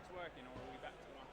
it's working, or are we back to one?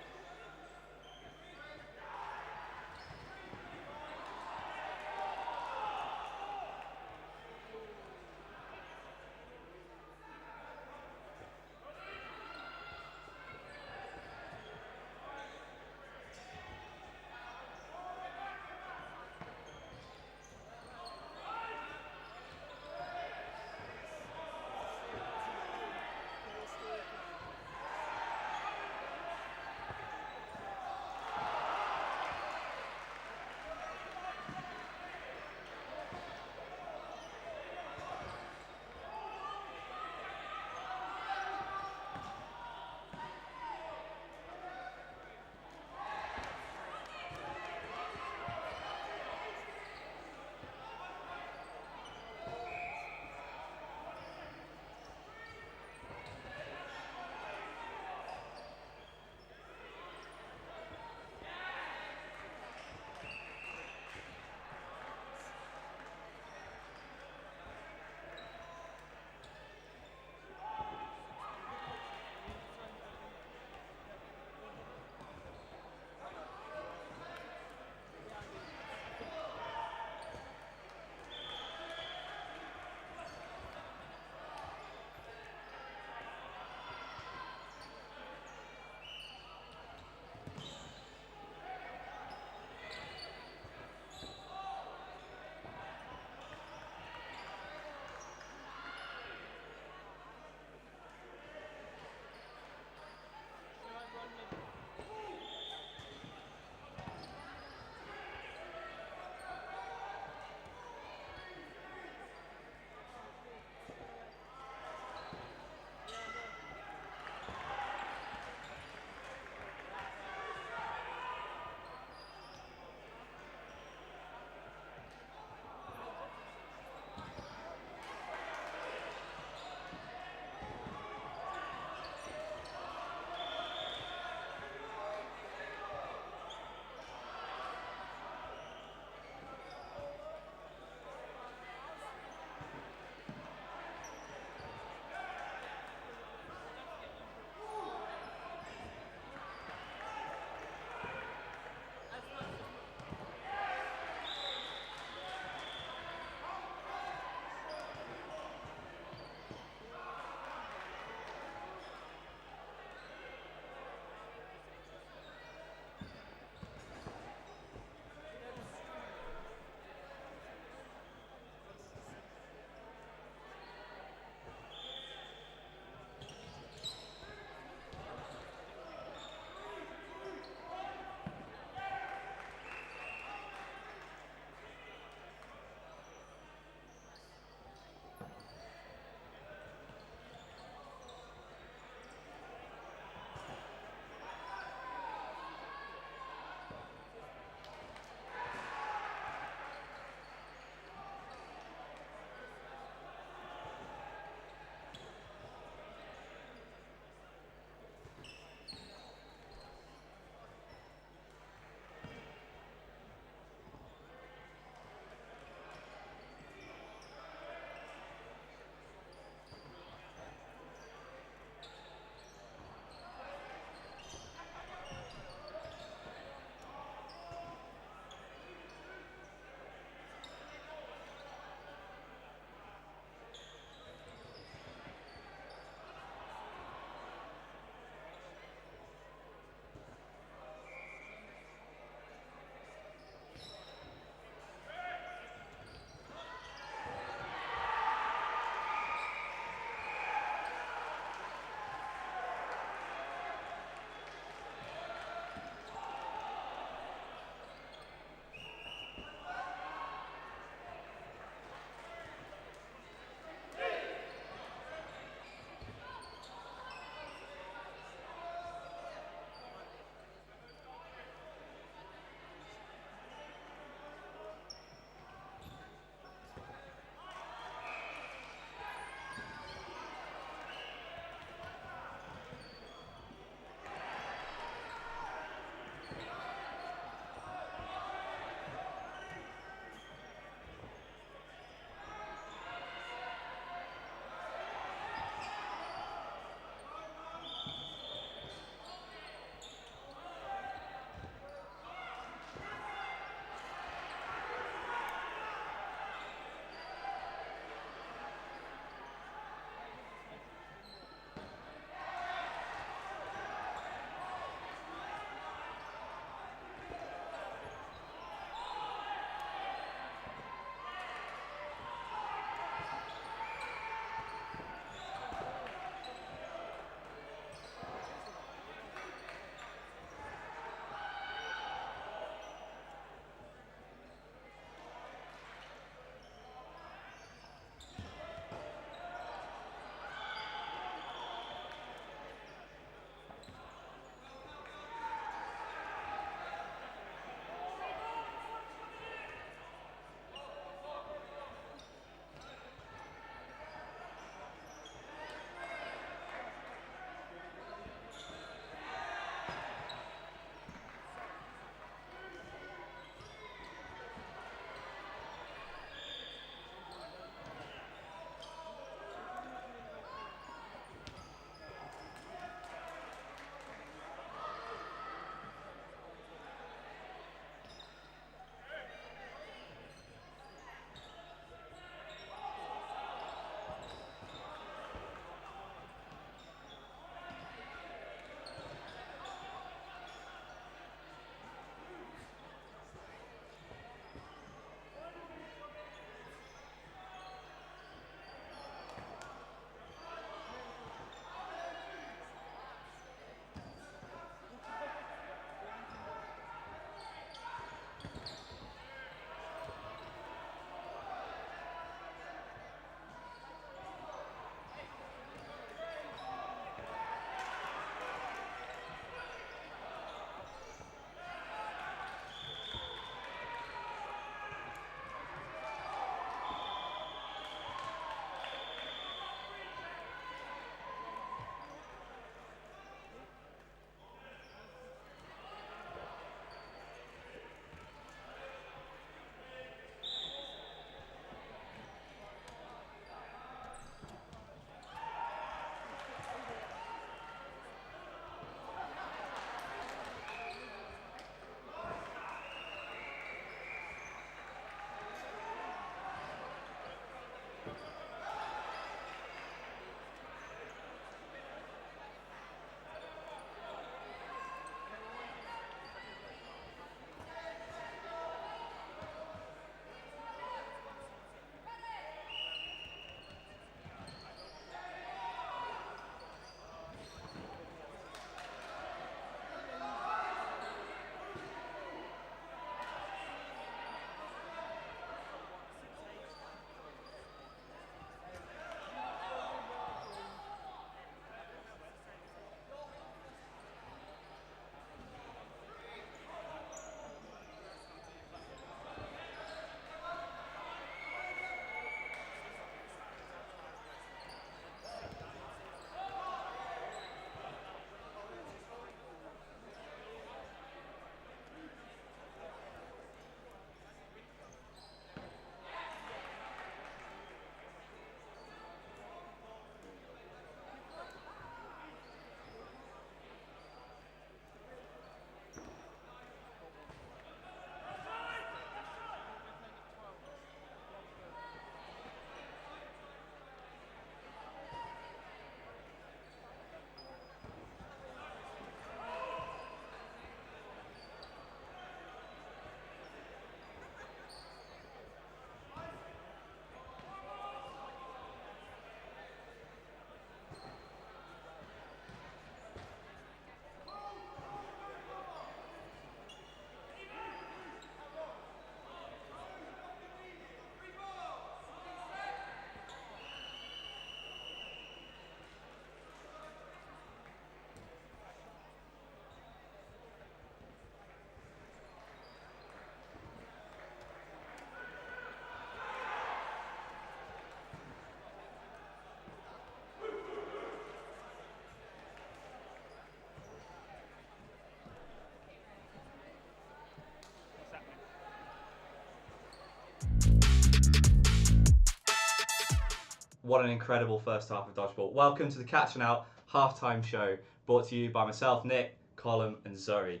What an incredible first half of Dodgeball. Welcome to the Catching Out halftime show, brought to you by myself, Nick, Colin and Zoe.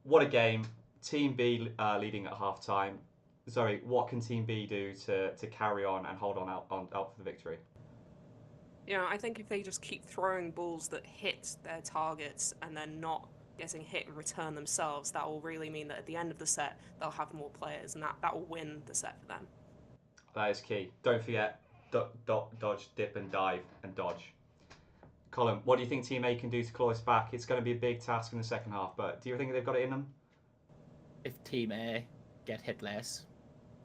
What a game. Team B leading at halftime. Zoe, what can Team B do to carry on and hold on out for the victory? Yeah, I think if they just keep throwing balls that hit their targets and then not getting hit and return themselves, that will really mean that at the end of the set, they'll have more players and that will win the set for them. That is key. Don't forget, dodge, dip and dive and dodge. Colin, what do you think Team A can do to claw us back? It's going to be a big task in the second half, but do you think they've got it in them? If Team A get hit less,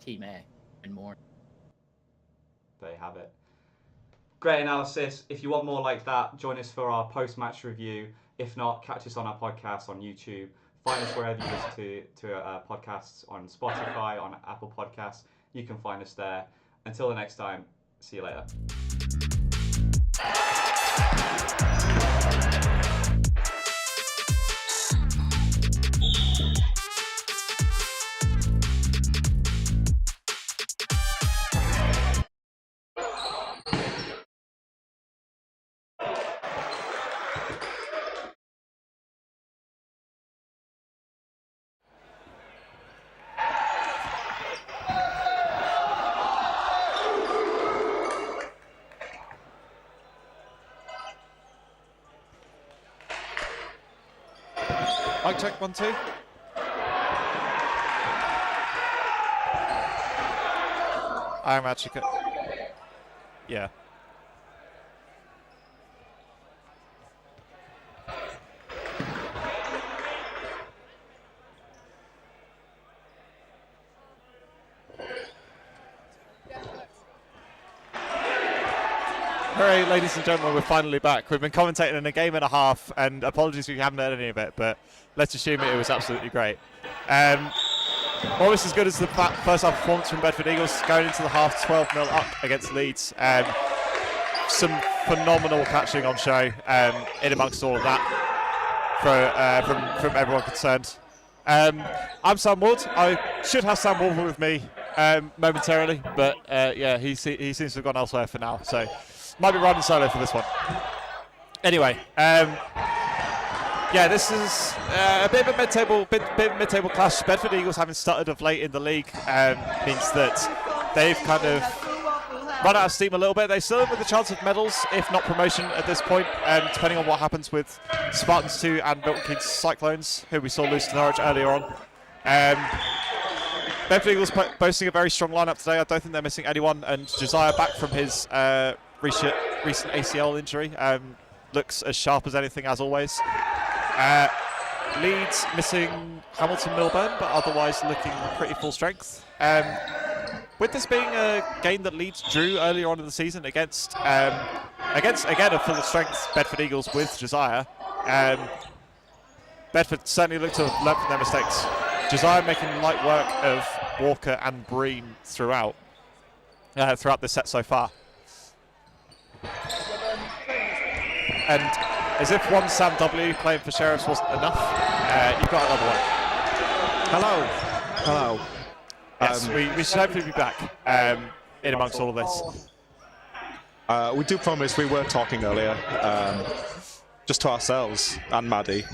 Team A and more. There you have it. Great analysis. If you want more like that, join us for our post-match review. If not, catch us on our podcast on YouTube. Find us wherever you listen to podcasts, on Spotify, on Apple Podcasts. You can find us there. Until the next time, see you later. Mic check, 1, 2. I'm actually... Yeah. Hooray, ladies and gentlemen, we're finally back. We've been commentating in a game and a half, and apologies if you haven't heard any of it, but let's assume it was absolutely great. Almost as good as the first half performance from Bedford Eagles, going into the half 12-0 up against Leeds. Some phenomenal catching on show in amongst all of that from everyone concerned. I'm Sam Wood. I should have Sam Wolver with me momentarily, but yeah, he seems to have gone elsewhere for now, so might be riding solo for this one. Anyway, yeah, this is a bit of a mid-table clash. Bedford Eagles, having stuttered of late in the league, means that they've kind of run out of steam a little bit. They still have a chance of medals, if not promotion at this point, depending on what happens with Spartans 2 and Milton Keynes Cyclones, who we saw lose to Norwich earlier on. Bedford Eagles boasting a very strong lineup today. I don't think they're missing anyone, and Josiah, back from his recent ACL injury, looks as sharp as anything, as always. Leeds missing Hamilton Milburn, but otherwise looking pretty full strength. With this being a game that Leeds drew earlier on in the season against again a full strength Bedford Eagles with Josiah, Bedford certainly looked to have learnt from their mistakes. Josiah making light work of Walker and Breen throughout the set so far. And as if one Sam W playing for Sheriffs wasn't enough, you've got another one. Hello. Yes, we should hopefully be back in amongst all of this. We do promise we were talking earlier, just to ourselves and Maddie.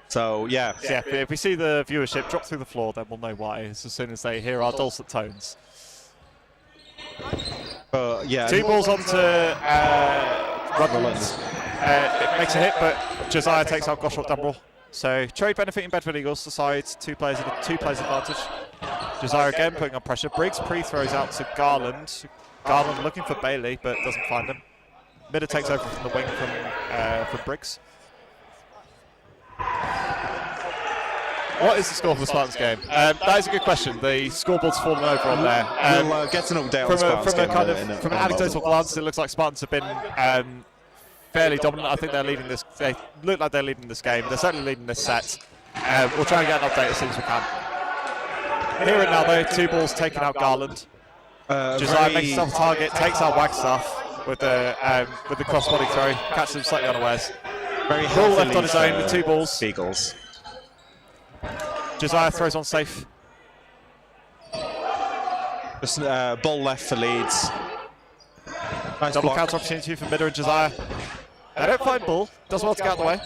So yeah. Yeah, if we see the viewership drop through the floor, then we'll know why. It's as soon as they hear our dulcet tones. Yeah. 2 balls onto Rutland. It makes a hit, but Josiah takes out Goshawk Dumbrell. So trade benefiting Bedford Eagles, the side 2 players in a 2 players advantage. Josiah again putting on pressure. Briggs pre-throws out to Garland. Garland looking for Bailey, but doesn't find him. Midder takes over from the wing from Briggs. What is the score for the Spartans game? That is a good question. The scoreboard's fallen over on there. We'll get an update on Spartans from an anecdotal glance, it looks like Spartans have been fairly dominant. I think they're leading this. They look like they're leading this game. They're certainly leading this set. We'll try and get an update as soon as we can. Here and now, though, 2 balls taking out Garland. Josiah makes himself a target, takes out Wagstaff with the crossbody throw, catches him slightly unawares. Very Ball left on his own with 2 balls. Eagles. Josiah throws on safe. Just ball left for Leeds. Nice Double block. counter opportunity for Midder and Josiah. They don't find ball. Does well to get out of the way.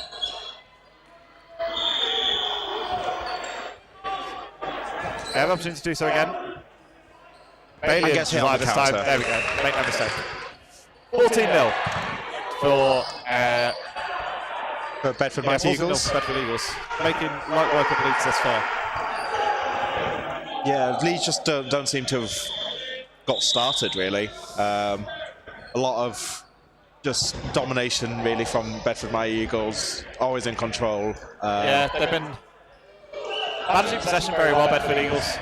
They have an opportunity to do so again. Bailey and Josiah this time. There we go. Make no mistake. 14-0 for Bedford Mighty Eagles. Bedford Eagles. Making light work of Leeds this far. Yeah, Leeds just don't seem to have got started, really. A lot of just domination, really, from Bedford Mighty Eagles. Always in control. Yeah, they've been managing possession very well, Bedford Eagles.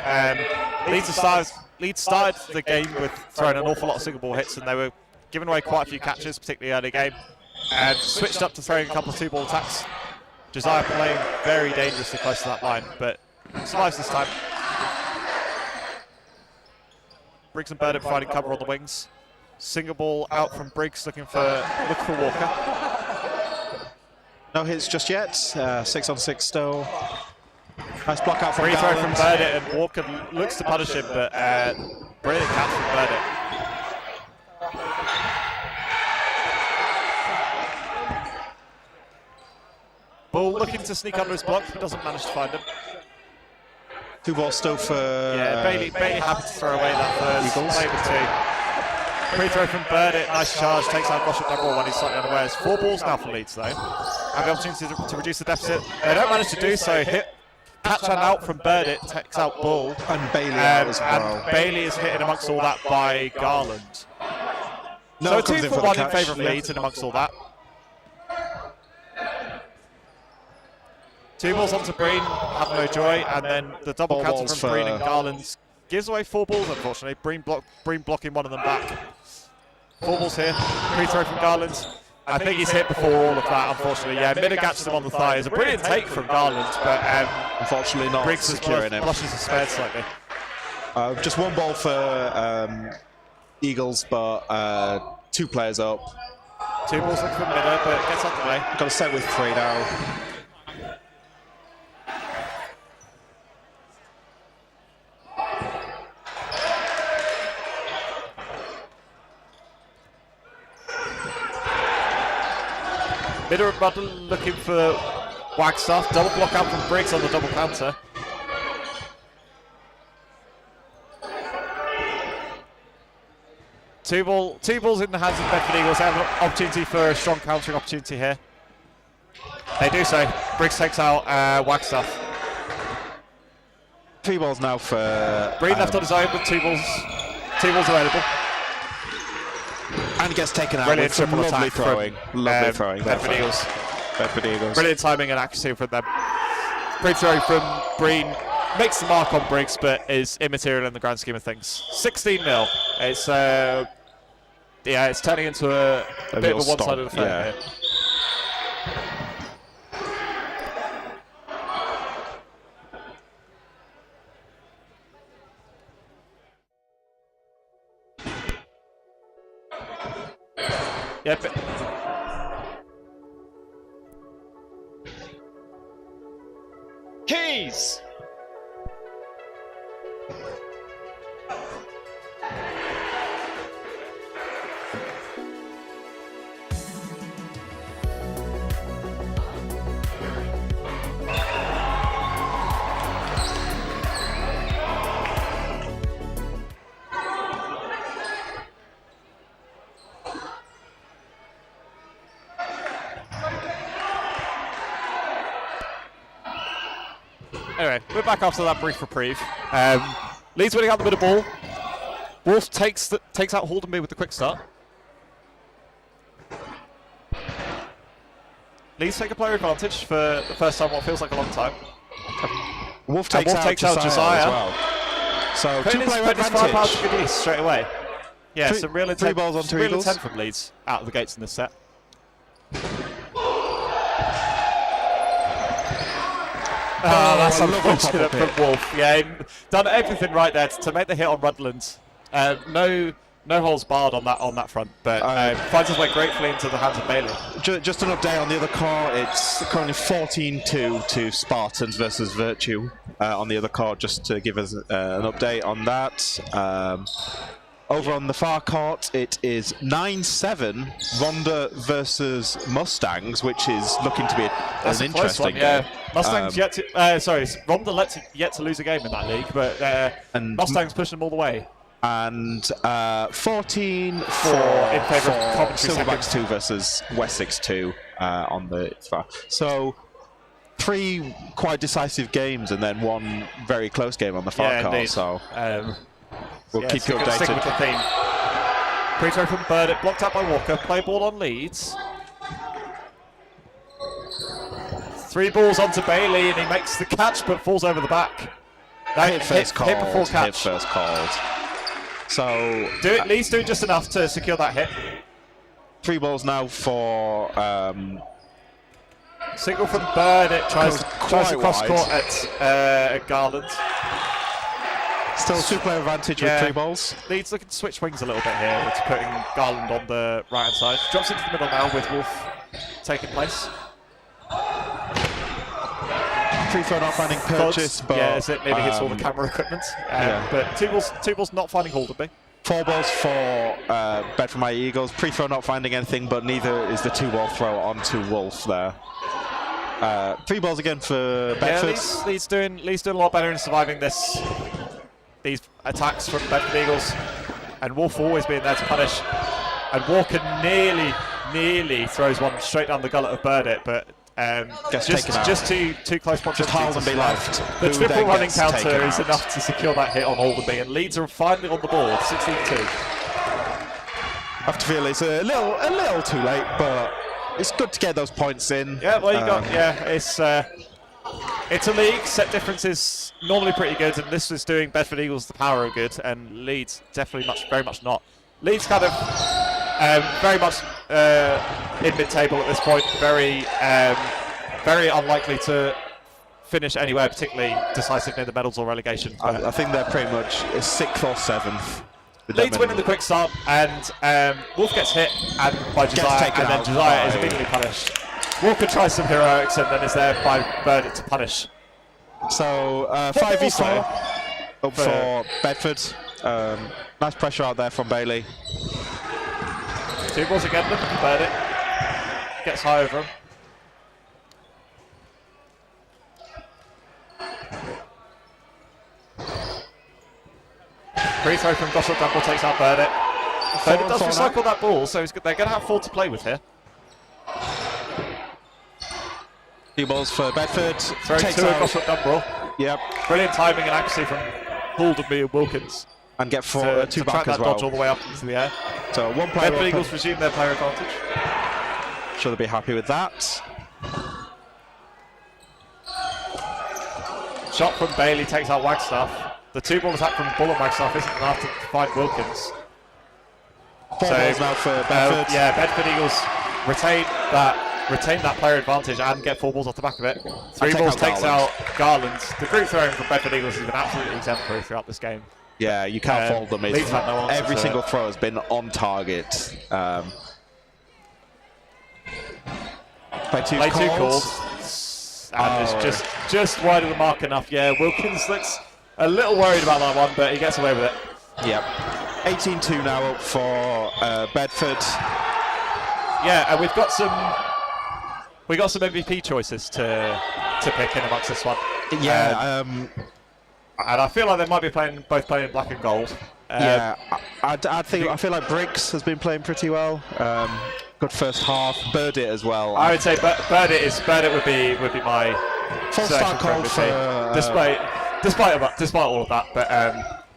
Leeds started the game with throwing an awful lot of single ball hits, and they were giving away quite a few catches, particularly early game. And switched up to throwing a couple of 2-ball attacks. Josiah playing very dangerously close to that line, but survives this time. Briggs and Burdett providing cover on the wings. Single ball out from Briggs, looking for Walker. No hits just yet. 6 on 6 still. Nice block out from Free throw Garland. from Burdett, and Walker looks to punish him, but brilliant catch from Burdett. Bull looking to sneak under his block, but doesn't manage to find him. 2 balls still for Bailey happy to throw away that first. Eagles. Play with 2. Free throw from Burdett, nice charge, takes out Gosh at number 1 when he's slightly unawares. 4 balls now for Leeds though. Have the opportunity to reduce the deficit. They don't manage to do so. Catch and out from Burdett, takes out Bull. And Bailey out as well. And Bailey is hit in amongst all that by Garland. No, so 2 for 1 in favour of Leeds in amongst all that. 2 balls onto Breen, have no joy, and then the double counter from Breen and Garland gives away 4 balls, unfortunately. Breen blocking one of them back. 4 balls here, free throw from Garland. I think he's hit before all of that, unfortunately. Yeah, Midder catches him on the thigh. It's a brilliant take from Garland, but unfortunately not Briggs securing him. Blushes his spared slightly. Just 1 ball for Eagles, but 2 players up. 2 balls looking for Midder, but gets out the way. Got a set with 3 now. Midder and Muddle looking for Wagstaff. Double block out from Briggs on the double counter. Two balls in the hands of Bedford Eagles. They have an opportunity for a strong countering opportunity here. They do so. Briggs takes out Wagstaff. 3 balls now for Breen left on his own with 2 balls available. And gets taken out. Brilliant with some triple lovely attack throwing. Lovely throwing. Bedford Eagles. Bedford Eagles. Brilliant timing and accuracy from them. Free throw from Breen. Makes the mark on Briggs, but is immaterial in the grand scheme of things. 16-0. It's it's turning into a bit of a one-sided affair here. Yeah, but Keys! Anyway, we're back after that brief reprieve. Leeds winning out the middle ball. Wolf takes out Haldenby with the quick start. Leeds take a player advantage for the first time what feels like a long time. Wolf takes out Josiah as well. So putting 2 player his firepower advantage. to good use straight away. Yeah, Three- some real three intent, balls on some 2 real Eagles. intent from Leeds out of the gates in this set. Oh, that's unfortunate from Wolf. Yeah, he done everything right there to make the hit on Rudland. No holes barred on that front, but finds his way gratefully into the hands of Bailey. Just an update on the other court. It's currently 14-2 to Spartans versus Virtue on the other court. Just to give us an update on that. Over on the far court, it is 9-7, Ronda versus Mustangs, which is looking to be That's an a close interesting one, yeah. game. Mustangs Ronda yet to lose a game in that league, but And Mustangs pushing them all the way. And 14-4 in favour of Coventry Silverbacks second. 2 versus Wessex 2 on the far. So 3 quite decisive games and then 1 very close game on the far court. Indeed. So we'll yeah, keep you stick with the updated. theme. Free throw from Burdett, blocked out by Walker. Play ball on Leeds. 3 balls onto Bailey, and he makes the catch, but falls over the back. No, Hit first called. Hit before catch. Hit first called. So Leeds doing just enough to secure that hit. 3 balls now for. Single from Burdett, tries to cross wide. court at Garland. Still 2-player advantage with 3 balls. Leeds looking to switch wings a little bit here to putting Garland on the right hand side. Drops into the middle now with Wolf taking place. Free throw not finding purchase, but yeah, as it nearly hits all the camera equipment. But two balls not finding Halderby. 4 balls for Bedford My Eagles. Pre-throw not finding anything, but neither is the 2-ball throw onto Wolf there. 3 balls again for Bedford. Yeah, Leeds doing a lot better in surviving these attacks from Bedford Eagles, and Wolf always being there to punish. And Walker nearly throws one straight down the gullet of Burdett, but just too close proximity. Just Haldenby left. The who triple then running gets counter taken is out. enough to secure that hit on Haldenby, and Leeds are finally on the board, 16-2. I have to feel it's a little too late, but it's good to get those points in. Yeah, well, it's a league. Set difference is normally pretty good, and this is doing Bedford Eagles the power of good, and Leeds definitely very much not. Leeds kind of very much in mid-table at this point, very unlikely to finish anywhere particularly decisive near the medals or relegation. I think they're pretty much 6th or 7th. Leeds winning the quick start, and Wolf gets hit by Josiah, and then Josiah is immediately punished. Walker tries some heroics and then is there by Burdett to punish. So 5v4 up for Bedford. Nice pressure out there from Bailey. 2 balls again, looking for Burdett. Gets high over him. Free throw from Gossip Dumble takes out Burdett. Burdett does recycle that ball, so they're going to have 4 to play with here. 2 balls for Bedford. Throw to a Gossip Dumble. Yep. Brilliant timing and accuracy from Haldenby and Wilkins. And get 2 to back track as that well. dodge all the way up into the air. So 1 player Bedford Eagles resume their player advantage. Sure they'll be happy with that. Shot from Bailey takes out Wagstaff. The 2-ball attack from Bull and Wagstaff isn't enough to find Wilkins. 4 balls now for Bedford. Bedford Eagles retain that player advantage and get 4 balls off the back of it. 3 balls takes out Garland. The group throwing from Bedford Eagles has been absolutely exemplary throughout this game. Yeah, you can't fold them. Leeds had no answer Every to single it. throw has been on target. Play 2 calls. And it's just wide of the mark enough. Yeah, Wilkins looks a little worried about that one, but he gets away with it. Yep. 18-2 now up for Bedford. Yeah, and we've got some MVP choices to pick in amongst this one. Yeah. And I feel like they might be both playing in black and gold. I feel like Briggs has been playing pretty well. Good first half. Burdett as well. I would say Burdett would be my full start call for despite all of that. But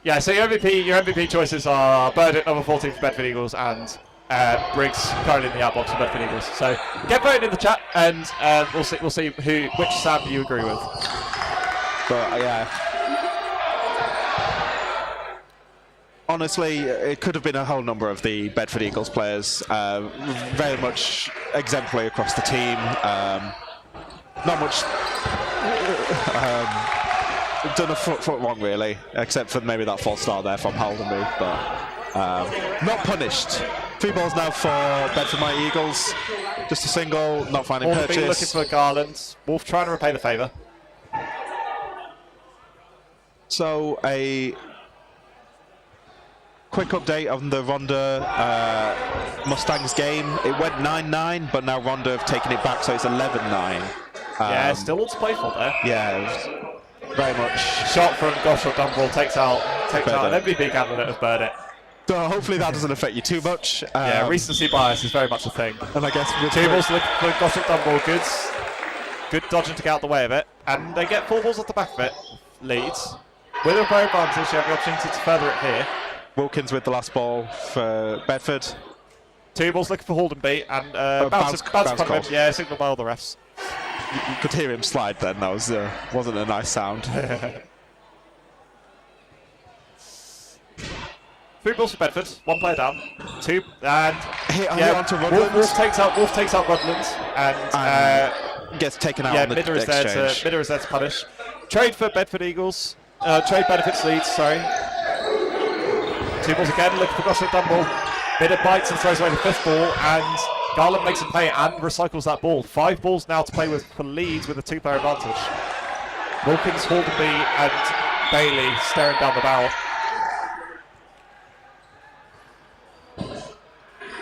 yeah, so your MVP choices are Burdett, number 14 for Bedford Eagles, and Briggs currently in the outbox for Bedford Eagles. So get voted in the chat, and we'll see which Sam you agree with. But yeah. Honestly, it could have been a whole number of the Bedford Eagles players. Very much exemplary across the team. Not much done a foot wrong, really, except for maybe that false start there from Haldenby. But not punished. 3 balls now for Bedford My Eagles. Just a single, not finding purchase. Looking for Garland. Wolf trying to repay the favour. So a quick update on the Ronda Mustangs game. It went 9-9, but now Ronda have taken it back, so it's 11-9. Yeah, still all to play for there. Yeah, it was very much. Shot from Goshel Dumbrell takes out an MVP candidate of Burnett. So hopefully that doesn't affect you too much. Yeah, recency bias is very much a thing. And I guess with two balls looking for Goshel Dumbrell, good dodging to get out the way of it, and they get 4 balls off the back of it. Leeds with a player advantage, you have the opportunity to further it here. Wilkins with the last ball for Bedford. 2 balls looking for Haldenby, and bounce from him. Yeah, signal by all the refs. You could hear him slide then. That was wasn't a nice sound. 3 balls for Bedford, 1 player down, 2 and onto Rutland. Wolf takes out Rutland and gets taken out. Yeah, on the Midder is there to punish. Trade for Bedford Eagles. Trade benefits Leeds. Sorry. 2 balls again. Looking for Goshel Dumbrell. Midder bites and throws away the 5th ball, and Garland makes him pay and recycles that ball. 5 balls now to play with for Leeds with a 2-player advantage. Wilkins, Haldenby, and Bailey staring down the barrel.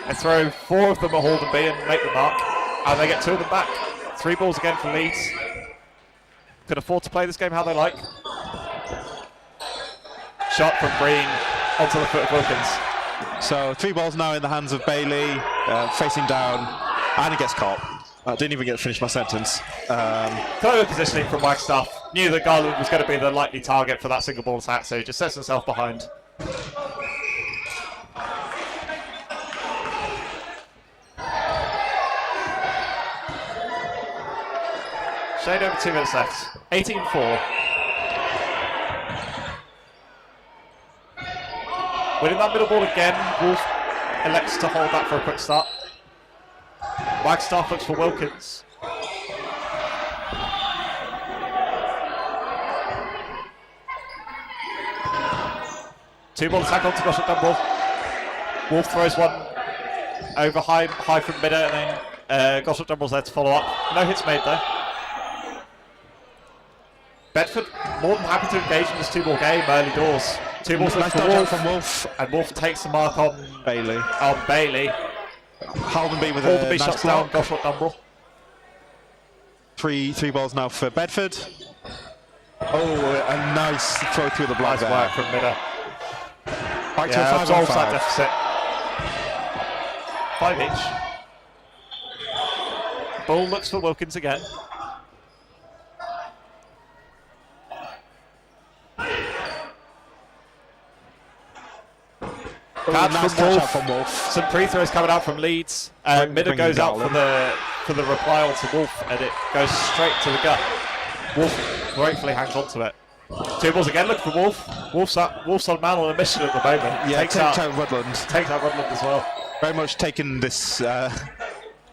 They throw 4 of them at Haldenby and make the mark, and they get 2 of them back. 3 balls again for Leeds. Could afford to play this game how they like. Shot from Breen onto the foot of Wilkins. So 3 balls now in the hands of Bailey, facing down, and he gets caught. I didn't even get to finish my sentence. Clever positioning from Wagstaff. Knew that Garland was going to be the likely target for that single ball attack, so he just sets himself behind. Shade over 2 minutes left. 18-4. Winning that middle ball again. Wolf elects to hold that for a quick start. Wagstaff looks for Wilkins. Two ball attack onto Goshel Dumbrell. Wolf throws one over high from Midder, and then Goshel Dumbrell's there to follow up. No hits made there. Bedford more than happy to engage in this 2-ball game early doors. 2 balls left for Wolf. From Wolf. And Wolf takes the mark on Bailey. Haldenby with Haldenby a nice shuts block. down Goshel Dumbrell. 3 balls now for Bedford. Oh, a nice throw through the block Nice work from Midder. Back to a 5-on-5. That deficit. 5 each. Ball looks for Wilkins again. Nice catch out from Wolf. Some pre-throws coming out from Leeds. Midder goes out for the reply onto Wolf, and it goes straight to the gut. Wolf gratefully hangs on to it. 2 balls again, look for Wolf. Wolf's on man on a mission at the moment. Yeah, takes out Rutland. Takes out Rutland as well. Very much taking this,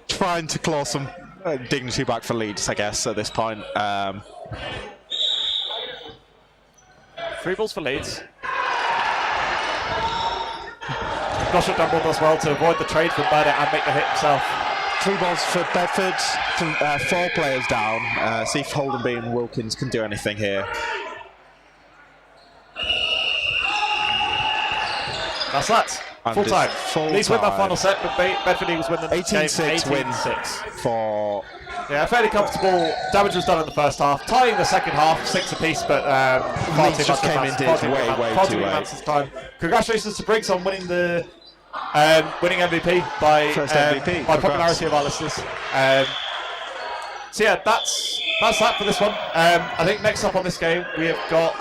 trying to claw some dignity back for Leeds, I guess, at this point. 3 balls for Leeds. Goshel Dumbrell does well to avoid the trade from Burnett and make the hit himself. 3 balls for Bedford, 4 players down. See if Haldenby and Wilkins can do anything here. That's that. Full time. Leeds win that final set, but Bedford Eagles win the 18-6 win for... Yeah, fairly comfortable. Damage was done in the first half. Tying the second half, 6 apiece, but Leeds just came into it way too late. Time. Congratulations to Briggs on winning the winning MVP by popularity of our listeners. So yeah, that's that for this one. I think next up on this game we have got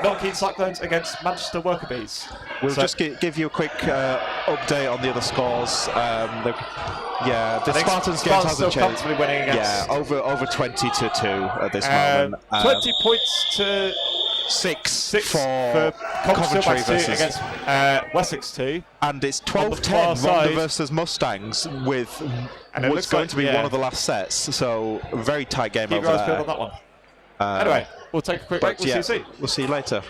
Milton Keynes Cyclones against Manchester Worker Bees. We'll just give you a quick update on the other scores. The Spartans game hasn't changed. Comfortably winning against. Yeah, over 20-2 at this moment. 20 points to 6 for Coventry 2 against Wessex 2. And it's 12-10 Ronda versus Mustangs with what's going to be one of the last sets. So a very tight game over there. On that one. Anyway, we'll take a quick break. We'll see you soon. We'll see you later.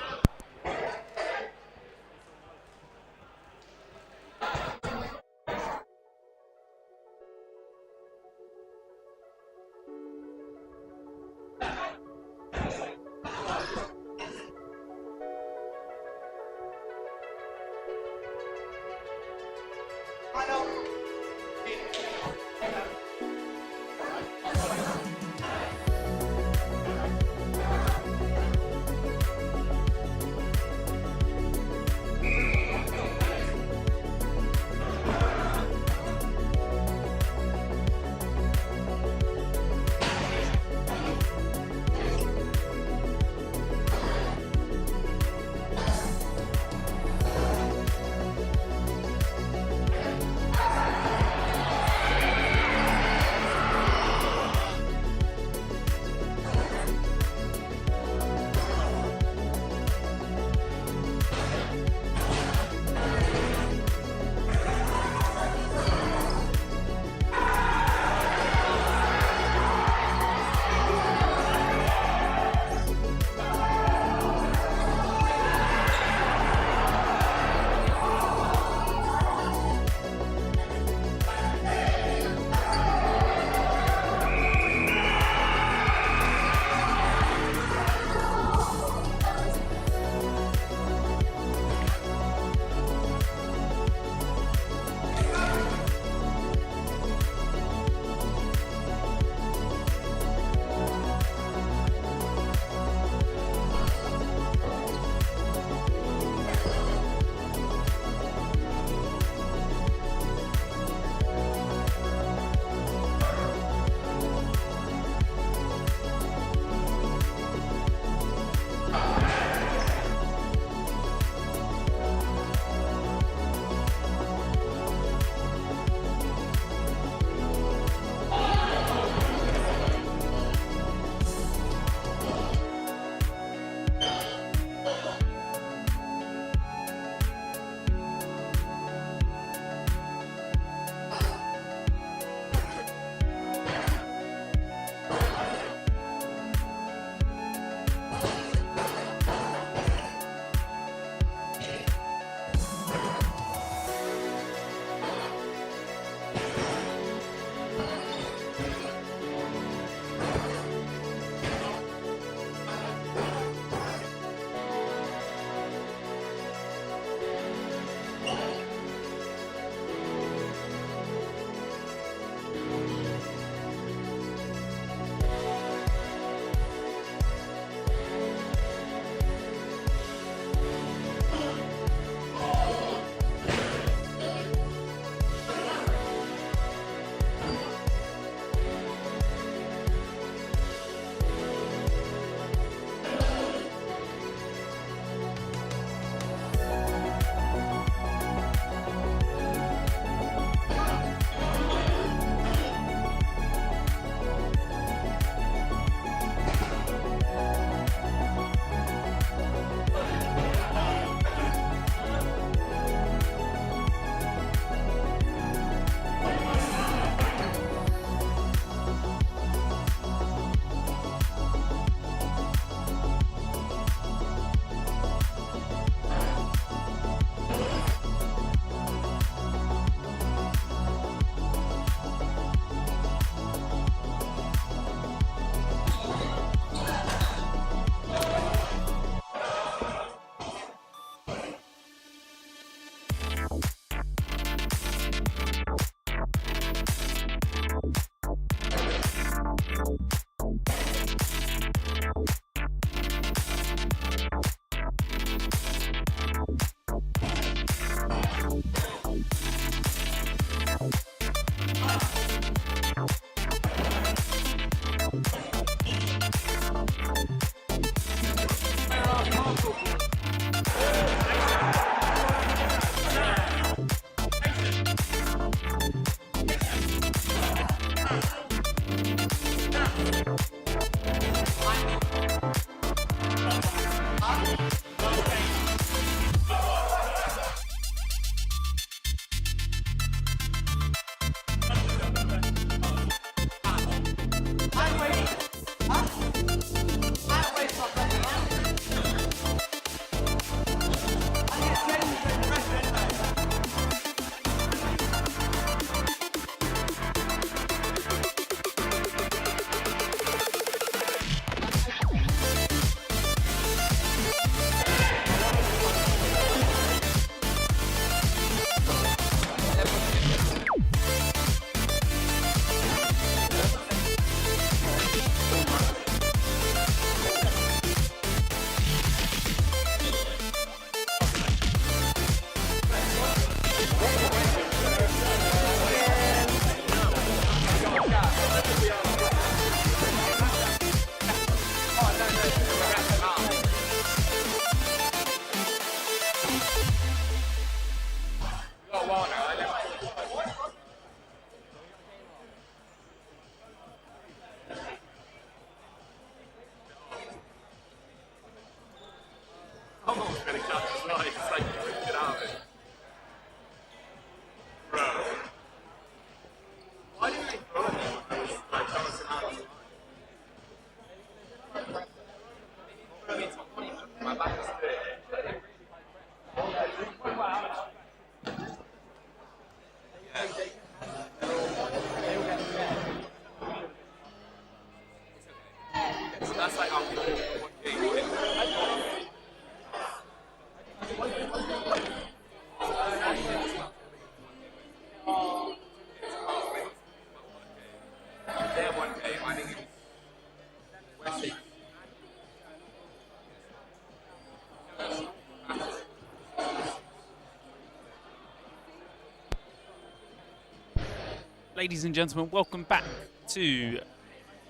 Ladies and gentlemen, welcome back to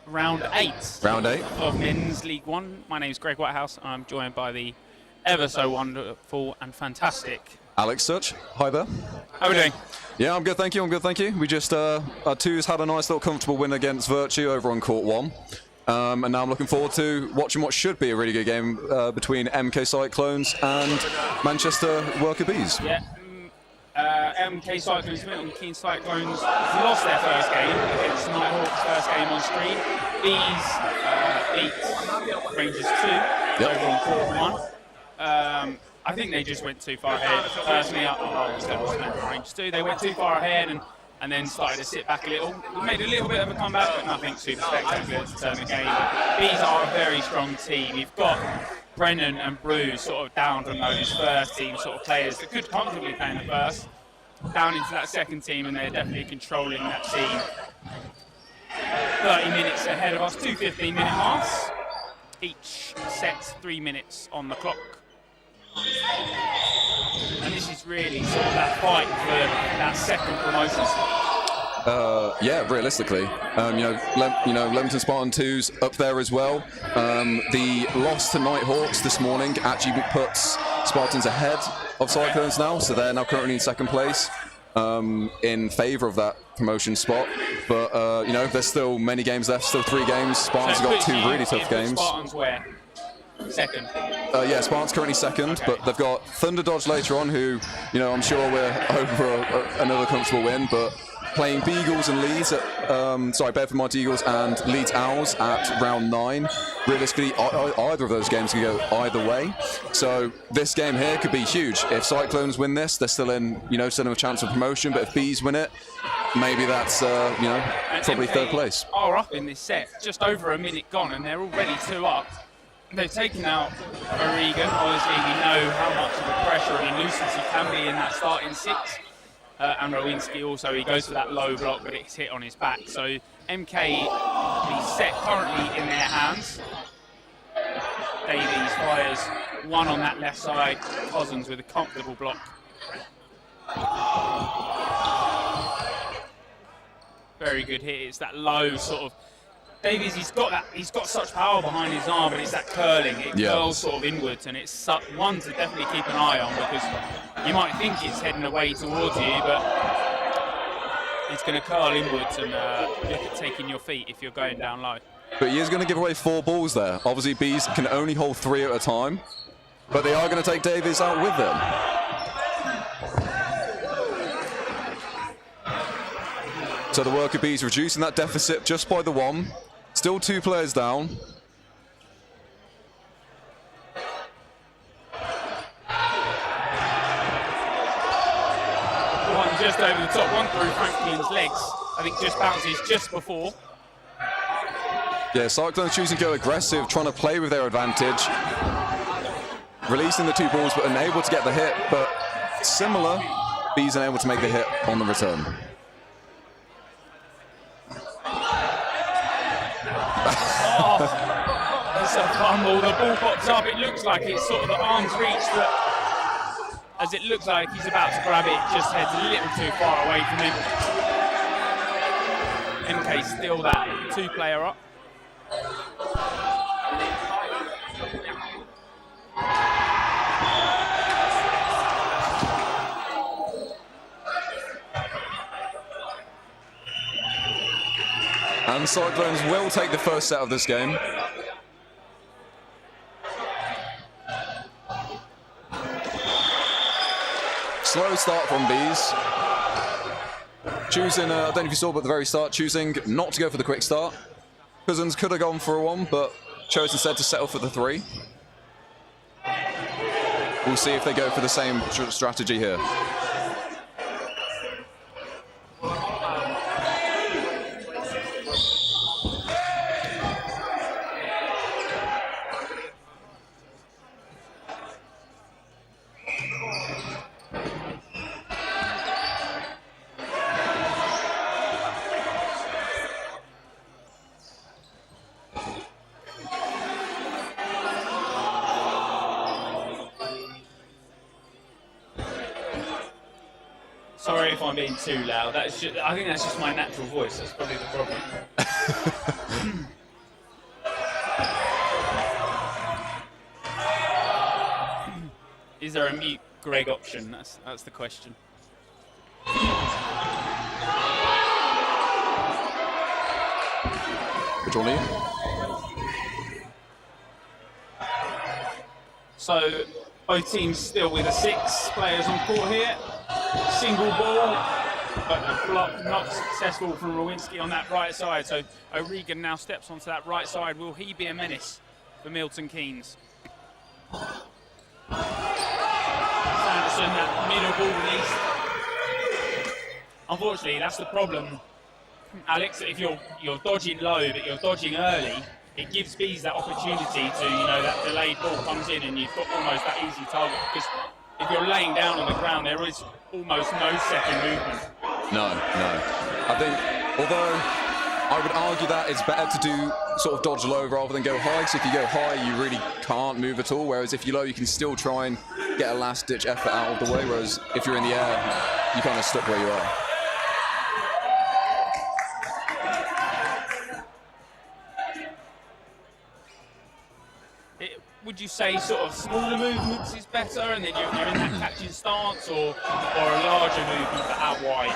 round 8. Round 8 of Men's League One. My name is Greg Whitehouse. I'm joined by the ever so wonderful and fantastic Alex Such. Hi there. How are we doing? Yeah, I'm good, thank you. We just, our twos had a nice little comfortable win against Virtue over on Court 1. And now I'm looking forward to watching what should be a really good game between MK Cyclones and Manchester Worker Bees. Yeah. MK Cyclones, Milton Keynes Cyclones lost their first game against Nighthawks, first game on screen. Bees beat Rangers 2 over on Court 1. I think they just went too far ahead. Personally, Rangers 2, they went too far ahead and then started to sit back a little. We made a little bit of a comeback, but nothing super spectacular to turn the game. Bees are a very strong team. You've got Brennan and Bruce sort of down from those first team sort of players that could comfortably play in the first, down into that second team, and they're definitely controlling that team. 30 minutes ahead of us, 2 15-minute halves. Each set 3 minutes on the clock. And this is really sort of that fight for that second promotion spot. Yeah, realistically, Leamington Spartan 2's up there as well. The loss to Nighthawks this morning actually puts Spartans ahead of Cyclones now, so they're now currently in second place in favour of that promotion spot. But there's still many games left, still 3 games. Spartans have got 2 really tough games. Spartans where? Second. Yeah, Spartans currently second, okay. But they've got Thunderdodge later on, who, I'm sure we're over another comfortable win, but playing Beagles and Leeds at, Bedford Mighty Eagles and Leeds Owls at round 9. Realistically, either of those games can go either way. So this game here could be huge. If Cyclones win this, they're still in a chance of promotion. But if Bees win it, maybe that's, probably MK third place. Are up in this set, just over a minute gone, and they're already 2 up. They've taken out O'Regan. Obviously, we know how much of a pressure and a nuisance he can be in that starting 6. And Rowinski also, he goes for that low block, but it's hit on his back. So MK, the set currently in their hands. Davies fires 1 on that left side. Cousins with a comfortable block. Very good hit. It's that low sort of. Davies, he's got such power behind his arm, but it's that curling. It curls sort of inwards, and it's one to definitely keep an eye on, because you might think it's heading away towards you, but it's going to curl inwards and look at taking your feet if you're going down low. But he is going to give away 4 balls there. Obviously, Bees can only hold 3 at a time, but they are going to take Davies out with them. So the Worker Bees reducing that deficit just by the 1. Still 2 players down. One just over the top, one through Franklin's legs. I think just bounces just before. Yeah, Cyclones choosing to go aggressive, trying to play with their advantage. Releasing the 2 balls, but unable to get the hit. But similar, Bees unable to make the hit on the return. It's a fumble, the ball pops up, it looks like it's sort of at arm's reach, but as it looks like he's about to grab it, it just heads a little too far away from him. MK still that 2-player up. And Cyclones will take the first set of this game. start from Bees. Choosing, I don't know if you saw, but at the very start, choosing not to go for the quick start. Cousins could have gone for a 1, but chose instead to settle for the 3. We'll see if they go for the same strategy here. Sorry if I'm being too loud. I think that's just my natural voice. That's probably the problem. Is there a mute Greg option? That's the question. Which one are you? So both teams still with the 6 players on court here. Single ball, but the block not successful from Rowinski on that right side. So O'Regan now steps onto that right side. Will he be a menace for Milton Keynes? Sanderson, that middle ball released. Unfortunately, that's the problem, Alex. If you're dodging low, but you're dodging early, it gives Bees that opportunity to, that delayed ball comes in and you've got almost that easy target. Because if you're laying down on the ground, there is almost no second movement. No. I think, although I would argue that it's better to do sort of dodge low rather than go high. So if you go high, you really can't move at all. Whereas if you're low, you can still try and get a last-ditch effort out of the way. Whereas if you're in the air, you're kind of stuck where you are. Would you say sort of smaller movements is better, and then you're in that catching stance, or a larger movement but out wide?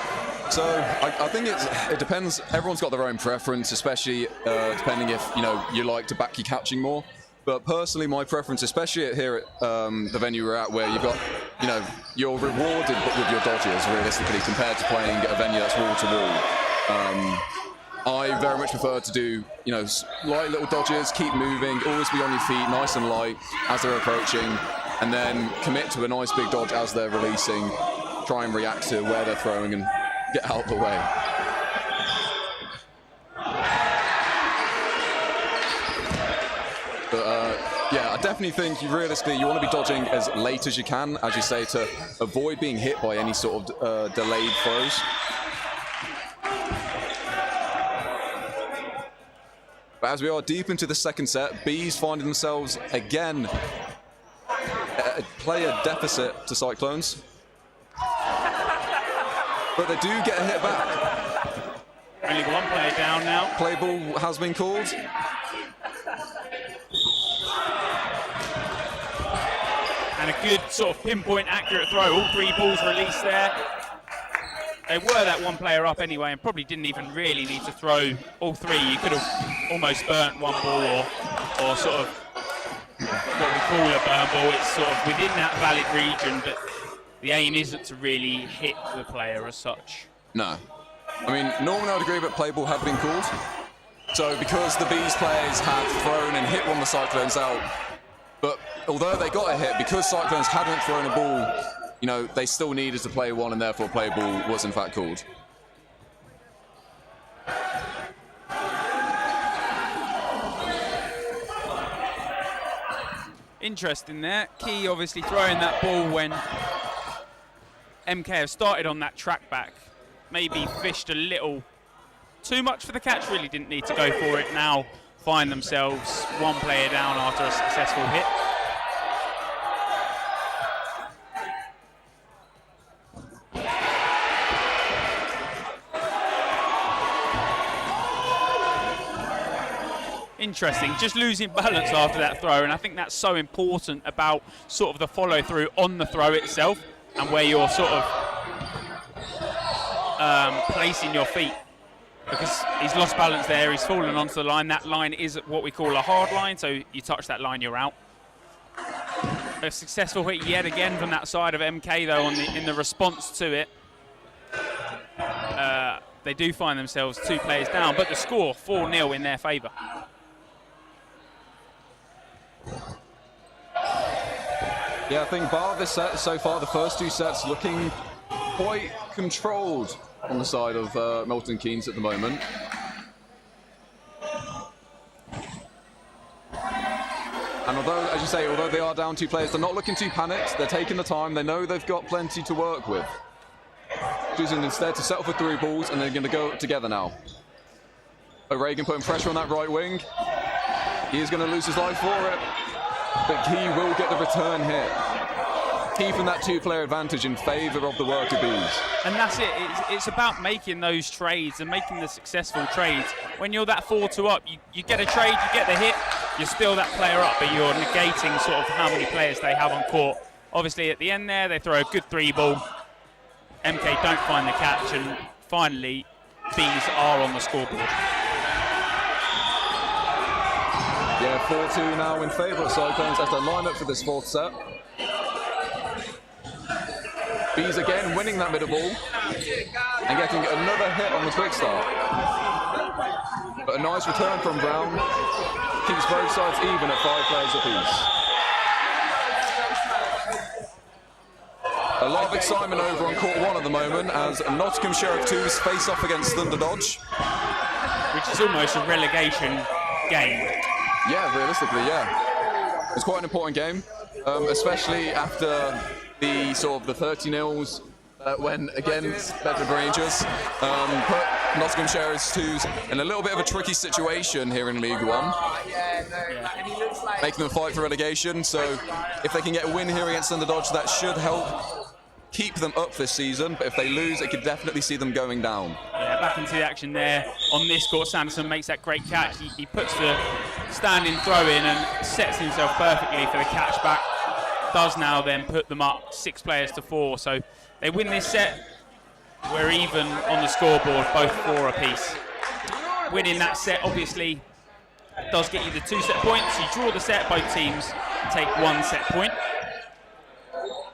So I think it depends. Everyone's got their own preference, especially depending if you like to back your catching more. But personally, my preference, especially here at the venue we're at, where you've got, you're rewarded with your dodges realistically compared to playing at a venue that's wall to wall. I very much prefer to do, light little dodges, keep moving, always be on your feet, nice and light as they're approaching, and then commit to a nice big dodge as they're releasing, try and react to where they're throwing and get out of the way. But yeah, I definitely think realistically you want to be dodging as late as you can, as you say, to avoid being hit by any sort of delayed throws. But as we are deep into the second set, Bees finding themselves again a player deficit to Cyclones. But they do get a hit back. Only one player down now. Play ball has been called. And a good sort of pinpoint accurate throw. All 3 balls released there. They were that one player up anyway and probably didn't even really need to throw all 3. You could have almost burnt one ball or sort of what we call a burn ball. It's sort of within that valid region, but the aim isn't to really hit the player as such. No. I mean, normally I'd agree, but play ball had been called. So because the Bees players had thrown and hit one of the Cyclones out, but although they got a hit, because Cyclones hadn't thrown a ball, they still needed to play one, and therefore play ball was in fact called. Interesting there. Key obviously throwing that ball when MK have started on that track back. Maybe fished a little too much for the catch, really didn't need to go for it. Now find themselves one player down after a successful hit. Interesting, just losing balance after that throw, and I think that's so important about sort of the follow through on the throw itself and where you're sort of placing your feet, because he's lost balance there, he's fallen onto the line. That line is what we call a hard line, so you touch that line, you're out. A successful hit yet again from that side of MK though in the response to it. They do find themselves 2 players down, but the score 4-0 in their favour. Yeah, I think bar this set so far, the first 2 sets looking quite controlled on the side of Milton Keynes at the moment. And although, as you say, although they are down 2 players, they're not looking too panicked. They're taking the time. They know they've got plenty to work with. Choosing instead to settle for through balls, and they're going to go together now. O'Regan putting pressure on that right wing. He is going to lose his life for it, but he will get the return hit. Keeping that 2-player advantage in favour of the worker bees. And that's it. It's about making those trades and making the successful trades. When you're that 4-2 up, you get a trade, you get the hit, you're still that player up, but you're negating sort of how many players they have on court. Obviously, at the end there, they throw a good 3-ball. MK don't find the catch, and finally, bees are on the scoreboard. Yeah, 4-2 now in favour of Cyclones as they line up for this 4th set. Bees again winning that middle ball and getting another hit on the quick start. But a nice return from Brown keeps both sides even at 5 players apiece. A lot of excitement over on court 1 at the moment as Nottinghamshire 2s face off against Thunderdodge. Which is almost a relegation game. Yeah, realistically, yeah. It's quite an important game, especially after the sort of the 30-0s that went against Bedford Rangers. Put Nottinghamshire 2s in a little bit of a tricky situation here in League 1. Making them fight for relegation, so if they can get a win here against Thunderdodge, that should help keep them up this season, but if they lose, it could definitely see them going down. Yeah, back into the action there. On this court, Sanderson makes that great catch. He puts the standing throw in and sets himself perfectly for the catch back. Does now then put them up 6 players to 4, so they win this set. We're even on the scoreboard, both 4 apiece. Winning that set obviously does get you the 2 set points. You draw the set, both teams take 1 set point.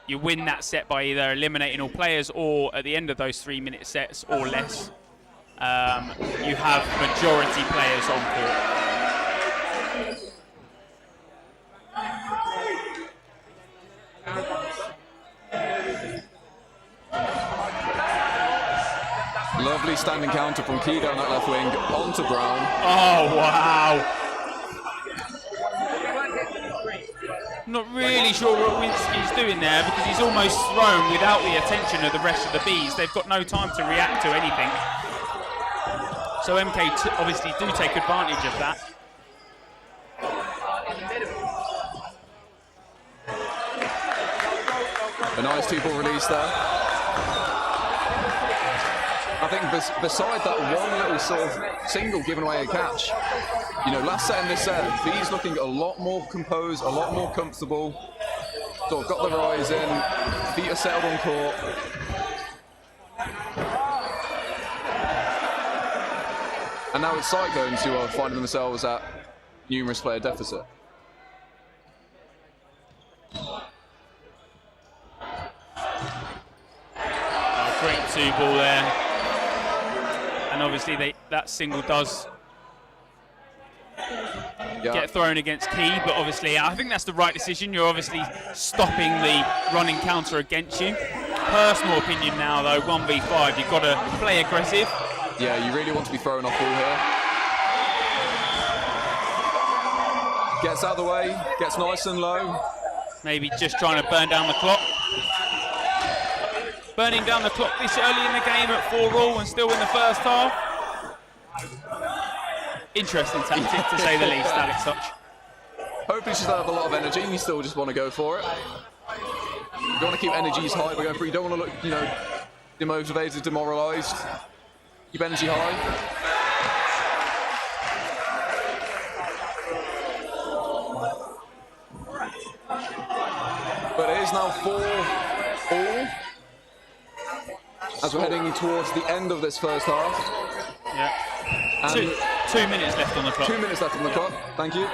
You win that set by either eliminating all players or at the end of those 3-minute sets or less. You have majority players on court. Lovely standing counter from Key down that left wing onto Brown. Oh, wow. Not really sure what Winsky's doing there because he's almost thrown without the attention of the rest of the bees. They've got no time to react to anything. So MK obviously do take advantage of that. A nice 2-ball release there. I think beside that one little sort of single giving away a catch, you know, last set in this set, Bees looking a lot more composed, a lot more comfortable. Sort of got their eyes in, feet are settled on court. And now it's Cyclones who are finding themselves at numerous player deficit. Great 2-ball there. And obviously that single does get thrown against Key, but obviously I think that's the right decision. You're obviously stopping the running counter against you. Personal opinion now though, 1v5, you've got to play aggressive. Yeah, you really want to be throwing off ball here. Gets out of the way, gets nice and low. Maybe just trying to burn down the clock. Burning down the clock this early in the game at 4-all and still in the first half. Interesting tactic to say the least, Alex Touch. Hopefully she's have a lot of energy and you still just want to go for it. You don't want to keep energies high by going through. You don't want to look, you know, demotivated, demoralised. Keep energy high. But it is now 4-all. As we're heading towards the end of this first half. Yeah. 2 minutes left on the clock. 2 minutes left on the clock, thank you.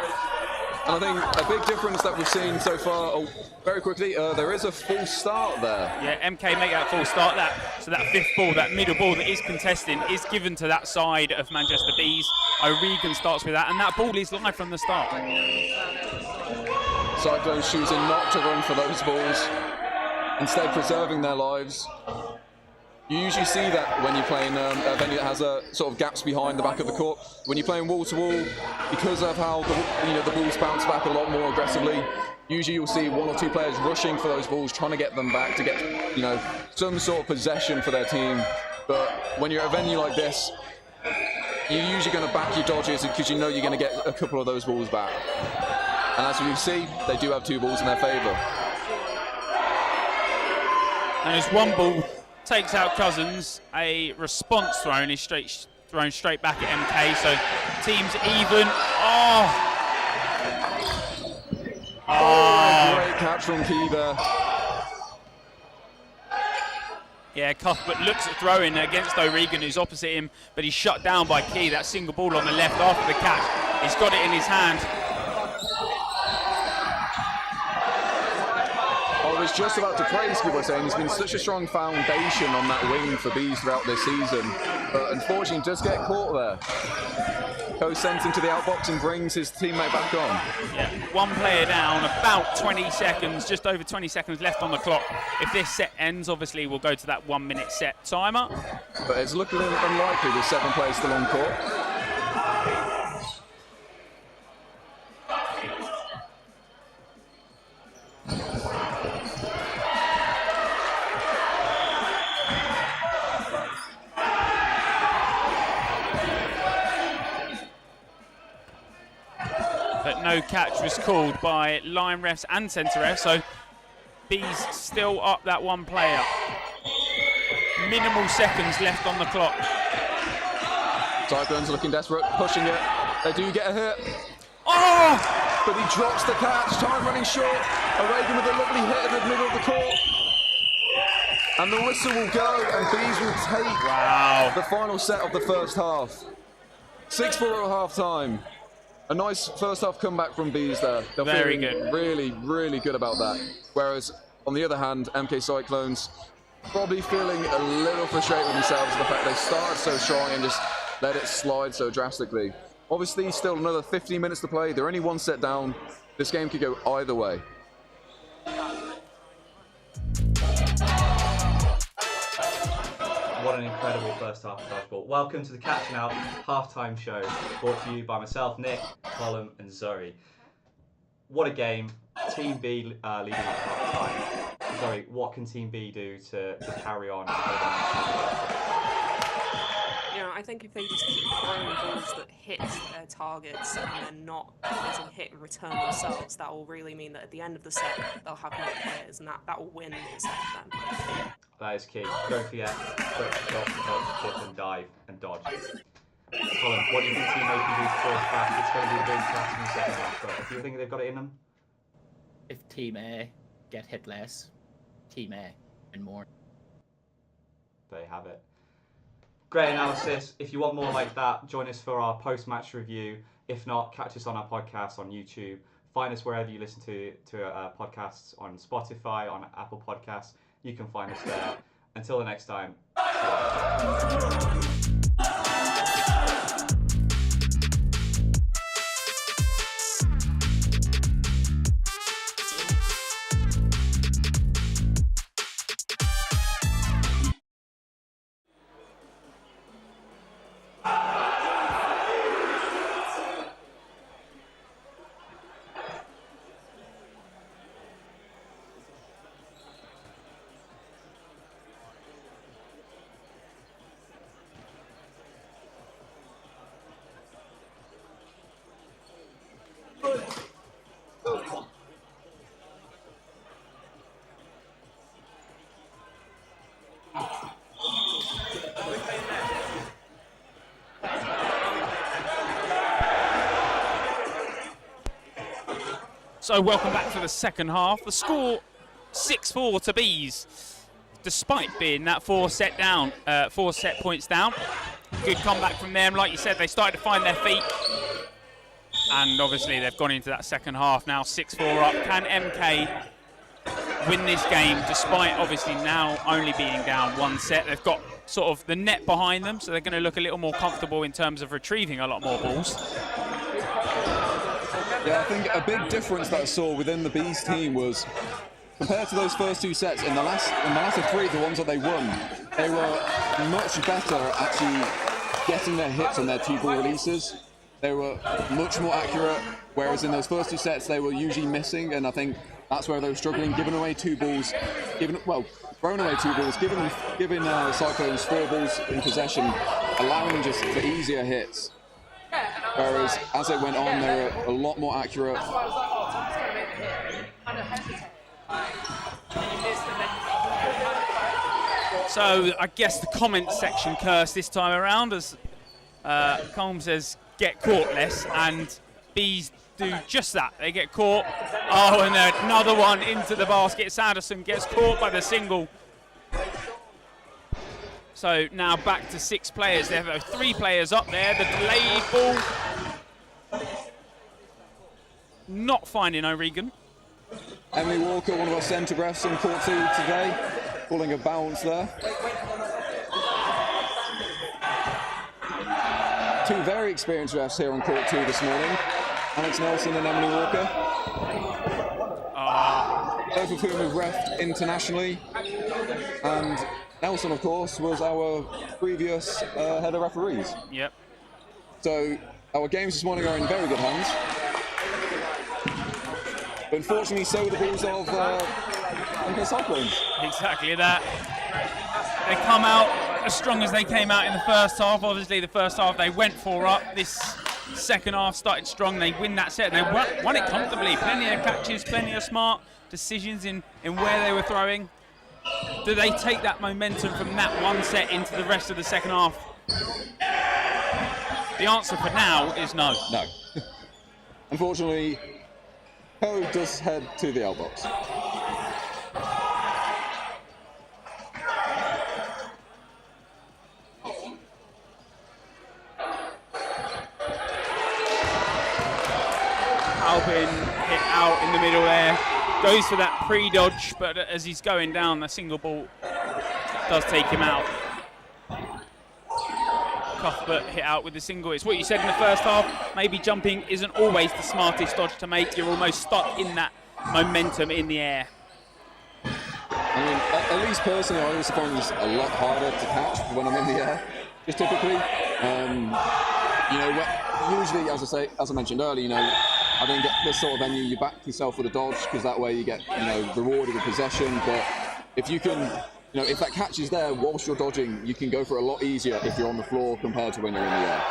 And I think a big difference that we've seen so far, very quickly, there is a full start there. Yeah, MK make that full start. So that fifth ball, that middle ball that is contesting, is given to that side of Manchester Bees. O'Regan starts with that, and that ball is live from the start. Cyclones choosing not to run for those balls, instead preserving their lives. You usually see that when you're playing a venue that has sort of gaps behind the back of the court. When you're playing wall to wall, because of how the balls bounce back a lot more aggressively, usually you'll see one or two players rushing for those balls, trying to get them back to get some sort of possession for their team. But when you're at a venue like this, you're usually going to back your dodges because you know you're going to get a couple of those balls back. And as you see, they do have 2 balls in their favour. And as one ball takes out Cousins, a response thrown is thrown straight back at MK, so teams even. Great catch from Key there. Yeah, Cuthbert looks at throwing against O'Regan, who's opposite him, but he's shut down by Key. That single ball on the left after the catch, he's got it in his hand. I was just about to praise Key by saying he's been such a strong foundation on that wing for Bees throughout this season, but unfortunately does get caught there. Goes sent into the outbox and brings his teammate back on. Yeah, one player down, about 20 seconds, just over 20 seconds left on the clock. If this set ends, obviously we'll go to that 1 minute set timer. But it's looking unlikely with 7 players still on court. But no catch was called by line refs and centre refs, so Bees still up that one player. Minimal seconds left on the clock. Cyclones looking desperate, pushing it. They do get a hit. Oh! But he drops the catch, time running short. O'Regan with a lovely hit in the middle of the court. And the whistle will go, and Bees will take the final set of the first half. 6-4 at half time. A nice first half comeback from Bees there. They're Very feeling good. Really, really good about that. Whereas, on the other hand, MK Cyclones probably feeling a little frustrated with themselves with the fact they started so strong and just let it slide so drastically. Obviously, still another 15 minutes to play. They're only 1 set down. This game could go either way. What an incredible first half of dodgeball. Welcome to the Catching Out halftime show, brought to you by myself, Nick, Colin and Zoe. What a game. Team B leading at half time. Zoe, what can Team B do to carry on? I think if they just keep throwing balls that hit their targets and then not getting hit and return themselves, that will really mean that at the end of the set they'll have more players, and that will win the set for them. That is key. Don't forget, quick shot, dodge, dip and dive and dodge. Colin, what do you think Team A can do to force back? It's going to be a big clash in the second half, but do you think they've got it in them? If Team A get hit less, Team A and more. There you have it. Great analysis. If you want more like that, join us for our post-match review. If not, catch us on our podcast on YouTube. Find us wherever you listen to podcasts, on Spotify, on Apple Podcasts. You can find us there. Until the next time. So welcome back to the second half. The score 6-4 to Bees, despite being that 4 set points down. Good comeback from them. Like you said, they started to find their feet. and obviously they've gone into that second half now 6-4 up. Can MK win this game despite obviously now only being down one set? They've got sort of the net behind them, so they're going to look a little more comfortable in terms of retrieving a lot more balls. Yeah, I think a big difference that I saw within the Bees team was compared to those first 2 sets, in the last of 3, the ones that they won, they were much better at actually getting their hits on their 2-ball releases. They were much more accurate, whereas in those first 2 sets they were usually missing, and I think that's where they were struggling, giving away 2 balls, throwing away 2 balls, giving Cyclones 4 balls in possession, allowing them just for easier hits. Whereas as it went on, they were a lot more accurate. So I guess the comment section cursed this time around as Colm says get caught less, and Bees do just that. They get caught. Oh, and another one into the basket. Sanderson gets caught by the single. So now back to 6 players. There are 3 players up there. The delayed ball. Not finding O'Regan. Emily Walker, one of our centre refs on court 2 today, calling a bounce there. 2 very experienced refs here on court 2 this morning. Alex Nelson and Emily Walker. Both of whom have refed internationally. And Nelson, of course, was our previous head of referees. Yep. So our games this morning are in very good hands. But unfortunately, so are the balls of MK Cyclones. Exactly that. They come out as strong as they came out in the first half. Obviously, the first half they went 4 up. This second half started strong. They win that set. They won it comfortably. Plenty of catches, plenty of smart decisions in where they were throwing. Do they take that momentum from that one set into the rest of the second half? The answer for now is no. No. Unfortunately, Ho does head to the L box. Albin hit out in the middle there. Goes for that pre-dodge, but as he's going down, the single ball does take him out. Cuthbert hit out with the single. It's what you said in the first half. Maybe jumping isn't always the smartest dodge to make. You're almost stuck in that momentum in the air. I mean, at least personally, I always find this a lot harder to catch when I'm in the air. Just typically, usually, as I mentioned earlier, I think at this sort of venue, you back yourself with a dodge because that way you get, rewarded with possession. But if you can, if that catch is there whilst you're dodging, you can go for it a lot easier if you're on the floor compared to when you're in the air.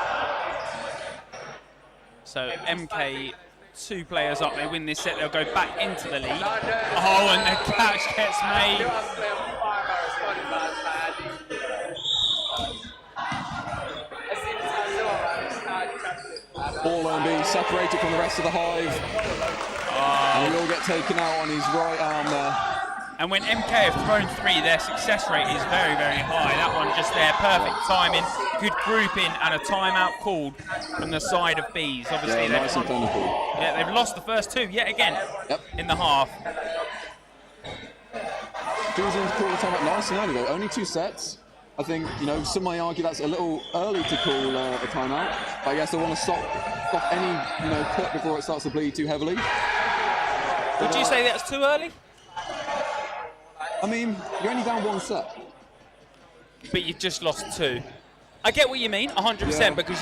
So MK, 2 players up. They win this set. They'll go back into the lead. Oh, and the catch gets made. Ball and being separated from the rest of the hive. And we all get taken out on his right arm there. And when MK have thrown 3, their success rate is very, very high. That one just there, perfect timing, good grouping, and a timeout called from the side of Bees. Obviously, nice and clinical. Yeah, they've lost the first 2 yet again in the half. Choosing to call the timeout nice and early though. Only 2 sets. I think, some might argue that's a little early to call a timeout. But I guess they want to stop any, cut before it starts to bleed too heavily. Would you say that's too early? I mean, you're only down 1 set. But you've just lost 2. I get what you mean, 100%, because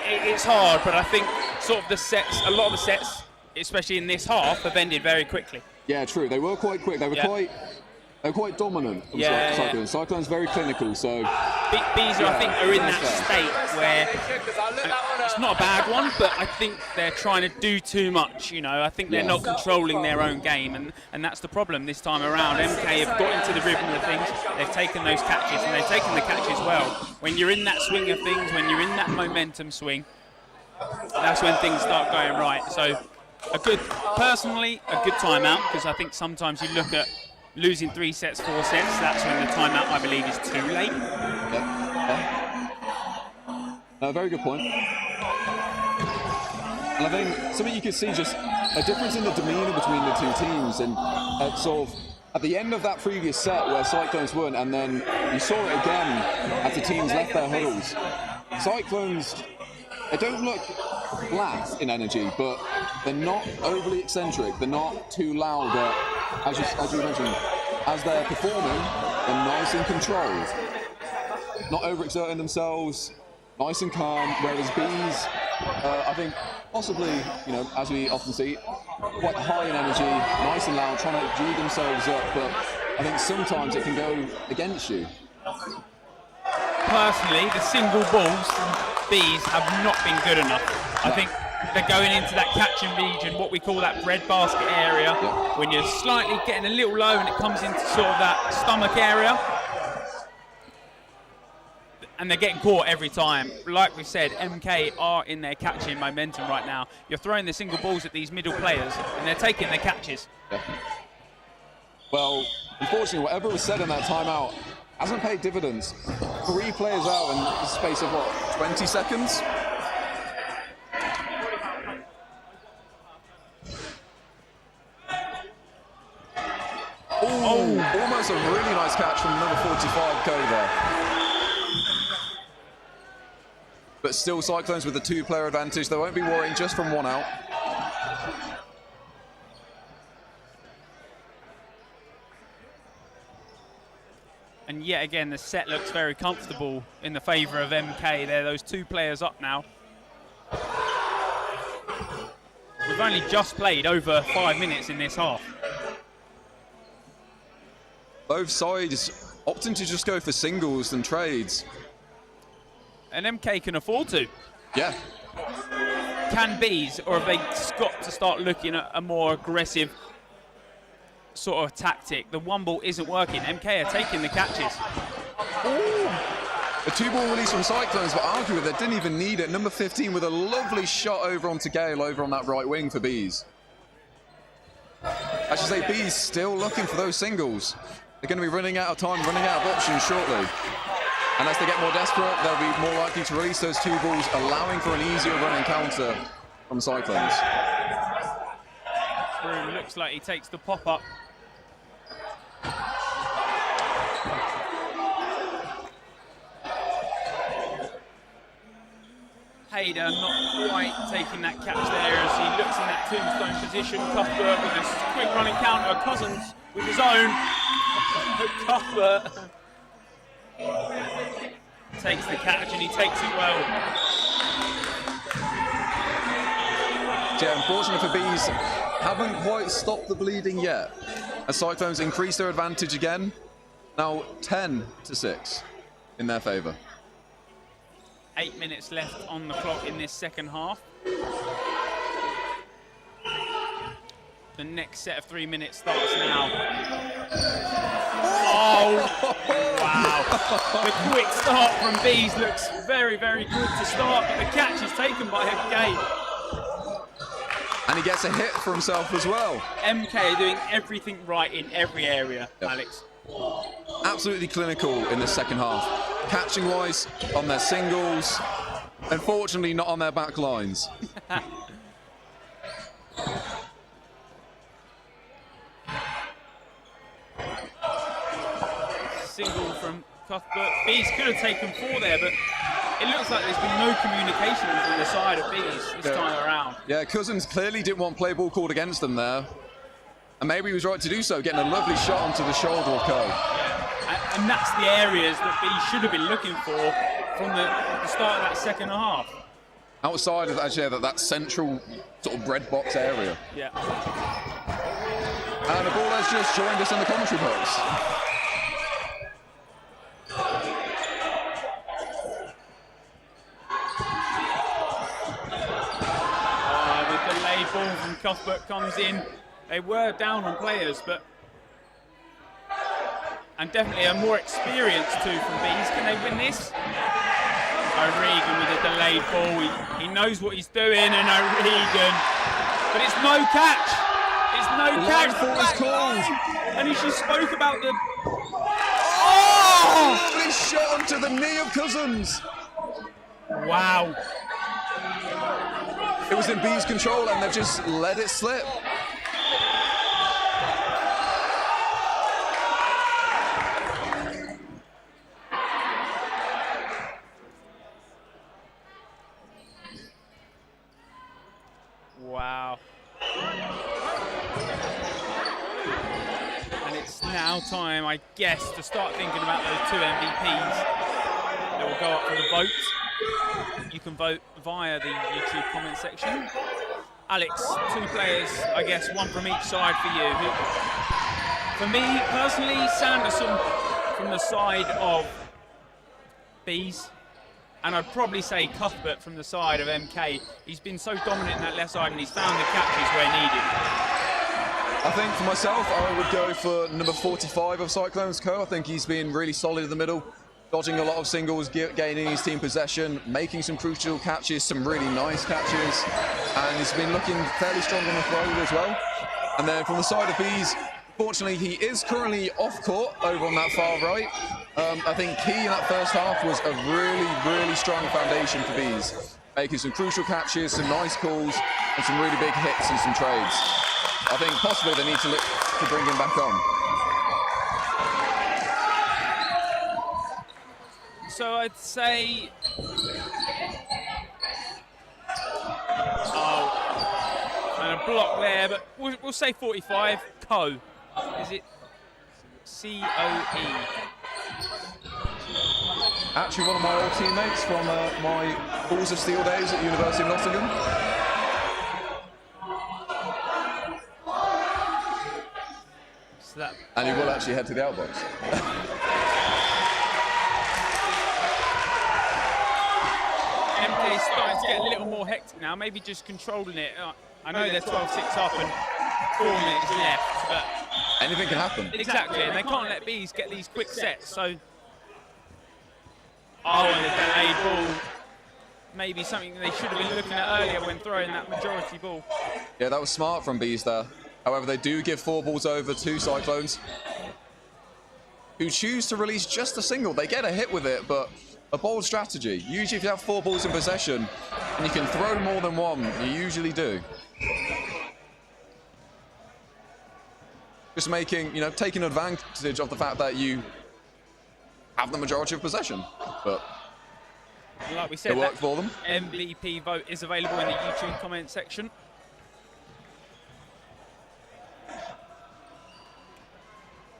it's hard, but I think sort of a lot of the sets, especially in this half, have ended very quickly. Yeah, true. They were quite quick. They were quite dominant. Cyclones. Cyclones very clinical, so Bees I think are in that state where it's not a bad one, but I think they're trying to do too much. I think they're not controlling their own game, and that's the problem this time around. MK have got into the rhythm of things. They've taken those catches, and they've taken the catches well. When you're in that swing of things, when you're in that momentum swing, that's when things start going right. So personally a good timeout, because I think sometimes you look at losing 3 sets, 4 sets, that's when the timeout, I believe, is too late. Very good point. And I think something you could see just a difference in the demeanour between the two teams, and sort of at the end of that previous set where Cyclones won, and then you saw it again as the teams left their huddles. Cyclones, they don't look flat in energy, but they're not overly eccentric. They're not too loud. As you mentioned, as they're performing, they're nice and controlled, not overexerting themselves, nice and calm. Whereas Bees, I think possibly, as we often see, quite high in energy, nice and loud, trying to G themselves up. But I think sometimes it can go against you. Personally, the single balls from Bees have not been good enough. I think they're going into that catching region, what we call that breadbasket area, when you're slightly getting a little low and it comes into sort of that stomach area. And they're getting caught every time. Like we said, MK are in their catching momentum right now. You're throwing the single balls at these middle players and they're taking their catches. Yeah. Well, unfortunately, whatever was said in that timeout hasn't paid dividends. 3 players out in the space of, 20 seconds? Oh, almost a really nice catch from number 45, Cody there. But still Cyclones with the 2-player advantage. They won't be worrying just from 1 out. And yet again, the set looks very comfortable in the favour of MK. They're those 2 players up now. We've only just played over 5 minutes in this half. Both sides opting to just go for singles than trades. And MK can afford to. Yeah. Can Bees, or have they got to start looking at a more aggressive sort of tactic? The 1 ball isn't working. MK are taking the catches. Ooh. A 2-ball release from Cyclones, but argue with it, didn't even need it. Number 15 with a lovely shot over onto Gale, over on that right wing for Bees. I should say Bees still looking for those singles. They're going to be running out of time, running out of options shortly. And as they get more desperate, they'll be more likely to release those 2 balls, allowing for an easier running counter from Cyclones. Broom looks like he takes the pop-up. Hayder not quite taking that catch there as he looks in that tombstone position. Cuthbert with a quick running counter. Cousins with his own. Cuthbert takes the catch and he takes it well. Yeah, unfortunately for Bees, haven't quite stopped the bleeding yet. As Cyclones increase their advantage again. Now 10-6 in their favour. 8 minutes left on the clock in this second half. The next set of 3 minutes starts now. Oh, wow. The quick start from Bees looks very, very good to start, but the catch is taken by MK. And he gets a hit for himself as well. MK doing everything right in every area, Alex. Absolutely clinical in the second half. Catching wise on their singles, unfortunately not on their back lines. Single from Cuthbert. Bees could have taken 4 there, but it looks like there's been no communication from the side of Bees this time around. Yeah, Cousins clearly didn't want play ball called against them there. And maybe he was right to do so, getting a lovely shot onto the shoulder of Cole. Yeah. And that's the areas that Bees should have been looking for from the start of that second half. Outside of actually that central sort of bread box area. Yeah. And the ball has just joined us in the commentary box. The delayed ball from Cuthbert comes in. They were down on players, but and definitely a more experienced 2 from Bees. Can they win this? O'Regan with a delayed ball. He knows what he's doing, and O'Regan, but it's no catch. It's no catch. The ball is called. And he just spoke about the. Oh! Lovely shot onto the knee of Cousins. Wow. it was in B's control and they've just let it slip. Wow. And it's now time, I guess, to start thinking about those 2 MVPs that will go up for the vote. You can vote via the YouTube comment section. Alex, 2 players, I guess, 1 from each side for you. For me, personally, Sanderson from the side of Bees. And I'd probably say Cuthbert from the side of MK. He's been so dominant in that left side and he's found the catches where needed. I think for myself, I would go for number 45 of Cyclones Co. I think he's been really solid in the middle, dodging a lot of singles, gaining his team possession, making some crucial catches, some really nice catches. And he's been looking fairly strong on the throw as well. And then from the side of Bees, fortunately, he is currently off court over on that far right. I think he in that first half was a really strong foundation for Bees, making some crucial catches, some nice calls, and some really big hits and some trades. I think possibly they need to look to bring him back on. So I'd say, and a block there, but we'll say 45. Co. Is it C-O-E? Actually, one of my old teammates from my Balls of Steel days at University of Nottingham. So that, And he will actually head to the outbox. MK is starting to get a little more hectic now, maybe just controlling it. I know they're 12-6 up and 4 minutes left, but anything can happen. exactly, and they can't let Bees get these quick sets, so... Oh, and the delayed ball. Maybe something they should have been looking at earlier when throwing that majority ball. Yeah, that was smart from Bees there. However, they do give 4 balls over to Cyclones, who choose to release just a single. They get a hit with it, but a bold strategy. Usually if you have 4 balls in possession and you can throw more than 1, you usually do. Just making, taking advantage of the fact that you have the majority of possession. But like we said, it worked for them. MVP vote is available in the YouTube comment section.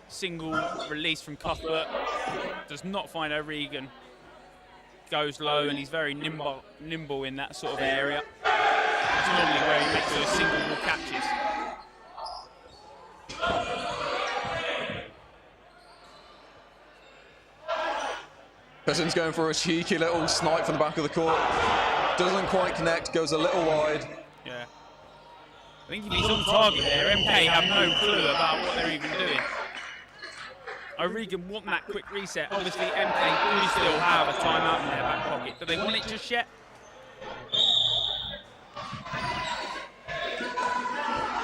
Single release from Cuthbert, does not find O'Regan. Goes low and he's very nimble in that sort of area. That's normally where he makes those single ball catches. Cousins going for a cheeky little snipe from the back of the court. Doesn't quite connect, goes a little wide. Yeah. I think if he's on target there, MK have no clue about what they're even doing. O'Regan want that quick reset. Obviously, MK do still have a timeout in their back pocket. Do they want it just yet?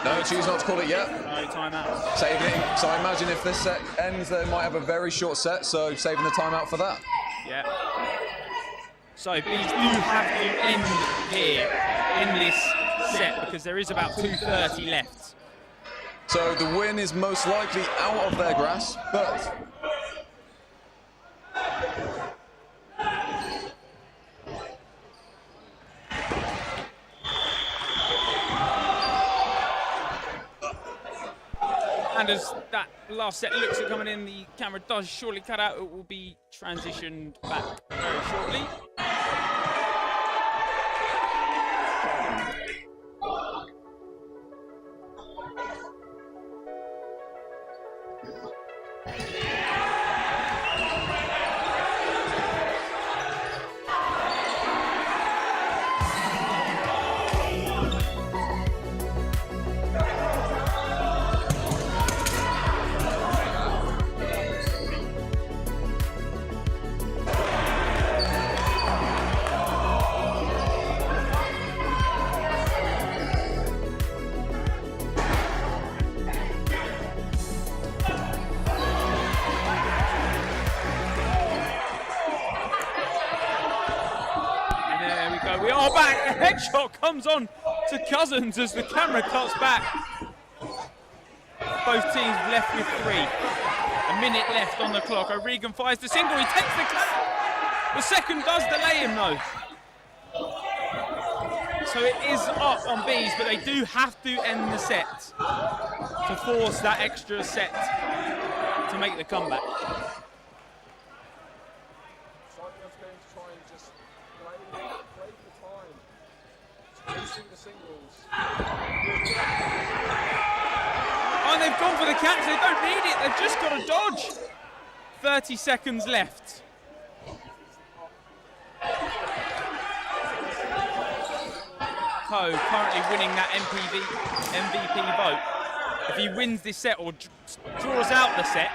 No, choose not to call it yet. No timeout. Saving it. So I imagine if this set ends, they might have a very short set, so saving the timeout for that. Yeah. So Bees do have to end here in this set because there is about 2:30 left. So the win is most likely out of their grasp, but and as that last set looks at coming in, the camera does surely cut out. It will be transitioned back very shortly. go. We are back. A headshot comes on to Cousins as the camera cuts back. Both teams left with 3. A minute left on the clock. O'Regan fires the single. He takes the catch. The second does delay him though. So it is up on Bees, but they do have to end the set to force that extra set to make the comeback. Oh, they've gone for the catch. They don't need it. They've just got to dodge. 30 seconds left. Coe currently winning that MVP vote. If he wins this set or draws out the set,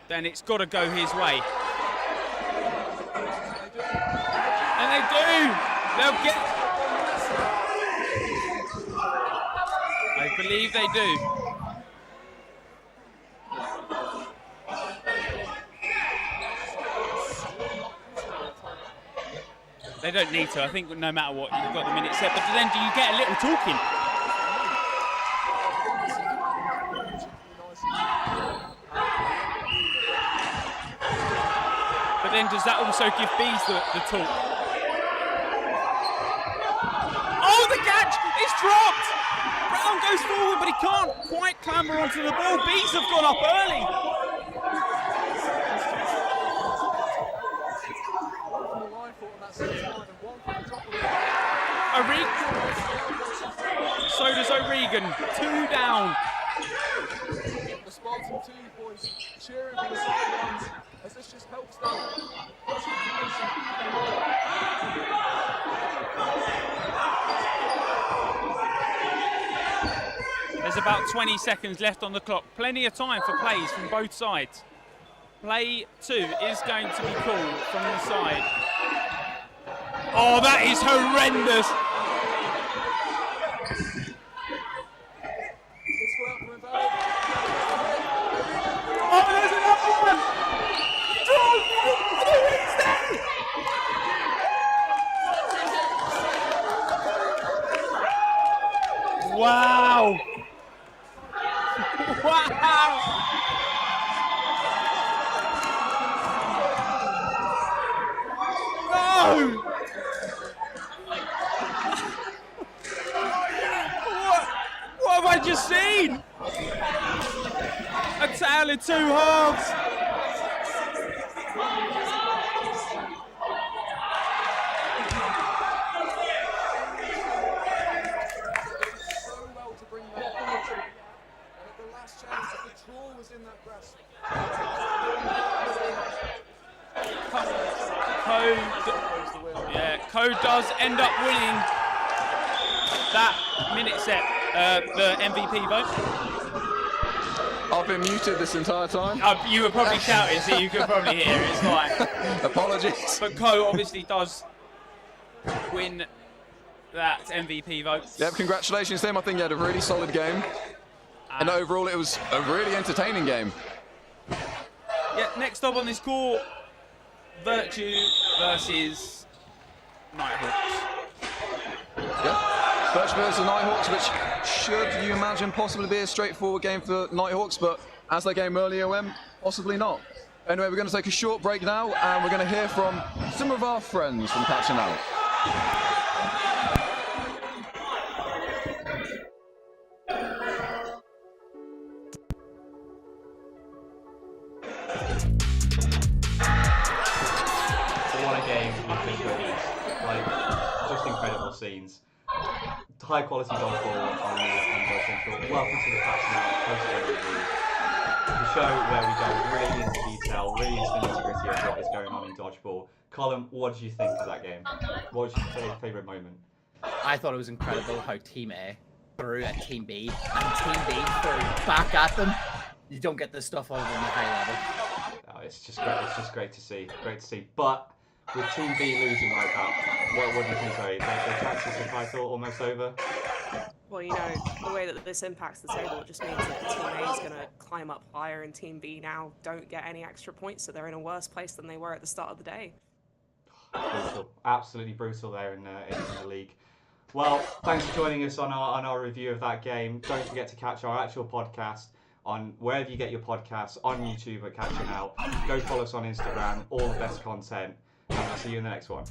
then it's got to go his way. And they do. They'll get. I believe they do. They don't need to. I think no matter what, you've got the minute set. But then do you get a little talking? But then does that also give Bees the talk? Oh, the catch! It's dropped! Brown goes forward, but he can't quite clamber onto the ball. Bees have gone up early. So does O'Regan. 2 down. The Spartan 2 boys cheering for the Cyclones as this just helps them. There's about 20 seconds left on the clock. Plenty of time for plays from both sides. Play 2 is going to be called from the side. Oh, that is horrendous. Oh, there's another one. Wow. Wow. No. What have I just seen? A tale in 2 halves. So well to bring that forward. And at the last chance, if the draw was in that grasp. Coe does end up winning that minute set, the MVP vote. I've been muted this entire time. You were probably shouting, so you could probably hear it. It's fine. Apologies. But Coe obviously does win that MVP vote. Yep, congratulations to him. I think he had a really solid game. And overall, it was a really entertaining game. Yeah, next up on this court, Virtue versus Nighthawks. Yeah. Birch versus Nighthawks, which should you imagine possibly be a straightforward game for Nighthawks, but as their game earlier went, possibly not. Anyway, we're going to take a short break now, and we're going to hear from some of our friends from Catching Out. What a game we've just released. Like, just incredible scenes. High quality dodgeball on Go Central. Welcome to the Catching Out post-game review. The show where we go really into detail, really into the nitty-gritty of what is going on in dodgeball. Colin, what did you think of that game? What was your favourite moment? I thought it was incredible how Team A threw at Team B and Team B threw back at them. You don't get this stuff over on the high level. Oh, it's just great. It's just great to see. Great to see. But with Team B losing like that, what do you think, Zoe? Their chances of title almost over? Well, you know, the way that this impacts the table, it just means that Team A is going to climb up higher and Team B now don't get any extra points, so they're in a worse place than they were at the start of the day. Brutal, absolutely brutal there in the league. Well, thanks for joining us on our review of that game. Don't forget to catch our actual podcast on wherever you get your podcasts, on YouTube at Catching Out. Go follow us on Instagram, all the best content, and I'll see you in the next one.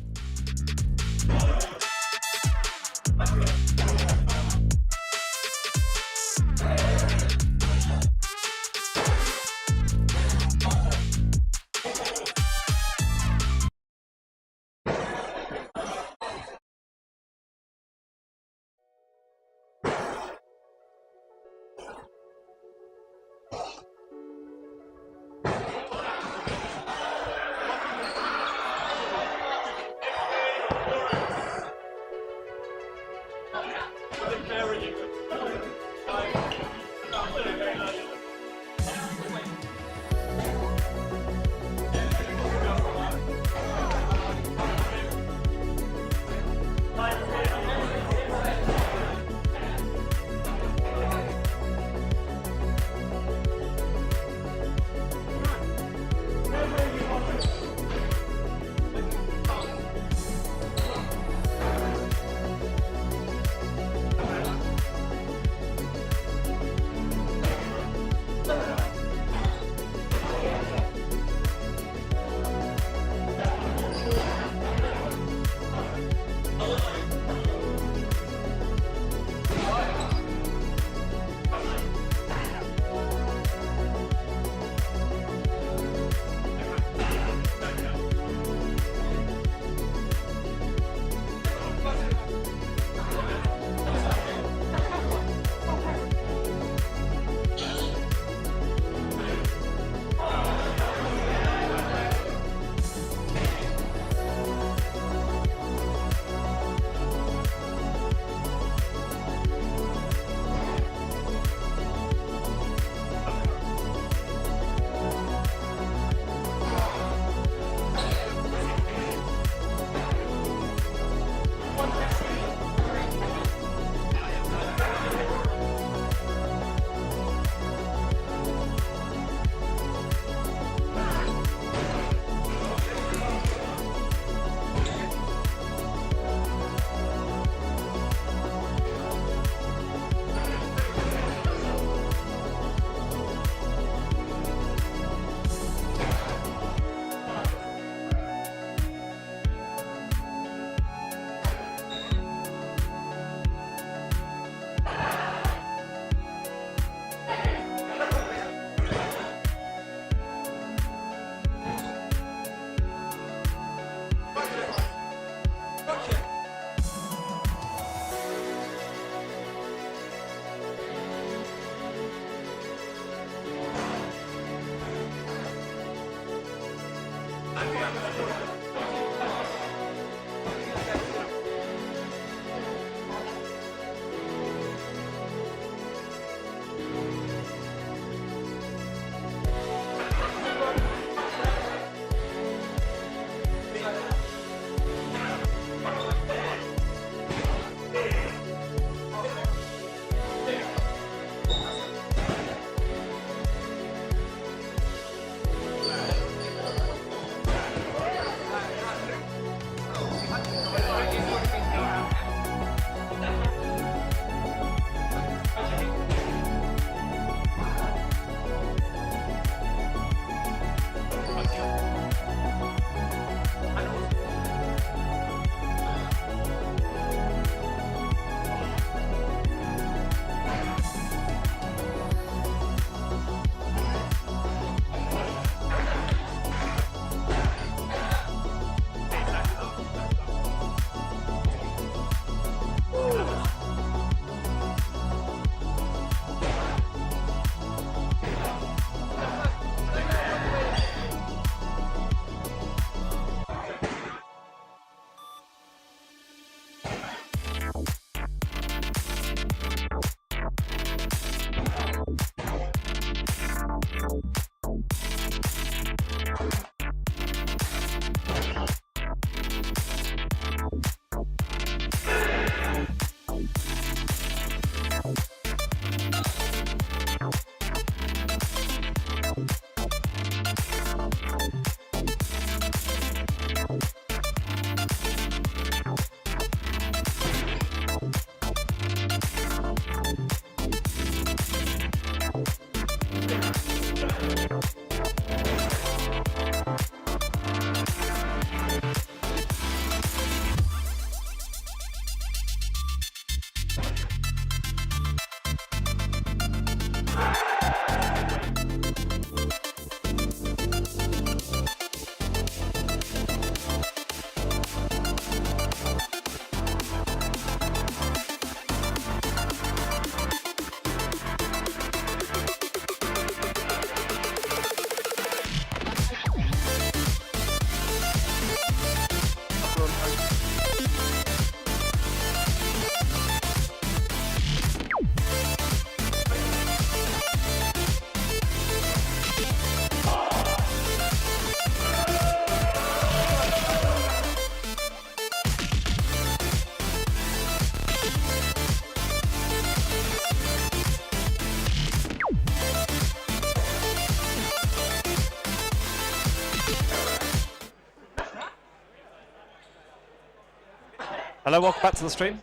Hello, welcome back to the stream.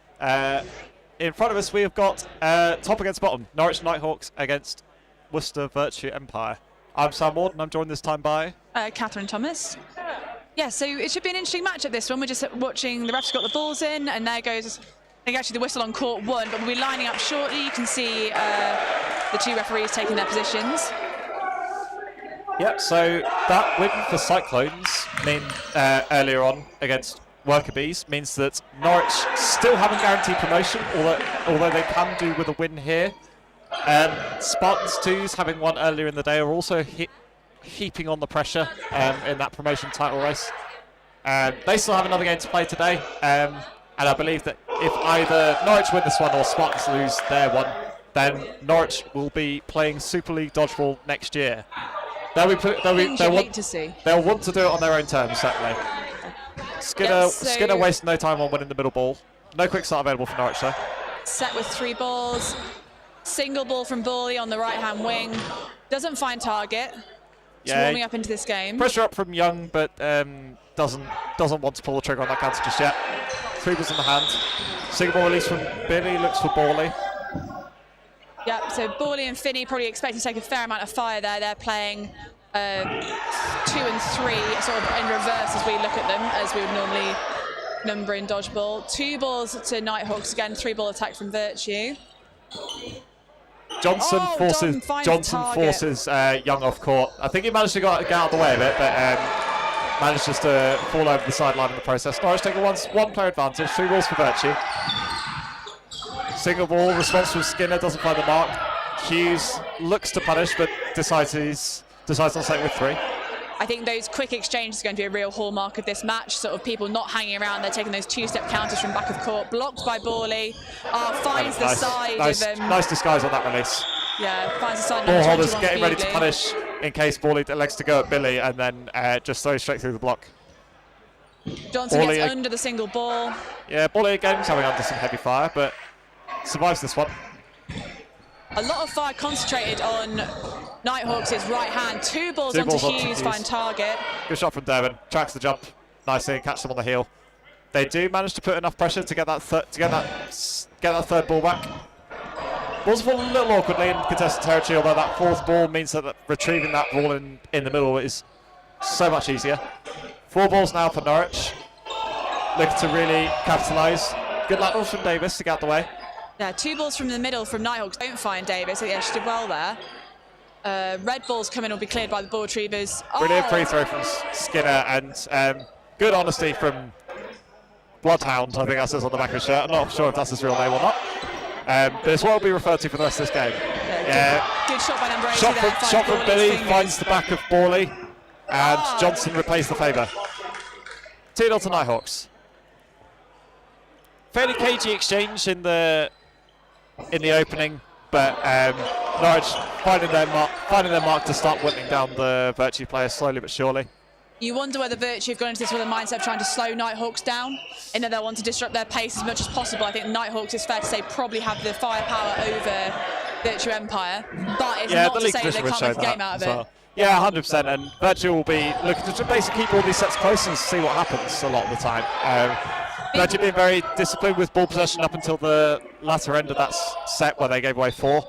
In front of us, we have got top against bottom. Norwich Nighthawks against Worcester Virtue Empire. I'm Sam Ward, and I'm joined this time by... Catherine Thomas. Yeah, so it should be an interesting matchup, this one. We're just watching the refs got the balls in, and there goes... I think actually the whistle on court 1, but we'll be lining up shortly. You can see the 2 referees taking their positions. Yep, so that win for Cyclones earlier on against Worker Bees means that Norwich still haven't guaranteed promotion, although they can do with a win here. Spartans 2s, having won earlier in the day, are also heaping on the pressure in that promotion title race. They still have another game to play today, and I believe that if either Norwich win this one or Spartans lose their one, then Norwich will be playing Super League Dodgeball next year. They'll want to do it on their own terms, certainly. Skinner wastes no time on winning the middle ball. No quick start available for Norwich, though. Set with 3 balls. Single ball from Bawley on the right-hand wing. Doesn't find target. Just warming up into this game. Pressure up from Young, but doesn't want to pull the trigger on that counter just yet. 3 balls in the hand. Single ball release from Billy, looks for Bawley. Yep, so Bawley and Finney probably expecting to take a fair amount of fire there. They're playing 2 and 3 sort of in reverse as we look at them, as we would normally number in dodgeball. 2 balls to Nighthawks again, 3 ball attack from Virtue. Johnson forces Young off court. I think he managed to get out of the way of it, but managed just to fall over the sideline in the process. Norwich taking one player advantage, 3 balls for Virtue. Single ball, response from Skinner, doesn't find the mark. Hughes looks to punish, but decides on setting with 3. I think those quick exchanges are going to be a real hallmark of this match. Sort of people not hanging around. They're taking those 2-step counters from back of court. Blocked by Bawley. Finds the side of... nice disguise on that release. Yeah, finds the side. Ball holders getting ready to punish in case Bawley elects to go at Billy and then just throws straight through the block. Johnson gets under the single ball. Yeah, Bawley again coming under some heavy fire, but survives this one. A lot of fire concentrated on Nighthawks' right hand. 2 balls onto Hughes, find target. Good shot from Devon. Tracks the jump nicely and catch them on the heel. They do manage to put enough pressure to get that third ball back. Balls fall a little awkwardly in contested territory, although that 4th ball means that retrieving that ball in the middle is so much easier. 4 balls now for Norwich. Looking to really capitalise. Good laterals from Davis to get out the way. Yeah, 2 balls from the middle from Nighthawks don't find Davis. So yeah, she did well there. Red balls coming will be cleared by the ball retrievers. Brilliant free throw from Skinner and good honesty from Bloodhound, I think that says on the back of his shirt. I'm not sure if that's his real name or not. But it's what will be referred to for the rest of this game. Good shot by number 80 Shot from Billy, finds the back of Bawley, and Johnson replays the favour. 2-0 to Nighthawks. Fairly cagey exchange in the opening, but Norwich finding their mark to start whittling down the Virtue players slowly but surely. You wonder whether Virtue have gone into this with a mindset of trying to slow Nighthawks down, in that they'll want to disrupt their pace as much as possible. I think Nighthawks, it's fair to say, probably have the firepower over Virtue Empire, but it's not to say that they can't make a game out of it. Well. Yeah, 100%, and Virtue will be looking to basically keep all these sets close and see what happens a lot of the time. Virtue being very disciplined with ball possession up until the latter end of that set where they gave away 4.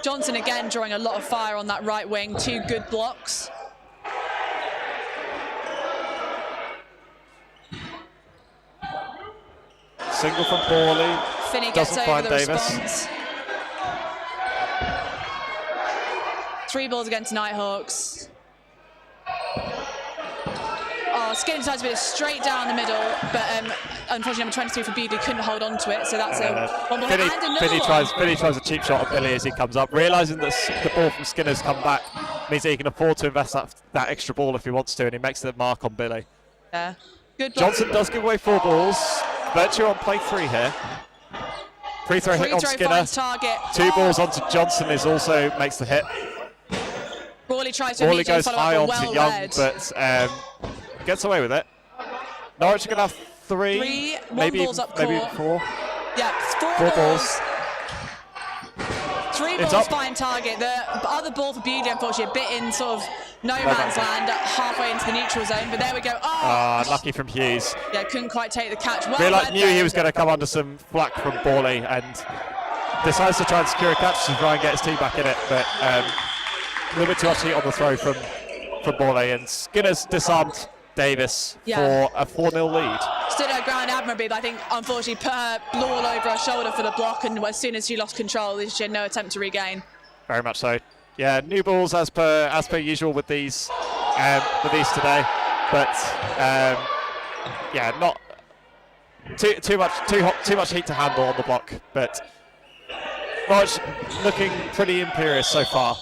Johnson again drawing a lot of fire on that right wing, 2 good blocks. Single from Bawley. Finney gets over the response. 3 balls against Nighthawks. Skinner decides to be straight down the middle, but unfortunately number 23 for Beadley couldn't hold on to it, so that's one ball and another Finney tries a cheap shot at Billy as he comes up, realising that the ball from Skinner's come back means that he can afford to invest that extra ball if he wants to, and he makes the mark on Billy. Yeah, good block. Johnson does give away 4 balls. Virtue on play 3 here. Free throw hit on Skinner. 2 balls onto Johnson also makes the hit. Brawley tries to Brawley goes high onto Young, but gets away with it. Norwich are going to have 3 maybe balls up maybe court. 4. Yeah, 4 balls. 3 It's balls up. fine target. The other ball for Bewley, unfortunately, a bit in sort of no man's land, halfway into the neutral zone. But there we go. Lucky from Hughes. Yeah, couldn't quite take the catch. Well Knew he was going to come under some flack from Borley and decides to try and secure a catch to try and get his team back in it. But a little bit too much heat on the throw from Borley, and Skinner's disarmed Davis for a 4-0 lead. Stood her ground admirably, but I think unfortunately put her ball over her shoulder for the block, and as soon as she lost control, she had no attempt to regain. Very much so. Yeah, new balls as per usual with these today, but yeah, not too much heat to handle on the block, but Norwich looking pretty imperious so far.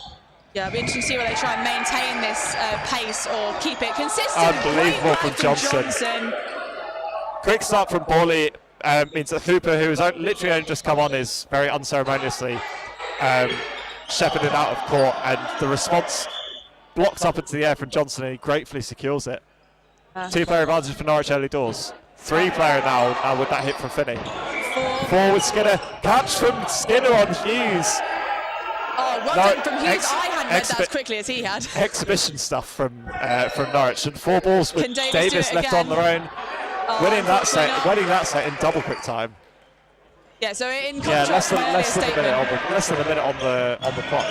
Yeah, it'll be interesting to see whether they try and maintain this pace or keep it consistent. Unbelievable from Johnson. Quick start from Borley means that Hooper, who has literally only just come on, is very unceremoniously shepherded out of court, and the response blocks up into the air from Johnson, and he gratefully secures it. 2-player advantage for Norwich early doors. 3-player now with that hit from Finney. 4 with Skinner. Catch from Skinner on Hughes. Oh, well done from Hughes. I hadn't read that as quickly as he had. Exhibition stuff from Norwich, and 4 balls with Davis left on their own. Winning that set in double quick time. Yeah, so in contrast to less than a minute on the clock.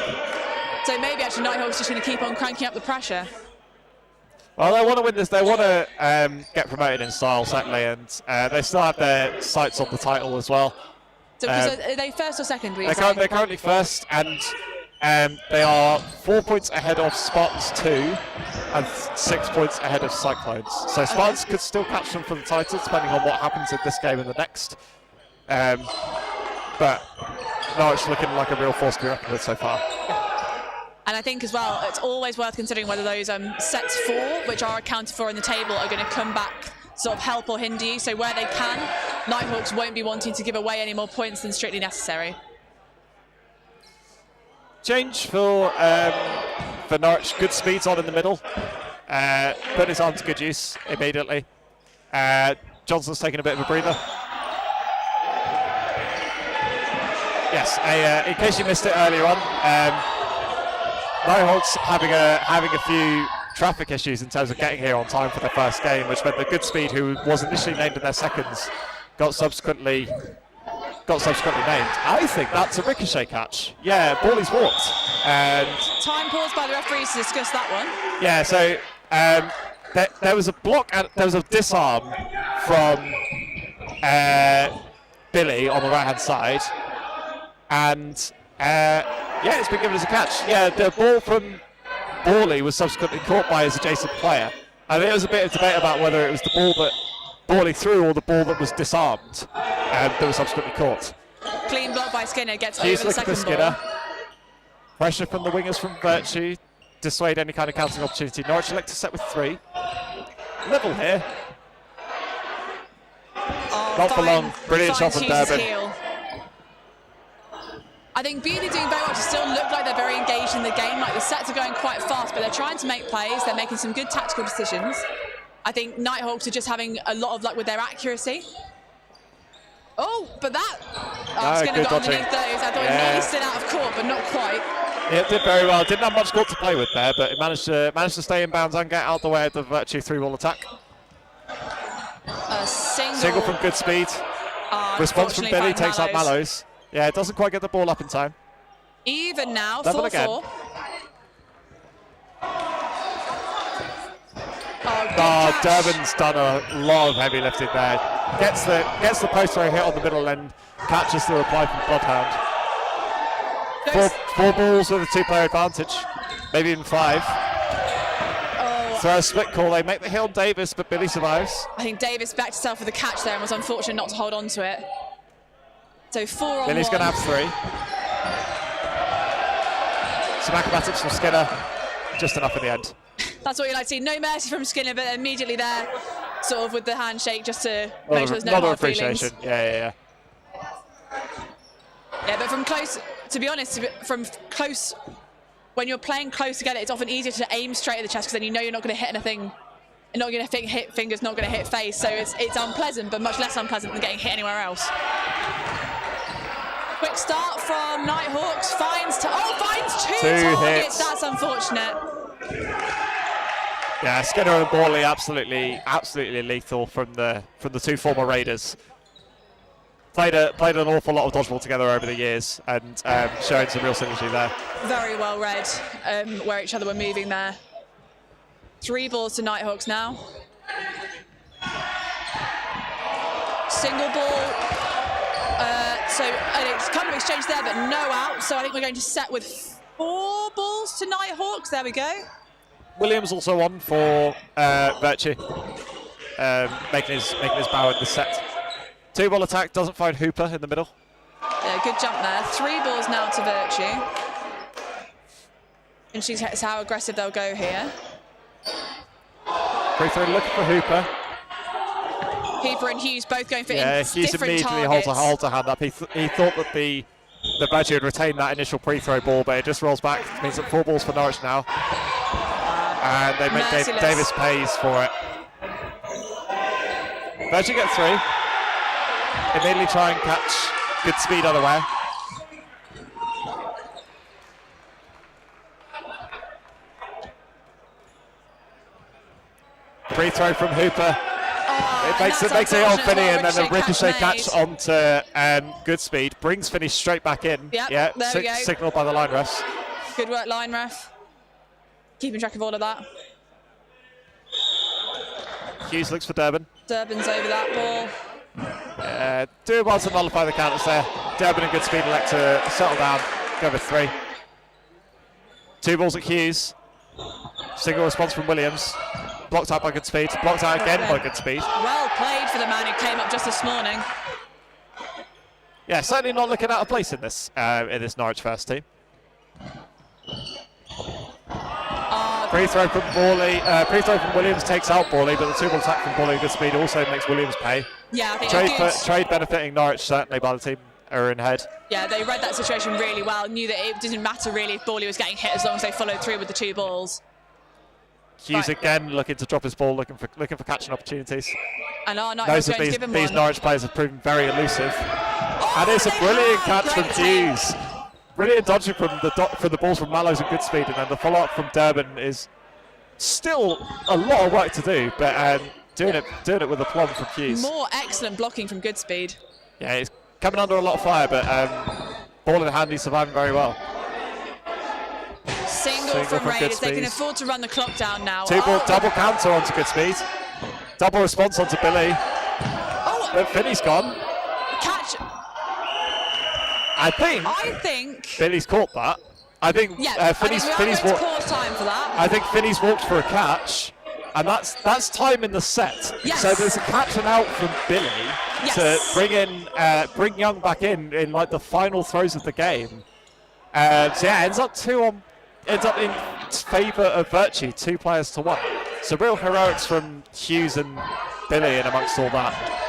So maybe actually Nighthawks just going to keep on cranking up the pressure. Well, they want to win this. They want to get promoted in style, certainly, and they still have their sights on the title as well. So are they first or second? They're currently first, and they are 4 points ahead of Spartans 2 and 6 points ahead of Cyclones. So Spartans could still catch them for the title, depending on what happens in this game and the next. But Norwich looking like a real force to be reckoned with so far. And I think as well, it's always worth considering whether those sets 4, which are accounted for in the table, are going to come back, sort of help or hinder you. So where they can, Nighthawks won't be wanting to give away any more points than strictly necessary. Change for Norwich. Good speeds on in the middle. Put his arm to good use immediately. Johnson's taking a bit of a breather. Yes, in case you missed it earlier on, Nighthawks having a few traffic issues in terms of getting here on time for their first game, which meant that Goodspeed, who was initially named in their seconds, got subsequently named. I think that's a ricochet catch. Yeah, Borley's walked. And time paused by the referees to discuss that one. Yeah, so there was a block, and there was a disarm from Billy on the right-hand side, and yeah, it's been given as a catch. Yeah, the ball from Borley was subsequently caught by his adjacent player. And there was a bit of debate about whether it was the ball that Borley threw or the ball that was disarmed that was subsequently caught. Clean block by Skinner, gets over Hughes the looking for second Skinner. ball. Pressure from the wingers from Virtue, dissuade any kind of counting opportunity. Norwich elect to set with 3. Level here. Not for long. Brilliant shot from Durbin. Heel. I think Bewley doing very well to still look like they're very engaged in the game. Like the sets are going quite fast, but they're trying to make plays. They're making some good tactical decisions. I think Nighthawks are just having a lot of luck with their accuracy. Oh, but that... Skinner got underneath those. I thought he nearly stood out of court, but not quite. Yeah, did very well. Didn't have much court to play with there, but it managed to stay in bounds and get out the way of the Virtue 3-ball attack. A single from Goodspeed. Response from Billy takes out Mallows. Yeah, it doesn't quite get the ball up in time. Even now, 4-4. Oh, Durbin's done a lot of heavy lifting there. Gets the post throw hit on the middle and catches the reply from Bloodhound. 4 balls with a 2-player advantage, maybe even 5. So a split call. They make the hit on Davis, but Billy survives. I think Davis backed himself with the catch there and was unfortunate not to hold on to it. So 4 on 1. Billy's going to have 3. Some acrobatics from Skinner, just enough in the end. That's what you like to see. No mercy from Skinner, but immediately there, sort of with the handshake, just to make sure there's no hard feelings. Yeah. Yeah, but from close, to be honest, from close, when you're playing close together, it's often easier to aim straight at the chest because then you know you're not going to hit anything. You're not going to hit fingers, not going to hit face. So it's unpleasant, but much less unpleasant than getting hit anywhere else. Quick start from Nighthawks. Finds two Two targets. hits. That's unfortunate. Yeah, Skinner and Borley absolutely lethal from the two former Raiders. Played an awful lot of dodgeball together over the years and showing some real synergy there. Very well read where each other were moving there. 3 balls to Nighthawks now. Single ball. It's kind of exchanged there, but no out. So I think we're going to set with 4 balls to Nighthawks. There we go. Williams also on for Virtue, making his bow in the set. 2-ball attack, doesn't find Hooper in the middle. Yeah, good jump there. 3 balls now to Virtue. And she's how aggressive they'll go here. Free throw looking for Hooper. Hooper and Hughes both going for Hughes different immediately targets. holds a hand up. He thought that the Virtue had retained that initial pre-throw ball, but it just rolls back. It means that 4 balls for Norwich now. And they make Davis pays for it. Virtue get 3. Immediately try and catch. Good speed otherwise. Free throw from Hooper. It makes it on Finney, and then a ricochet catch onto Goodspeed. Brings Finney straight back in. Yep, there we go. Signaled by the line refs. Good work, line ref. Keeping track of all of that. Hughes looks for Durbin. Durbin's over that ball. Doing well to nullify the counters there. Durbin and Goodspeed elect to settle down. Go for 3. 2 balls at Hughes. Single response from Williams. Blocked out by Goodspeed. Blocked out again by Goodspeed. Well played for the man who came up just this morning. Yeah, certainly not looking out of place in this Norwich first team. Free throw from Borley. Free throw from Williams takes out Borley, but the 2-ball attack from Borley and Goodspeed also makes Williams pay. Yeah, I think Trade benefiting Norwich certainly by the team are in head. Yeah, they read that situation really well. Knew that it didn't matter really if Borley was getting hit as long as they followed through with the 2 balls. Hughes again looking to drop his ball, looking for catching opportunities. And Nighthawks going to give him these one. Norwich players have proven very elusive. And it's a brilliant catch from Hughes. Brilliant dodging from the balls from Mallows and Goodspeed, and then the follow-up from Durbin is still a lot of work to do, but doing it with aplomb from Hughes. More excellent blocking from Goodspeed. Yeah, he's coming under a lot of fire, but ball in hand, he's surviving very well. Single from Raiders. They can afford to run the clock down now. 2-ball double counter onto Goodspeed. Double response onto Billy. But Finney's gone. Catch. I think Billy's caught that. I think Finney's walked. Time for that. I think Finney's walked for a catch, and that's time in the set. Yes. So there's a catch and out from Billy to bring Young back in like the final throws of the game. So yeah, ends up in favour of Virtue, 2 players to 1. So real heroics from Hughes and Billy in amongst all that.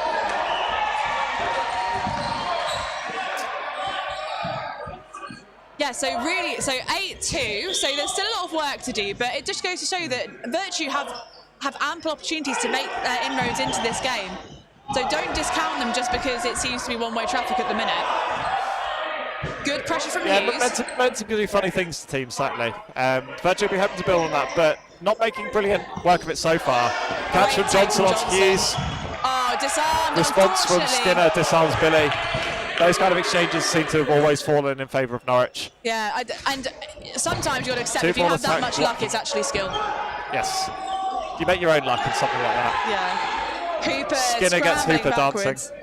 Yeah, so 8-2. So there's still a lot of work to do, but it just goes to show that Virtue have ample opportunities to make inroads into this game. So don't discount them just because it seems to be one-way traffic at the minute. Good pressure from Hughes. Meant to do funny things to teams, certainly. Virtue will be hoping to build on that, but not making brilliant work of it so far. Catch from Johnson onto Hughes. Oh, disarmed. Response from Skinner disarms Billy. Those kind of exchanges seem to have always fallen in favour of Norwich. Yeah, and sometimes you've got to accept if you have that much luck, it's actually skill. Yes. You make your own luck in something like that. Yeah. Hooper Skinner gets Hooper backwards. dancing.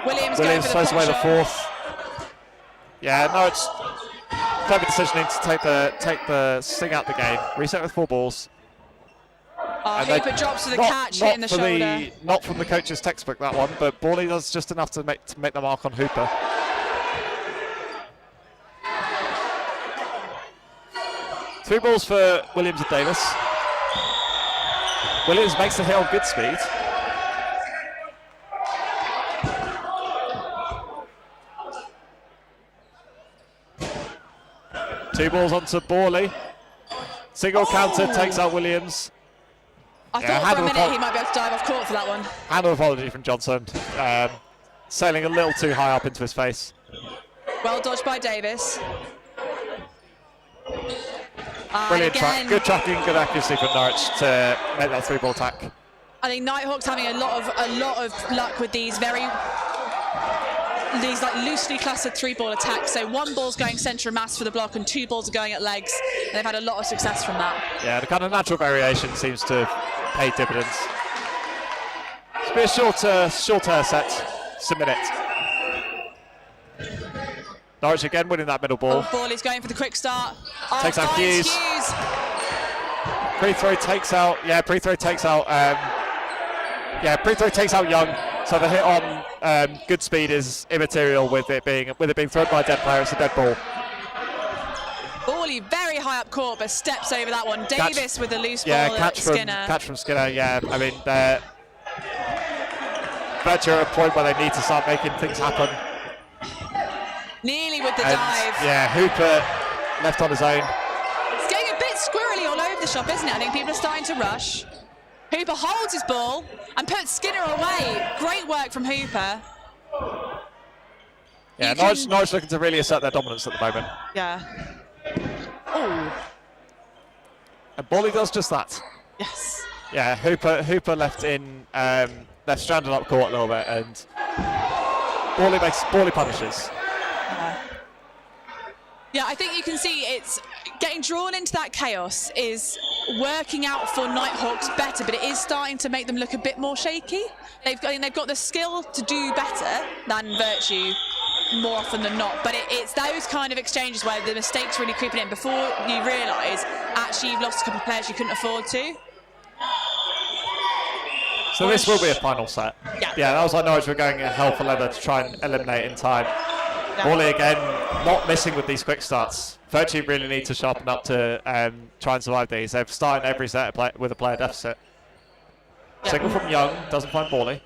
Williams throws away the 4th. Yeah, Norwich clever decision to take the sting out the game. Reset with 4 balls. Hooper drops to the catch, hitting the shoulder. Not from the coach's textbook, that one, but Borley does just enough to make the mark on Hooper. Three balls for Williams and Davis. Williams makes the hit on Goodspeed. Two balls onto Borley. Single counter takes out Williams. I thought for a minute he might be able to dive off court for that one. Hand of apology from Johnson. sailing a little too high up into his face. Well dodged by Davis. Brilliant track, good tracking, good accuracy from Norwich to make that 3-ball attack. I think Nighthawks having a lot of luck with these like loosely clustered 3-ball attacks. So 1 ball's going centre of mass for the block and 2 balls are going at legs. And they've had a lot of success from that. Yeah, the kind of natural variation seems to pay dividends. It's been a shorter set, just a minute. Norwich again winning that middle ball. Oh, Borley's going for the quick start. Oh, takes out Hughes. Pre-throw takes out. Yeah, pre-throw takes out. Pre-throw takes out Young. So the hit on good speed is immaterial with it being thrown by a dead player. It's a dead ball. Borley very high up court, but steps over that one. Davis with the loose ball. Catch from Skinner. Yeah, I mean, Fletcher at a point where they need to start making things happen. Nearly with the dive. Yeah, Hooper left on his own. It's getting a bit squirrely all over the shop, isn't it? I think people are starting to rush. Hooper holds his ball and puts Skinner away. Great work from Hooper. Yeah, Norwich looking to really assert their dominance at the moment. Yeah. Oh. And Borley does just that. Yes. Yeah, Hooper left stranded up court a little bit, and Borley punishes. Yeah, I think you can see it's getting drawn into that chaos is working out for Nighthawks better, but it is starting to make them look a bit more shaky. They've got the skill to do better than Virtue more often than not, but it's those kind of exchanges where the mistakes really creeping in before you realise actually you've lost a couple of players you couldn't afford to. So this will be a final set. Yeah, that was like Norwich were going hell for leather to try and eliminate in time. Borley again, not missing with these quick starts. Virtue really need to sharpen up to try and survive these. They've started every set with a player deficit. Single from Young, doesn't find Borley.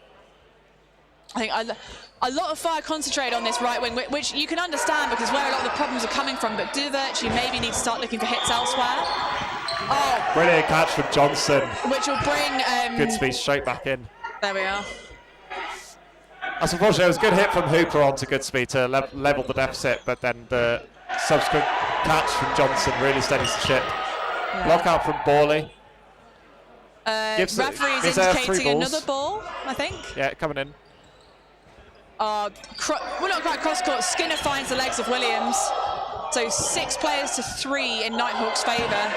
I think a lot of fire concentrated on this right wing, which you can understand because where a lot of the problems are coming from, but do Virtue maybe need to start looking for hits elsewhere. Oh, brilliant catch from Johnson. Which will bring... good speed straight back in. There we are. That's unfortunate. It was a good hit from Hooper onto good speed to level the deficit, but then the subsequent catch from Johnson really steadies the ship. Yeah. Block out from Borley. Referee is indicating another ball, I think. Yeah, coming in. Well, not quite cross court. Skinner finds the legs of Williams. So 6 players to 3 in Nighthawks' favour.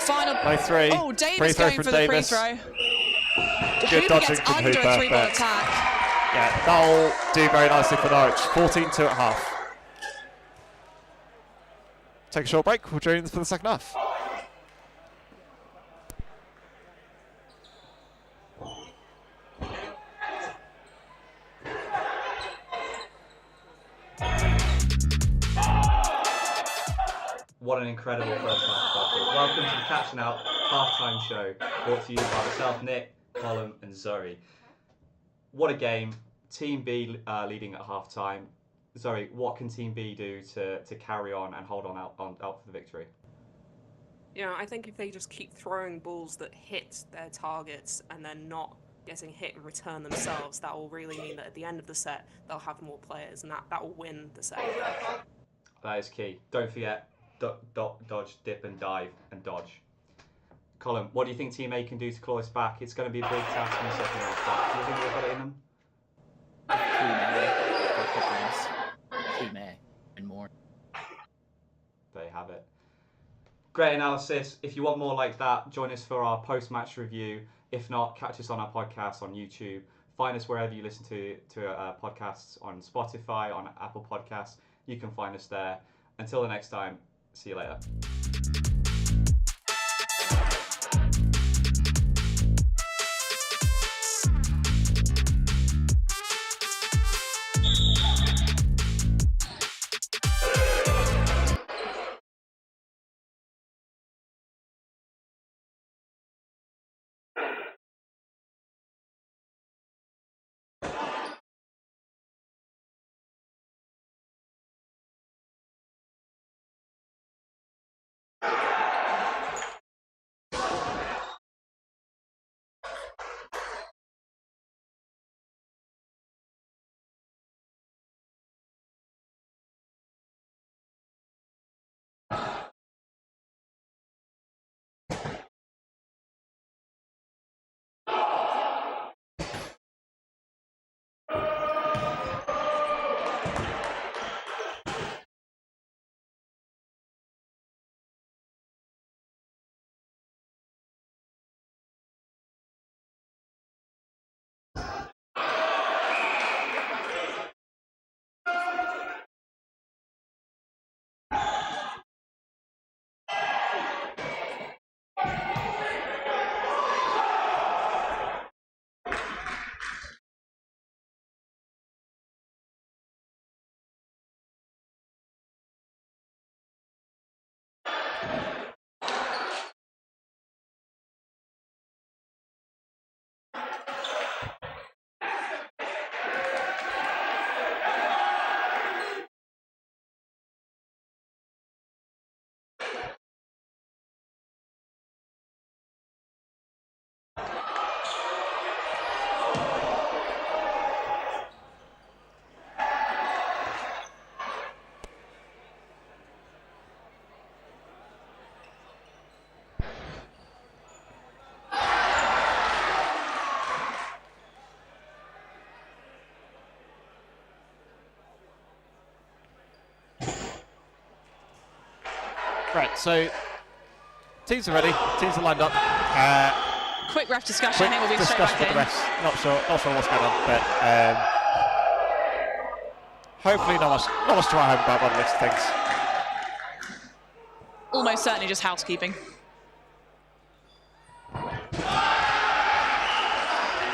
Final. By 3. Oh, Davis going for the free throw. Good dodging from under Hooper. A 3-ball attack. Yeah, that'll do very nicely for Norwich. 14-2 at half. Take a short break. We'll join in for the second half. What an incredible first half of Bedford. Welcome to the Catching Out halftime show, brought to you by myself, Nick, Colin and Zoe. What a game. Team B leading at halftime. Zoe, what can Team B do to carry on and hold on out for the victory? Yeah, I think if they just keep throwing balls that hit their targets and then not getting hit in return themselves, that will really mean that at the end of the set, they'll have more players and that will win the set. That is key. Don't forget, dodge, dip and dive and dodge. Colin, what do you think Team A can do to claw us back? It's going to be a big task in the second half, but do you think they've got it in them? Team A and more. There you have it. Great analysis. If you want more like that, join us for our post-match review. If not, catch us on our podcast on YouTube. Find us wherever you listen to podcasts, on Spotify, on Apple Podcasts. You can find us there. Until the next time, see you later. Right, so teams are ready. Teams are lined up. Quick ref discussion. I think we'll be straight back with the in. refs. Not sure what's going on, but hopefully not much to write home about by the looks of things. Almost certainly just housekeeping.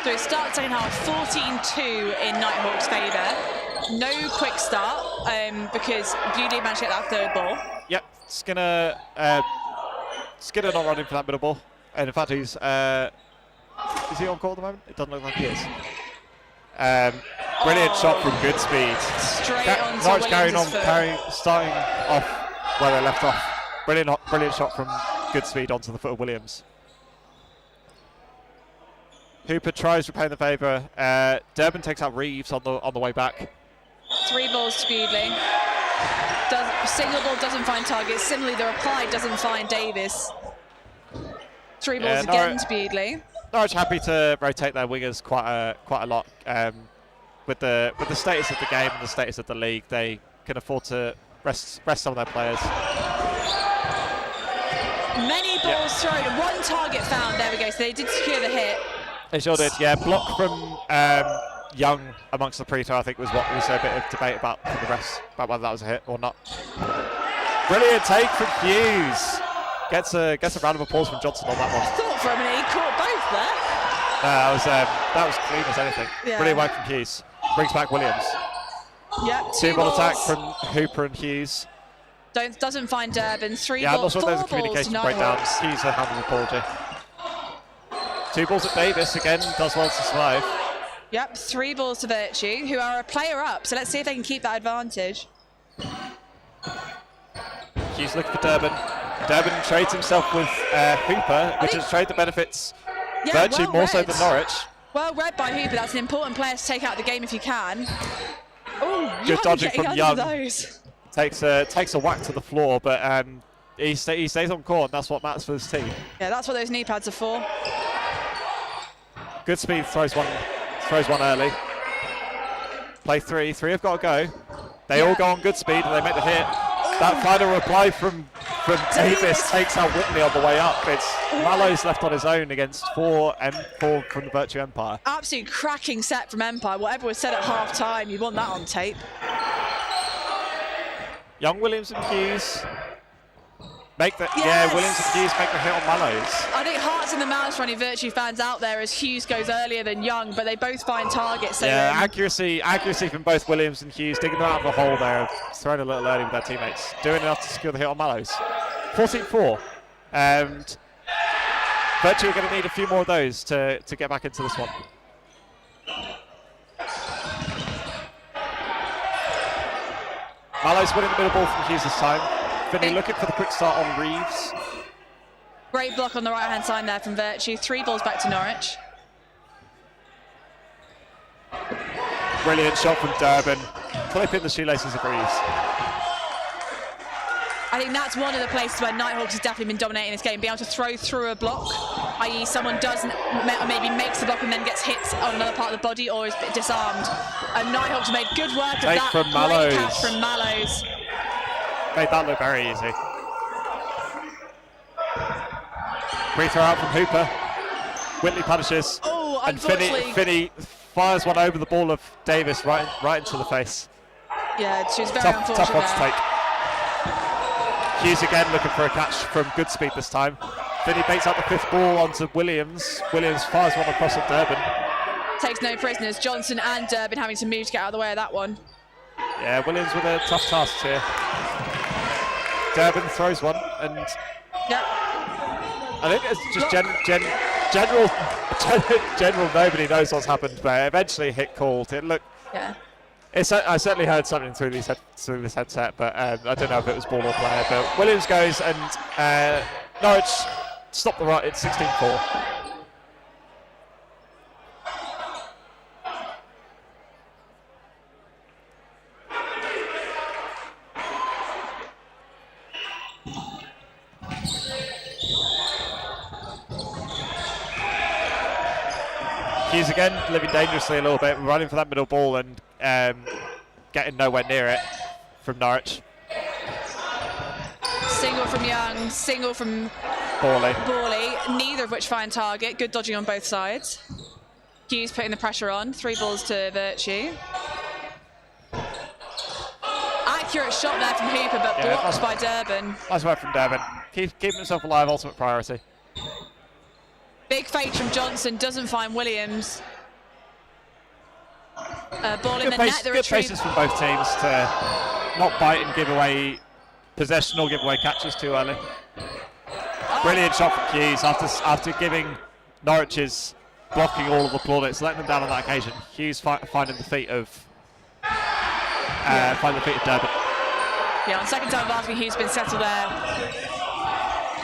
So it starts second half 14-2 in Nighthawks' favour. No quick start because Beauty managed to get that third ball. Yep, Skinner not running for that middle ball. And in fact, is he on court at the moment? It doesn't look like he is. Brilliant shot from good speed. Straight onto Norwich carrying on, Williams' starting off where they left off. Brilliant shot from good speed onto the foot of Williams. Hooper tries repaying the favour. Durbin takes out Reeves on the way back. 3 balls to Bewdley. Single ball doesn't find target. Similarly, the reply doesn't find Davis. 3 balls again to Bewdley. Norwich happy to rotate their wingers quite a lot. With the status of the game and the status of the league, they can afford to rest some of their players. Many balls thrown. 1 target found. There we go. So they did secure the hit. They sure did. Yeah, block from Young amongst the pre-throw, I think, was what was a bit of debate about from the refs about whether that was a hit or not. Brilliant take from Hughes. Gets a round of applause from Johnson on that one. I thought for a minute he caught both there. That was clean as anything. Yeah. Brilliant work from Hughes. Brings back Williams. Yep, 2 ball attack from Hooper and Hughes. Doesn't find Durbin. 3 I'm not balls. sure 4 there's a communication breakdown. Hughes a hand of apology. 2 balls at Davis again. Does well to survive. Yep, 3 balls to Virtue, who are a player up. So let's see if they can keep that advantage. Hughes looking for Durbin. Durbin trades himself with Hooper, which has traded the benefits Virtue more so than Norwich. Well read by Hooper. That's an important player to take out the game if you can. Oh, good dodging from Young. Those. Takes a whack to the floor, but he stays on court, and that's what matters for this team. Yeah, that's what those knee pads are for. Good speed, throws one early. Play 3 have got to go. They all go on good speed and they make the hit. That final reply from Davis takes out Whitley on the way up. It's Mallows left on his own against 4 from the Virtue Empire. Absolute cracking set from Empire. Whatever was said at half time, you want that on tape. Young, Williams and Hughes Williams and Hughes make the hit on Mallows. I think hearts in the mouths for any Virtue fans out there as Hughes goes earlier than Young, but they both find targets. So accuracy from both Williams and Hughes, digging them out of the hole there, throwing a little early with their teammates, doing enough to secure the hit on Mallows. 14-4, and Virtue are going to need a few more of those to get back into this one. Mallows winning the middle ball from Hughes this time. Finney looking for the quick start on Reeves. Great block on the right-hand side there from Virtue. 3 balls back to Norwich. Brilliant shot from Durbin. Clipping the shoelaces of Reeves. I think that's one of the places where Nighthawks has definitely been dominating this game, being able to throw through a block, i.e. someone maybe makes the block and then gets hit on another part of the body or is disarmed. And Nighthawks made good work of that. From Mallows. Great catch from Mallows. Made that look very easy. Free throw out from Hooper. Whitley punishes. Oh, and Finney fires one over the ball of Davis right into the face. Yeah, she was very unfortunate. Tough one to take. Hughes again looking for a catch from good speed this time. Finney baits out the 5th ball onto Williams. Williams fires one across at Durbin. Takes no prisoners. Johnson and Durbin having to move to get out of the way of that one. Yeah, Williams with a tough task here. Durbin throws one, and I think it's just general. Nobody knows what's happened there. Eventually, hit called. It looked. Yeah. I certainly heard something through this headset, but I don't know if it was ball or player. But Williams goes, and Norwich stop the run. It's 16-4. Hughes again, living dangerously a little bit, running for that middle ball and getting nowhere near it from Norwich. Single from Young, single from Borley. neither of which find target. Good dodging on both sides. Hughes putting the pressure on. 3 balls to Virtue. Accurate shot there from Hooper, but blocked by Durban. Nice work from Durban. Keeping himself alive, ultimate priority. Big fake from Johnson, doesn't find Williams. Ball in the net, the good retrieve. paces from both teams to not bite and give away possession or give away catches too early. Brilliant shot from Hughes after giving Norwich's blocking all of the plaudits, letting them down on that occasion. Hughes finding the feet of Durban. Yeah, on second time of asking, Hughes been settled there.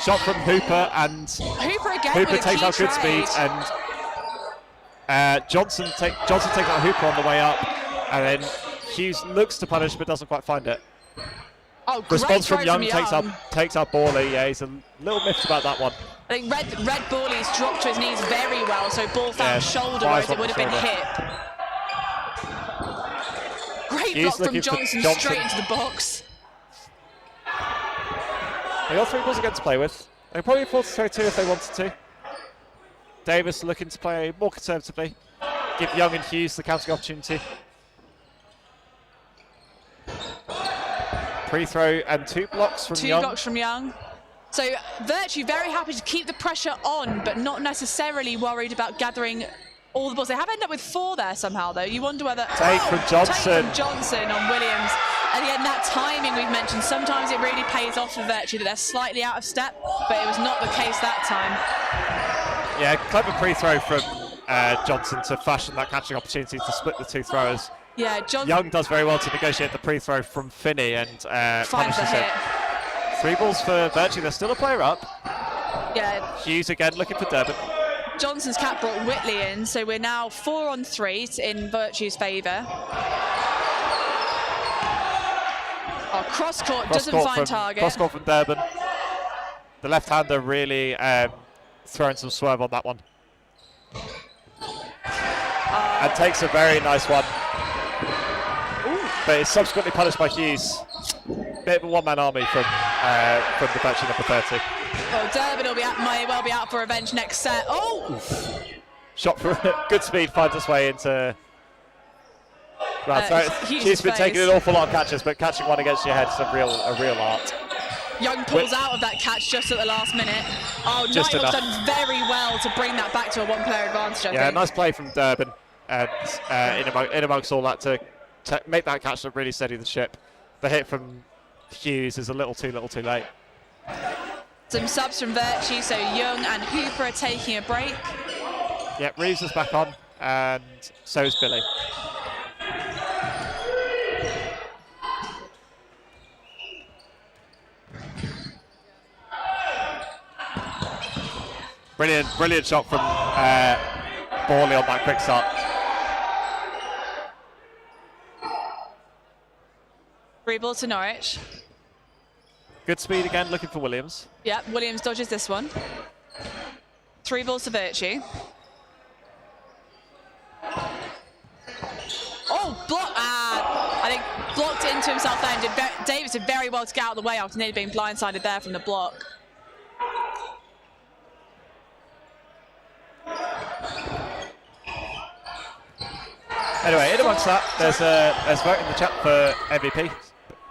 Shot from Hooper, and Hooper takes out good speed, and Johnson takes out Hooper on the way up, and then Hughes looks to punish but doesn't quite find it. Oh, response from Young takes out Borley. Yeah, he's a little miffed about that one. I think Red Borley's dropped to his knees very well, so ball found shoulder, whereas it would have been hip. Great block from Johnson straight into the box. They got 3 balls again to play with. They probably afford to throw 2 if they wanted to. Davis looking to play more conservatively. Give Young and Hughes the counting opportunity. Pre-throw and 2 blocks from Young. 2 blocks from Young. So Virtue very happy to keep the pressure on, but not necessarily worried about gathering all the balls. They have ended up with 4 there somehow, though. You wonder whether... Take from Johnson. Take from Johnson on Williams. And again, that timing we've mentioned, sometimes it really pays off for Virtue that they're slightly out of step, but it was not the case that time. Yeah, clever pre-throw from Johnson to fashion that catching opportunity to split the 2 throwers. Yeah, Young does very well to negotiate the pre-throw from Finney and punishes it. 3 balls for Virtue. There's still a player up. Yeah. Hughes again looking for Durban. Johnson's cap brought Whitley in, so we're now 4 on 3 in Virtue's favour. Oh, cross-court doesn't find target. Cross-court from Durban. The left-hander really throwing some swerve on that one. And takes a very nice one. But it's subsequently punished by Hughes. Bit of a one-man army from the Virtue number 30. Well, Durban may well be out for revenge next set. Oh! Shot for good speed, finds its way into... Hughes been taking an awful lot of catches, but catching one against your head is a real art. Young pulls out of that catch just at the last minute. Oh, Nighthawks done very well to bring that back to a 1-player advantage, I think. Nice play from Durban, and in amongst all that to make that catch look really steady the ship. The hit from Hughes is a little too late. Some subs from Virtue, so Young and Hooper are taking a break. Yep, Reeves is back on, and so is Billy. Brilliant shot from Borley on that quick start. 3 balls to Norwich. Good speed again, looking for Williams. Yep, Williams dodges this one. 3 balls to Virtue. Oh, block! I think blocked into himself there. And Davis did very well to get out of the way after nearly being blindsided there from the block. Anyway, in amongst that, there's vote in the chat for MVP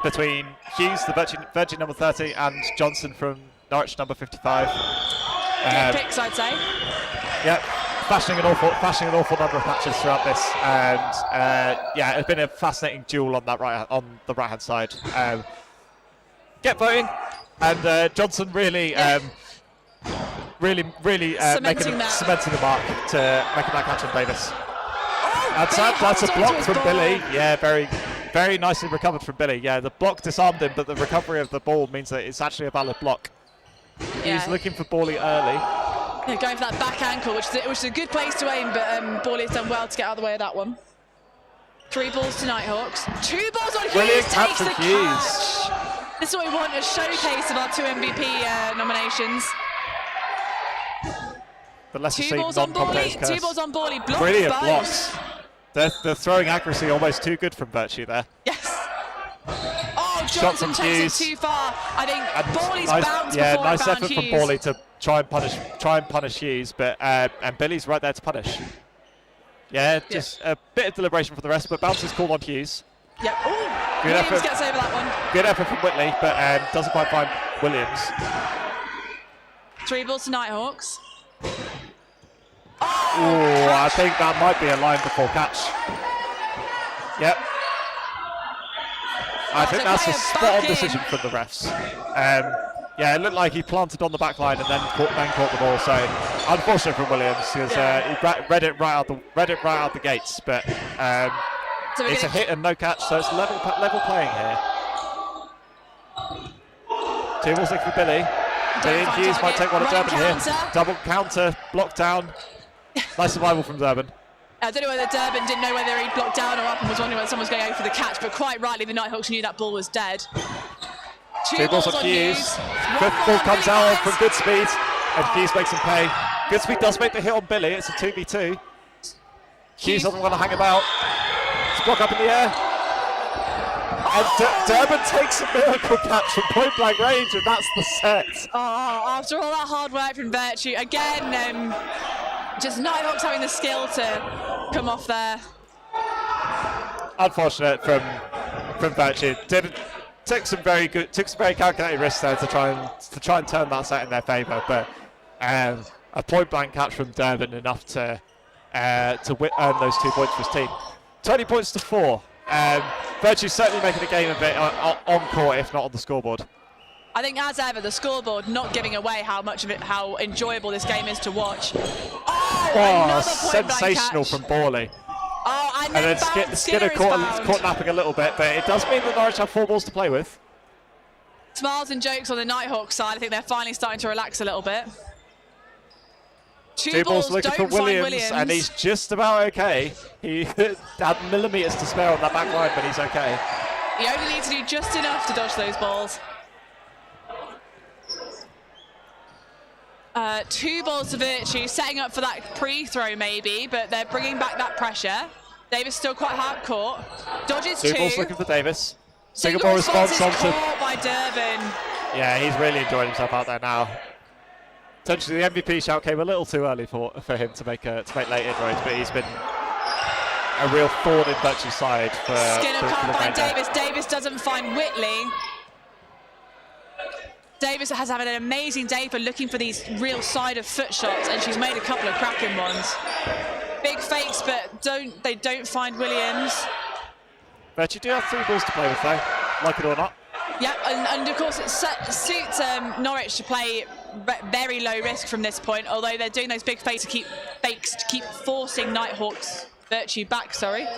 between Hughes, the Virgin number 30, and Johnson from Norwich number 55. Good picks, I'd say. Yep, fashioning an awful number of matches throughout this, and it's been a fascinating duel on the right hand side. Get voting, and Johnson really cementing the mark to making that catch on Davis. That's a block from Billy. Yeah, very, very nicely recovered from Billy. Yeah, the block disarmed him, but the recovery of the ball means that it's actually a valid block. Yeah. He's looking for Borley early. Yeah, going for that back ankle, which is a good place to aim, but Borley's done well to get out of the way of that one. 3 balls to Nighthawks. 2 balls on Hughes, takes the catch. This is what we want, a showcase of our 2 MVP nominations. The lesser 2 seen balls on Borley, non-competitor's curse. 2 balls on Borley, blocked Brilliant both. blocks. The throwing accuracy almost too good from Virtue there. Yes. Oh, Johnson takes Hughes. it too far. I think Bawley's bounced yeah, before nice it found effort from Hughes. Bawley to try and punish Hughes, but and Billy's right there to punish. Yeah, just a bit of deliberation for the rest, but bounces called on Hughes. Yep. Ooh, Good Williams effort. gets over that one. Good effort from Whitley, but doesn't quite find Williams. 3 balls to Nighthawks. Oh, I think that might be a line before catch. Yep. I think that's a spot-on decision from the refs. Yeah, it looked like he planted on the back line and then caught the ball. So unfortunate from Williams because he read it right out the gates. But it's a hit and no catch, so it's level playing here. 2 balls looking for Billy. Billy and Hughes might take one at Durban here. Double counter, block down. Nice survival from Durban. I don't know whether Durban didn't know whether he'd blocked down or up and was wondering whether someone was going over for the catch, but quite rightly the Nighthawks knew that ball was dead. 2 balls on Hughes. Fifth ball comes out from Goodspeed, and Hughes makes him pay. Goodspeed does make the hit on Billy. It's a 2v2. Hughes doesn't want to hang about. It's block up in the air. And Durban takes a miracle catch from point blank range, and that's the set. Oh, after all that hard work from Virtue, again, just Nighthawks having the skill to come off there. Unfortunate from Virtue. Took some very calculated risks there to try and turn that set in their favour, but a point blank catch from Durban enough to earn those 2 points for his team. 20 points to 4. Virtue's certainly making a game of it on court, if not on the scoreboard. I think, as ever, the scoreboard not giving away how enjoyable this game is to watch. Oh, another sensational from Bawley. Oh, and then Skinner caught napping a little bit, but it does mean that Norwich have 4 balls to play with. Smiles and jokes on the Nighthawks side. I think they're finally starting to relax a little bit. 2 balls looking for Williams, and he's just about okay. He had millimetres to spare on that back line, but he's okay. He only needs to do just enough to dodge those balls. 2 balls to Virtue, setting up for that pre-throw maybe, but they're bringing back that pressure. Davis still quite hard court. Dodges 2. 2 balls looking for Davis. Singapore response onto caught by Durban. Yeah, he's really enjoying himself out there now. Potentially the MVP shout came a little too early for him to make late inroads, but he's been a real thorn in Virtue's side for Skinner can't find remainder. Davis. Davis doesn't find Whitley. Davis has had an amazing day for looking for these real side of foot shots, and she's made a couple of cracking ones. Big fakes, but they don't find Williams. Virtue do have 3 balls to play with though, like it or not. Yeah, and of course it suits Norwich to play very low risk from this point, although they're doing those big fakes to keep forcing Nighthawks Virtue back, sorry. 3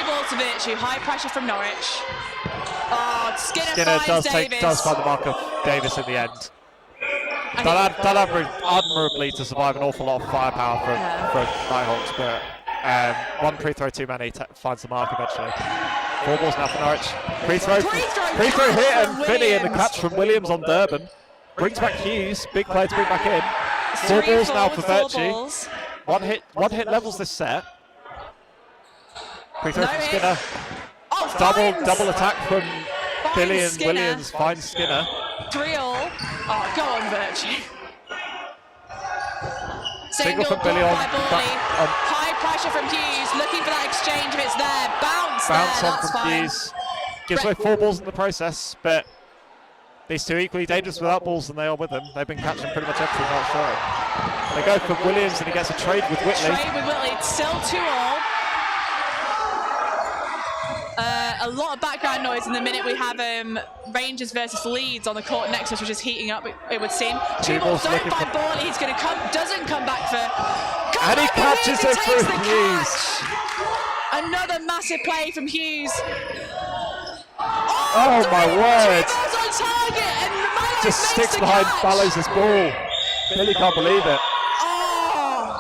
balls to Virtue, high pressure from Norwich. Oh, Skinner finds Davis. does find the mark of Davis in the end. Done admirably to survive an awful lot of firepower from Nighthawks, but 1 pre-throw too many finds the mark eventually. 4 balls now for Norwich. Pre-throw hit and Finney, and the catch from Williams on Durban. Brings back Hughes, big player to bring back in. 4 balls now for Virtue. One hit levels this set. Pre-throw from Skinner. Double attack from Billy and Skinner. Williams finds Skinner. 3-all. Oh, go on, Virtue. Single from Billy on. High pressure from Hughes, looking for that exchange. If it's there, bounce On that's from fine. Hughes. Gives away 4 balls in the process, but these 2 equally dangerous without balls than they are with them. They've been catching pretty much everything not showing. They go for Williams, and he gets a trade with Whitley. It's still 2-all. A lot of background noise in the minute we have Rangers versus Leeds on the court next to us, which is heating up, it would seem. 2 balls, don't find Bawley, he's going to doesn't come back for... And he catches it for Hughes. Another massive play from Hughes. Oh my word. 2 balls on target, and Mallows Just makes sticks the behind catch. Fallows' ball. Billy can't believe it. Oh.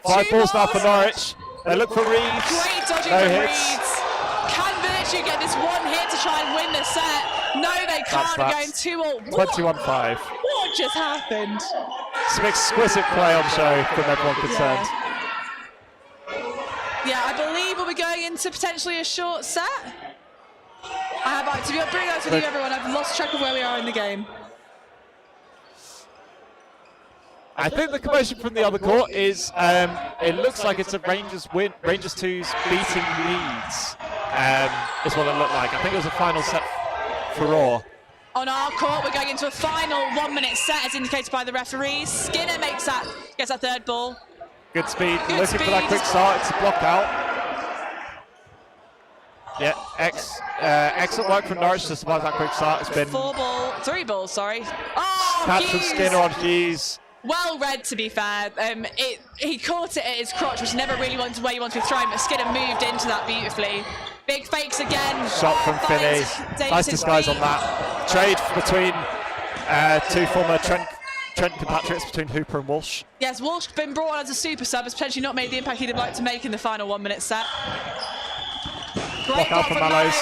5 2 balls now for balls. Norwich. They look for Reeves. Great dodging No from hits. Reeves. Can Virtue get this 1 hit to try and win the set? No, they can't. They're going 2-all. 21-5. What just happened? Some exquisite play on show from everyone concerned. Yeah, I believe we'll be going into potentially a short set. To be honest with you, everyone, I've lost track of where we are in the game. I think the commotion from the other court is, it looks like it's a Rangers win. Rangers 2's beating Leeds is what it looked like. I think it was a final set for Raw. On our court, we're going into a final 1 minute set as indicated by the referees. Skinner gets that third ball. Good speed, looking for that quick start. It's a block out. Yeah, excellent work from Norwich to survive that quick start. It's been 3 balls, sorry. Oh, catch from Hughes. Skinner on Hughes. Well read, to be fair. He caught it at his crotch, which never really went to where you want to be throwing, but Skinner moved into that beautifully. Big fakes again. Shot from Finney. Nice disguise on that. Trade between two former Trent compatriots, between Hooper and Walsh. Yes, Walsh been brought on as a super sub, has potentially not made the impact he'd have liked to make in the final 1 minute set. Great Block out from Mallows.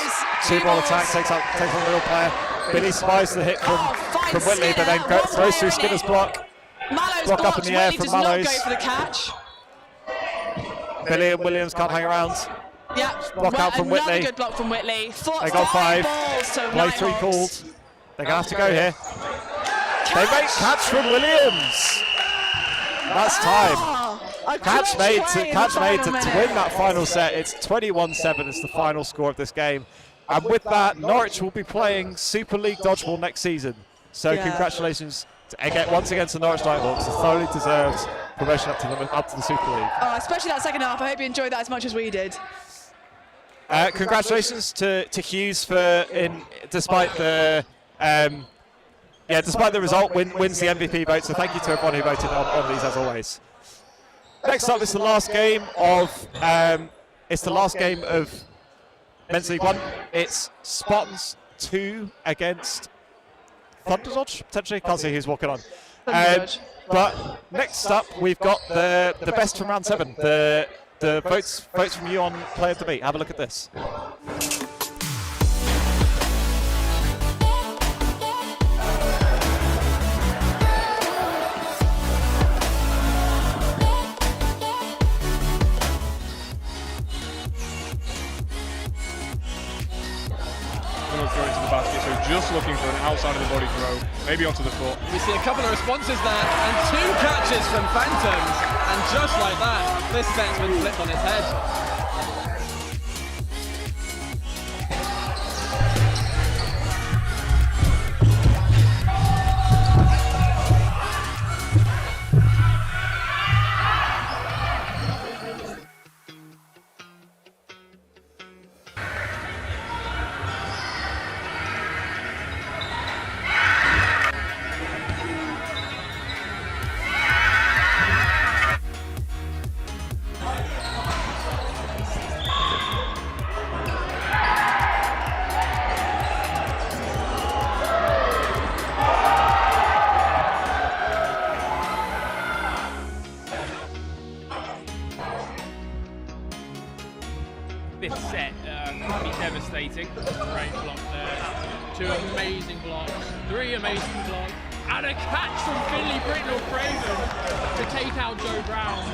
2-ball attack, takes on the middle player. Billy spies the hit from Whitley, but then throws through Skinner's block. Mallows block up in the air Whitley from does Mallows. not go for the catch. Billy and Williams can't hang around. Yeah, Block out from another Whitley. good block from Whitley. They got 5. balls to Play 3 Nighthawks. called. They're going to have to go here. They make catch from Williams. That's time. Catch made to win that final set. It's 21-7 is the final score of this game. And with that, Norwich will be playing Super League Dodgeball next season. So congratulations once again to Norwich Nighthawks. A thoroughly deserved promotion up to the Super League. Oh, especially that second half. I hope you enjoyed that as much as we did. Congratulations to Hughes for despite the result, wins the MVP vote. So thank you to everyone who voted on these as always. Next up is the last game of Men's League 1. It's Spartans 2 against Thunderdodge, potentially. Can't see who's walking on. But next up, we've got the best from round 7. The votes from you on Player of the Beat. Have a look at this. Throw into the basket, so just looking for an outside of the body throw, maybe onto the foot. We see a couple of responses there, and 2 catches from Phantoms, and just like that, this set's been flipped on its head. This set could be devastating. Great block there. 2 amazing blocks. 3 amazing blocks. And a catch from Finley Britnell Craven to take out Joe Brown.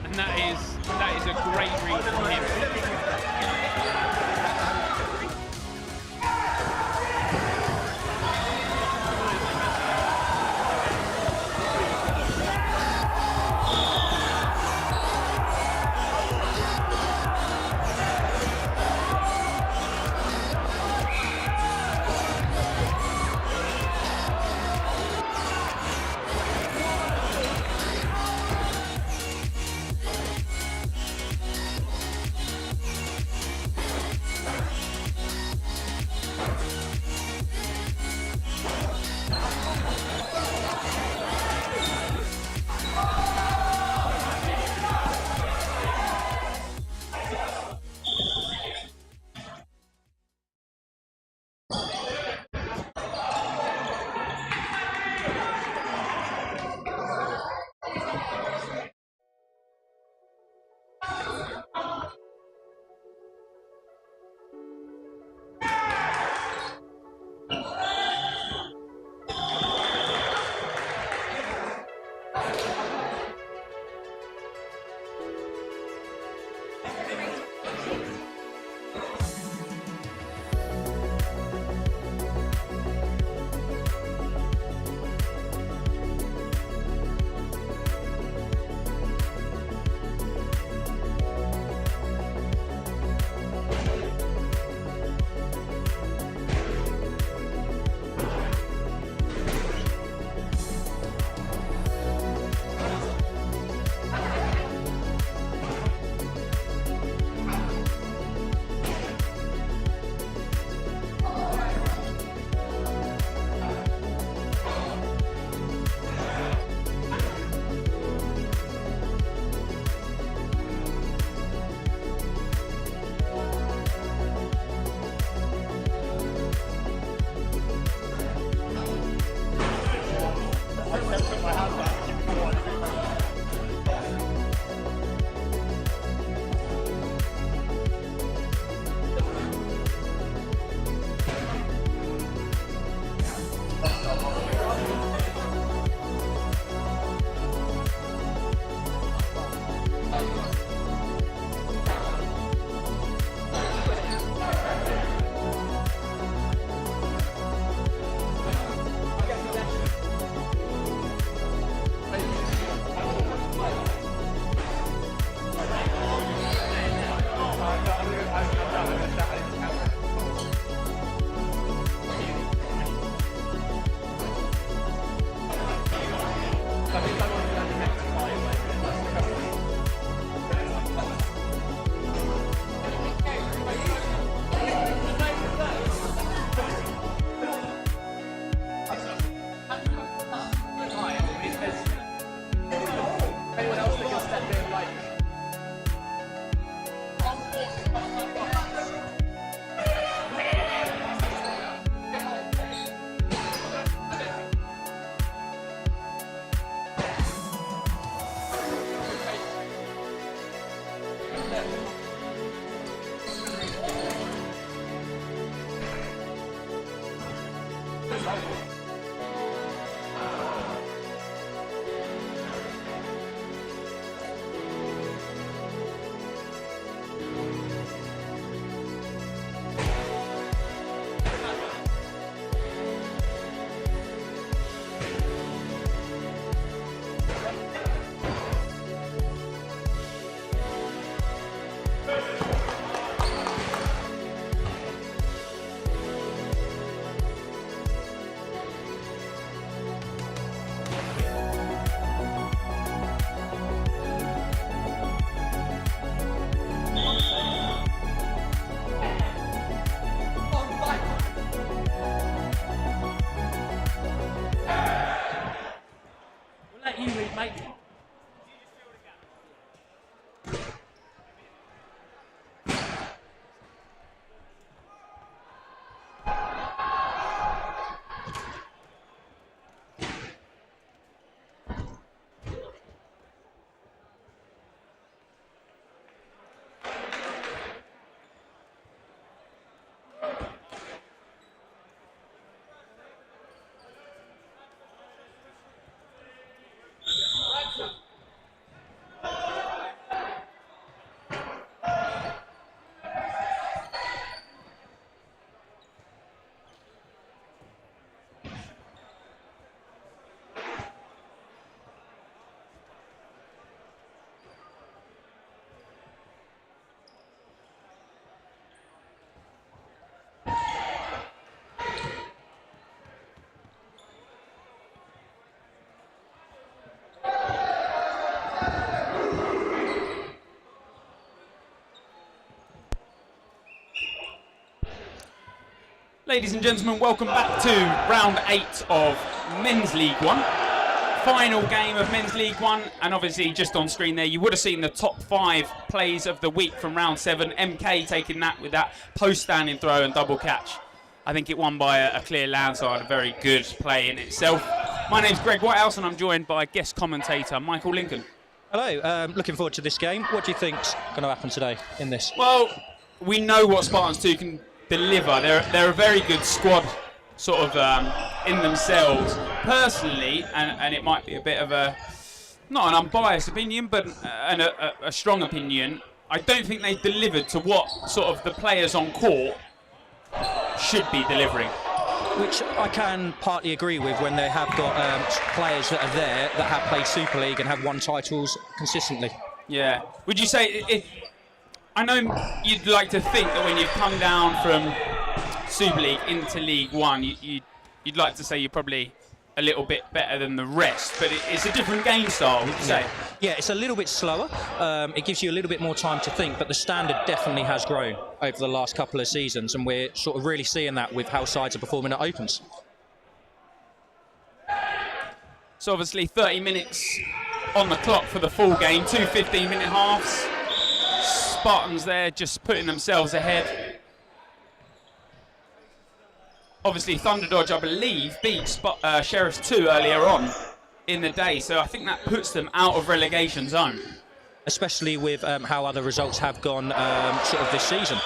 And that is a great read from him. Ladies and gentlemen, welcome back to round 8 of Men's League 1. Final game of Men's League 1, and obviously just on screen there you would have seen the top 5 plays of the week from round 7. MK taking that with that post standing throw and double catch. I think it won by a clear landslide, a very good play in itself. My name's Greg Whitehouse and I'm joined by guest commentator Michael Lincoln. Hello, looking forward to this game. What do you think's going to happen today in this? Well, we know what Spartans 2 can deliver. They're a very good squad, sort of in themselves. Personally, and it might be a bit of a not an unbiased opinion, but a strong opinion. I don't think they've delivered to what sort of the players on court should be delivering. Which I can partly agree with when they have got players that are there that have played Super League and have won titles consistently. Yeah. Would you say I know you'd like to think that when you've come down from Super League into League One, you'd like to say you're probably a little bit better than the rest, but it's a different game style, would you say? Yeah, it's a little bit slower. It gives you a little bit more time to think, but the standard definitely has grown over the last couple of seasons, and we're sort of really seeing that with how sides are performing at Opens. So obviously 30 minutes on the clock for the full game, 2 15-minute halves. Spartans there just putting themselves ahead. Obviously Thunderdodge, I believe, beat Sheriffs 2 earlier on in the day, so I think that puts them out of relegation zone. Especially with how other results have gone sort of this season.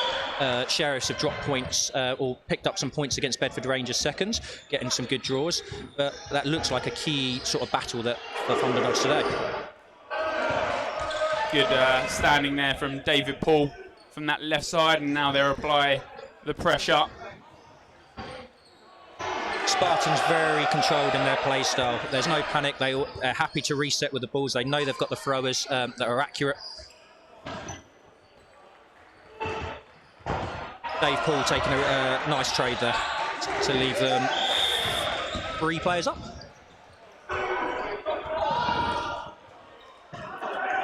Sheriffs have dropped points or picked up some points against Bedford Rangers seconds, getting some good draws, but that looks like a key sort of battle that for Thunderdodge today. Good standing there from David Paul from that left side, and now they'll apply the pressure. Spartans very controlled in their play style. There's no panic. They're happy to reset with the balls. They know they've got the throwers that are accurate. Dave Paul taking a nice trade there to leave them 3 players up.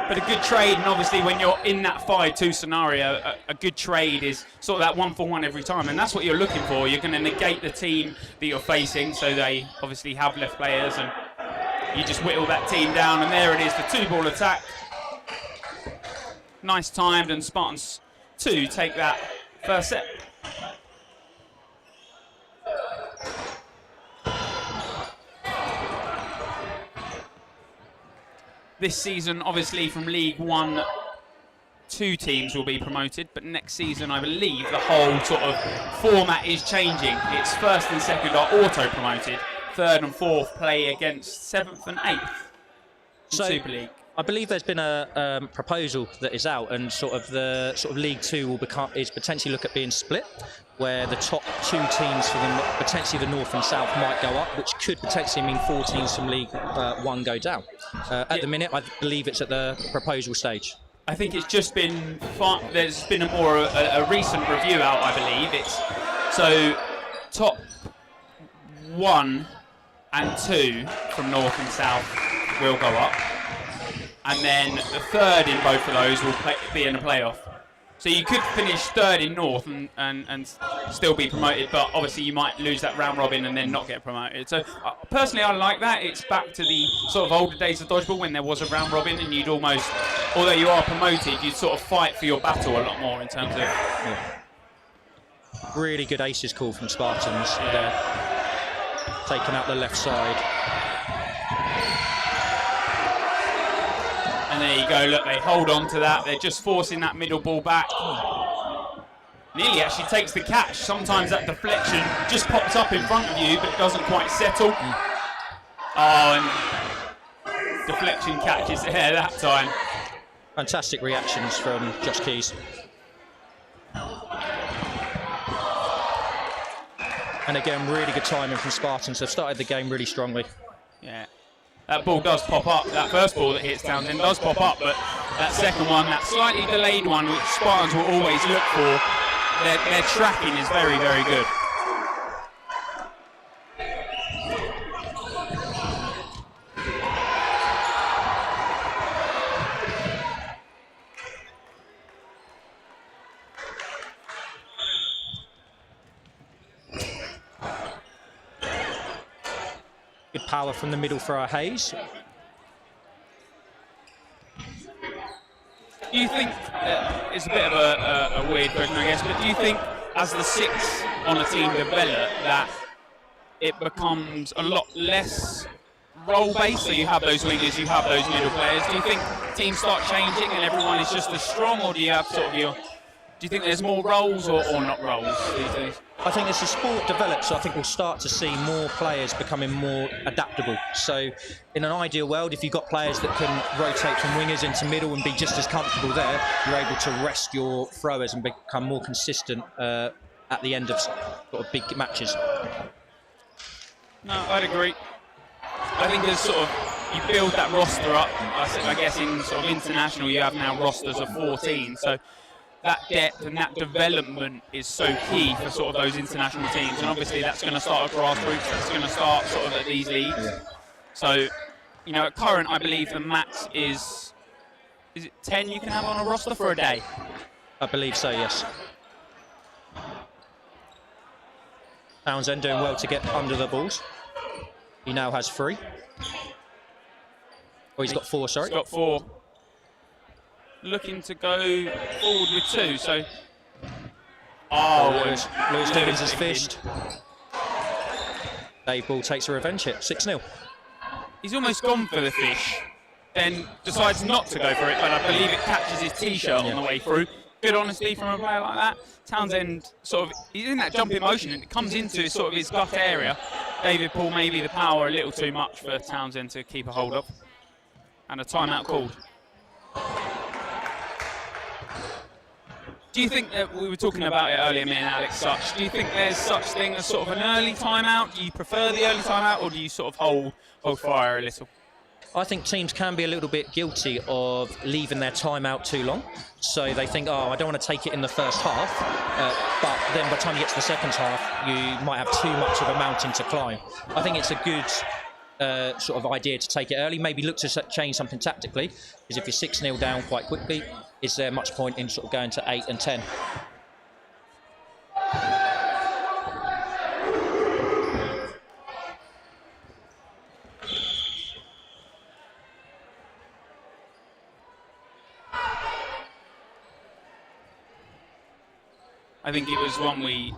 But a good trade, and obviously when you're in that 5-2 scenario, a good trade is sort of that 1-for-1 every time, and that's what you're looking for. You're going to negate the team that you're facing, so they obviously have left players, and you just whittle that team down, and there it is, the 2-ball attack. Nice timed, and Spartans 2 take that first set. This season, obviously, from League One 2 teams will be promoted, but next season I believe the whole sort of format is changing. It's 1st and 2nd are auto-promoted, 3rd and 4th play against 7th and 8th in Super League. I believe there's been a proposal that is out, and the League 2 will is potentially look at being split, where the top 2 teams for potentially the North and South might go up, which could potentially mean 4 teams from League 1 go down. At the minute, I believe it's at the proposal stage. I think it's just been there's been a recent review out, I believe. It's so top 1 and 2 from North and South will go up. And then the 3rd in both of those will be in a playoff. So you could finish 3rd in North and still be promoted, but obviously you might lose that round robin and then not get promoted. So personally, I like that. It's back to the sort of older days of dodgeball when there was a round robin and you'd almost, although you are promoted, you'd sort of fight for your battle a lot more in terms of... Yeah. Really good aces call from Spartans there. Taking out the left side. And there you go, look, they hold on to that. They're just forcing that middle ball back. Nearly actually takes the catch. Sometimes that deflection just pops up in front of you, but it doesn't quite settle. Oh, and deflection catches there that time. Fantastic reactions from Josh Keys. And again, really good timing from Spartans. They've started the game really strongly. Yeah. That ball does pop up. That first ball that hits Townsend does pop up, but that second one, that slightly delayed one, which Spartans will always look for, their tracking is very, very good. Good power from the middle for our Hayes. Do you think, it's a bit of a weird question I guess, but do you think as the 6 on a team develop that it becomes a lot less role-based, so you have those wingers, you have those middle players, do you think teams start changing and everyone is just as strong, or do you have sort of do you think there's more roles or not roles these days? I think as the sport develops, I think we'll start to see more players becoming more adaptable. So in an ideal world, if you've got players that can rotate from wingers into middle and be just as comfortable there, you're able to rest your throwers and become more consistent at the end of sort of big matches. No, I'd agree. I think there's sort of, you build that roster up. I guess in sort of international, you have now rosters of 14. So that depth and that development is so key for sort of those international teams, and obviously that's going to start at grassroots, that's going to start sort of at these leagues. Yeah. So, you know, at current, I believe the max is it 10 you can have on a roster for a day? I believe so, yes. Townsend doing well to get under the balls. He now has 3. Oh, he's got 4, sorry. He's got 4. Looking to go forward with 2, so... Lewis Higgins has fished. Dave Ball takes a revenge hit, 6-0. He's almost gone for the fish, then decides not to go for it, but I believe it catches his t-shirt on the way through. Good honesty from a player like that. Townsend sort of, he's in that jumping motion and it comes into sort of his gut area. David Paul maybe the power a little too much for Townsend to keep a hold of. And a timeout called. Do you think that, we were talking about it earlier, me and Alex Such, do you think there's such thing as sort of an early timeout? Do you prefer the early timeout, or do you sort of hold fire a little? I think teams can be a little bit guilty of leaving their timeout too long. So they think, oh, I don't want to take it in the first half, but then by the time you get to the second half, you might have too much of a mountain to climb. I think it's a good sort of idea to take it early, maybe look to change something tactically, because if you're 6-0 down quite quickly, is there much point in sort of going to 8 and 10? I think it was one we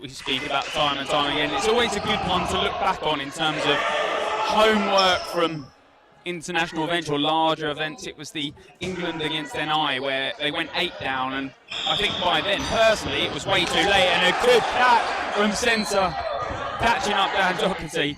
speak about time and time again. It's always a good one to look back on in terms of homework from international events or larger events. It was the England against NI where they went 8 down, and I think by then, personally, it was way too late, and a good catch from centre, catching up Dan Doherty.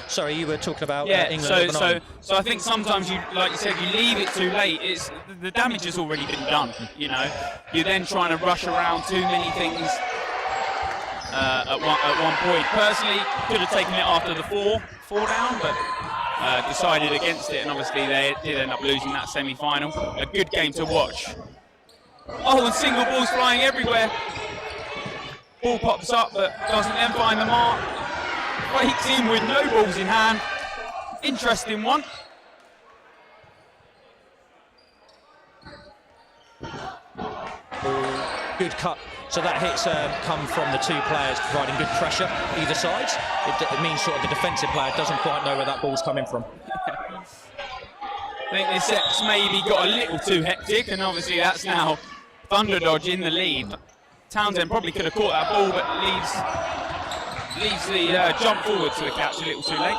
Sorry, you were talking about England. So I think sometimes you, like you said, you leave it too late. It's the damage has already been done. You know, you're then trying to rush around too many things at one point. Personally, could have taken it after the four down, but decided against it, and obviously they did end up losing that semi-final. A good game to watch. Oh, and single balls flying everywhere. Ball pops up, but doesn't then find the mark. Fakes in with no balls in hand. Interesting one. Good cut. So that hit's come from the two players providing good pressure either side. It means sort of the defensive player doesn't quite know where that ball's coming from. I think this set's maybe got a little too hectic, and obviously that's now Thunderdodge in the lead. Townsend probably could have caught that ball, but leaves the jump forward to the catch a little too late.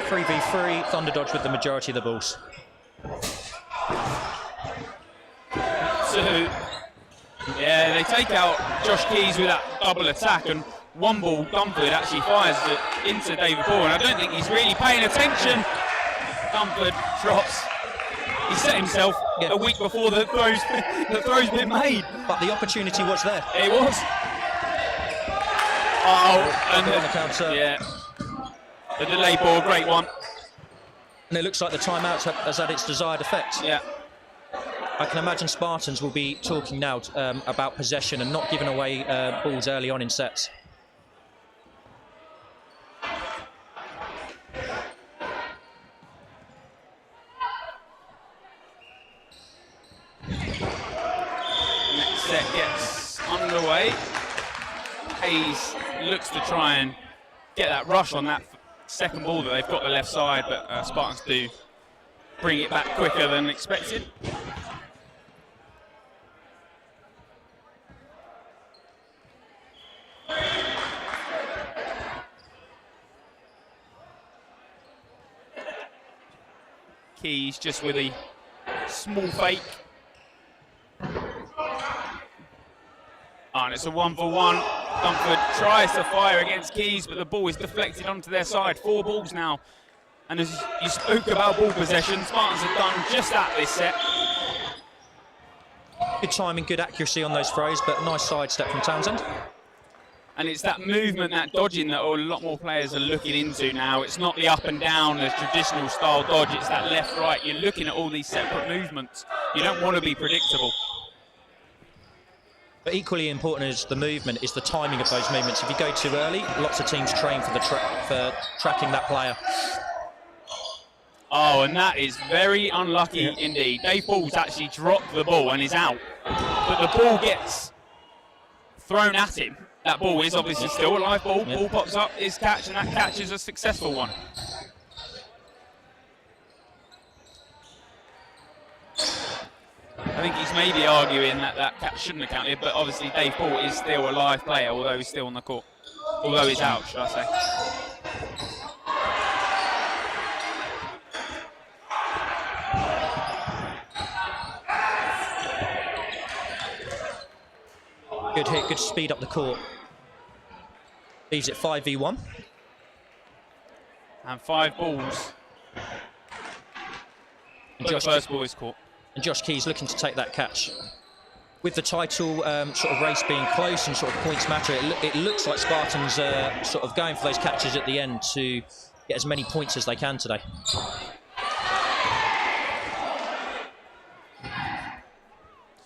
Three v 3, Thunderdodge with the majority of the balls. So, yeah, they take out Josh Keys with that double attack, and one ball, Dunford actually fires it into David Ball, and I don't think he's really paying attention. Dunford drops. He set himself a week before the throw's been made. But the opportunity was there. It was. Oh, and on the counter. Yeah. The delay ball, great one. And it looks like the timeout has had its desired effect. Yeah. I can imagine Spartans will be talking now about possession and not giving away balls early on in sets. Next set gets underway. Hayes looks to try and get that rush on that second ball that they've got the left side, but Spartans do bring it back quicker than expected. Keys just with a small fake. And it's a 1-for-1. Dunford tries to fire against Keys, but the ball is deflected onto their side. 4 balls now. And as you spoke about ball possession, Spartans have done just that this set. Good timing, good accuracy on those throws, but nice sidestep from Townsend. And it's that movement, that dodging that a lot more players are looking into now. It's not the up and down, the traditional style dodge, it's that left-right. You're looking at all these separate movements. You don't want to be predictable. But equally important as the movement is the timing of those movements. If you go too early, lots of teams train for tracking that player. Oh, and that is very unlucky indeed. Dave Ball's actually dropped the ball and is out. But the ball gets thrown at him. That ball is obviously still a live ball. Ball pops up, is catch, and that catch is a successful one. I think he's maybe arguing that that catch shouldn't have counted, but obviously Dave Ball is still a live player, although he's still on the court. Although he's out, should I say. Good hit, good speed up the court. Leaves it 5v1. And 5 balls. And Josh, the first ball is caught. And Josh Keys looking to take that catch. With the title sort of race being close and sort of points matter, it looks like Spartans are sort of going for those catches at the end to get as many points as they can today.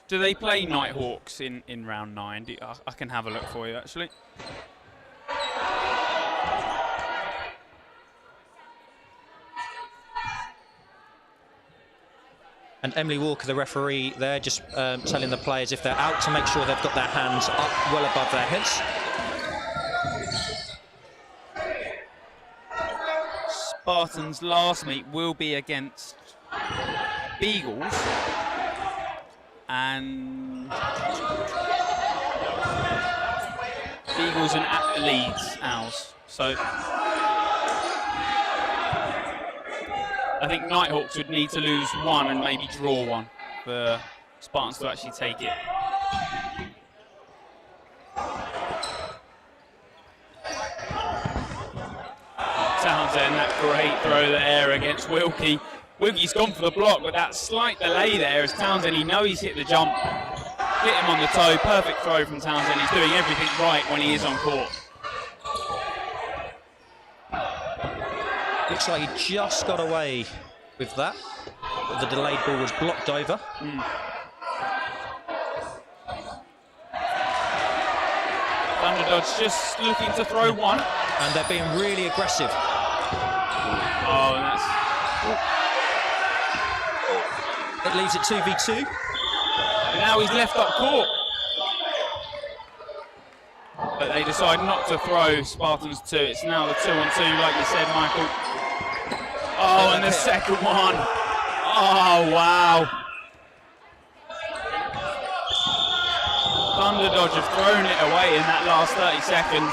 Do they play Nighthawks in round 9? I can have a look for you, actually. And Emily Walker, the referee there, just telling the players if they're out to make sure they've got their hands up well above their heads. Spartans' last meet will be against Beagles. and Eagles and at Leeds, Owls. So I think Nighthawks would need to lose one and maybe draw one for Spartans to actually take it. Townsend, that great throw there against Wilkie. Wilkie's gone for the block, but that slight delay there as Townsend, he knows he's hit the jump. Hit him on the toe, perfect throw from Townsend. He's doing everything right when he is on court. Looks like he just got away with that. But the delayed ball was blocked over. Thunderdodge just looking to throw one. And they're being really aggressive. Oh, and that's... It leaves it 2v2. And now he's left up court. But they decide not to throw Spartans 2. It's now the 2-on-2, like you said, Michael. Oh, and the second one. Oh, wow. Thunderdodge have thrown it away in that last 30 seconds.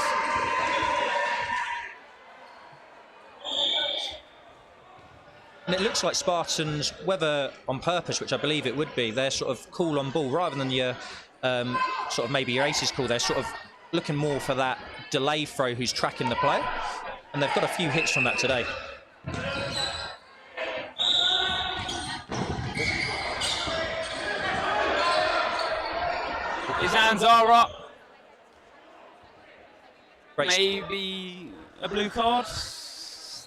And it looks like Spartans, whether on purpose, which I believe it would be, they're sort of cool on ball rather than your sort of maybe your aces call. They're sort of looking more for that delay throw who's tracking the play. And they've got a few hits from that today. His hands are up. Great. Maybe a blue card.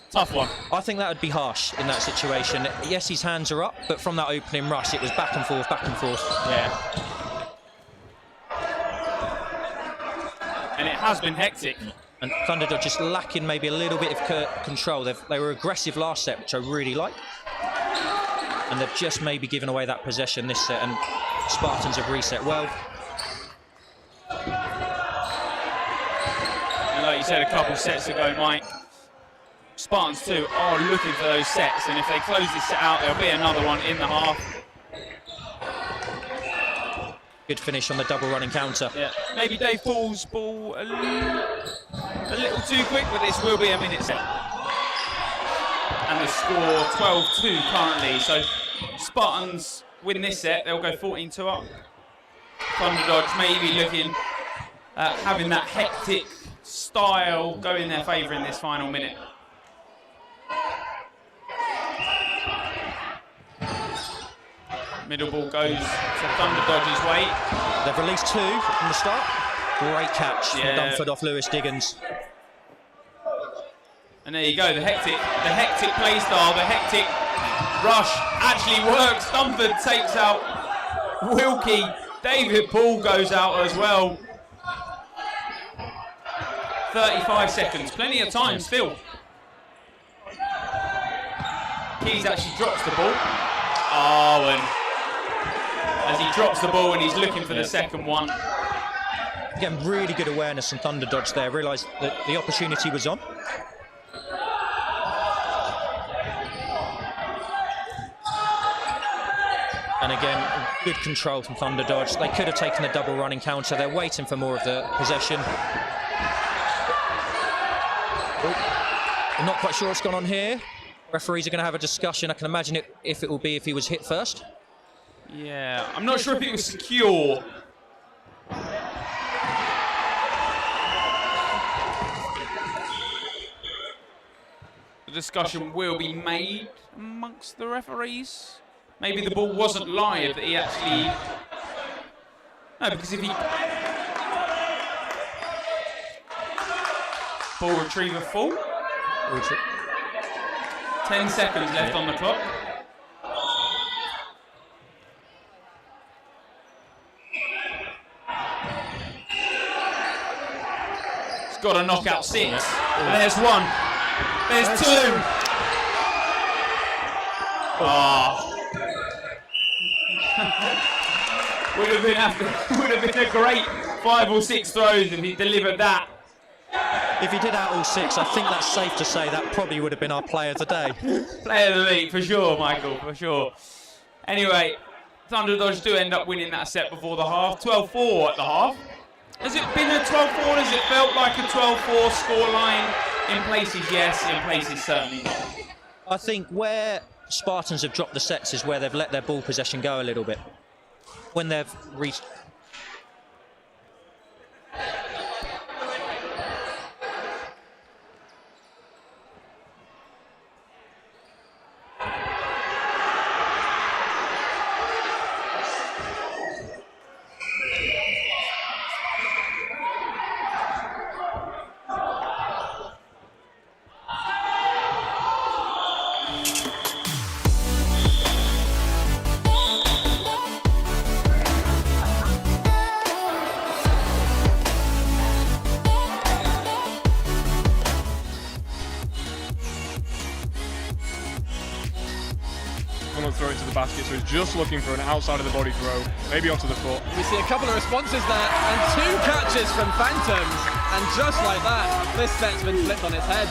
Tough one. I think that would be harsh in that situation. Yes, his hands are up, but from that opening rush, it was back and forth, back and forth. Yeah. And it has been hectic. And Thunderdodge just lacking maybe a little bit of control. They were aggressive last set, which I really like. And they've just maybe given away that possession this set, and Spartans have reset well. And like you said a couple sets ago, Mike, Spartans too are looking for those sets, and if they close this set out, there'll be another one in the half. Good finish on the double running counter. Yeah, maybe Dave Paul's ball a little too quick, but this will be a minute set. And the score 12-2 currently, so Spartans win this set, they'll go 14-2 up. Thunderdodge maybe looking at having that hectic style go in their favour in this final minute. Middle ball goes to Thunderdodge's way. They've released two from the start. Great catch from Dunford off Lewis Diggins. And there you go, the hectic play style, the hectic rush actually works. Dunford takes out Wilkie. David Paul goes out as well. 35 seconds, plenty of time still. Keys actually drops the ball. Oh, and as he drops the ball and he's looking for the second one. Again, really good awareness from Thunderdodge there. Realised that the opportunity was on. And again, good control from Thunderdodge. They could have taken the double running counter. They're waiting for more of the possession. I'm not quite sure what's gone on here. Referees are going to have a discussion. I can imagine if it will be if he was hit first. Yeah, I'm not sure if it was secure. The discussion will be made amongst the referees. Maybe the ball wasn't live, that he actually... No, because if he... Ball retriever full. 10 seconds left on the clock. He's got to knock out 6. There's 1. There's 2. Oh. would have been a great 5 or 6 throws if he delivered that. If he did out all 6, I think that's safe to say that probably would have been our player of the day. Player of the week, for sure, Michael, for sure. Anyway, Thunderdodge do end up winning that set before the half. 12-4 at the half. Has it been a 12-4? Has it felt like a 12-4 scoreline? In places, yes. In places, certainly not. I think where Spartans have dropped the sets is where they've let their ball possession go a little bit. When they've reached... Throw it to the basket, so he's just looking for an outside of the body throw, maybe onto the foot. We see a couple of responses there, and 2 catches from Phantoms, and just like that, this set's been flipped on its head.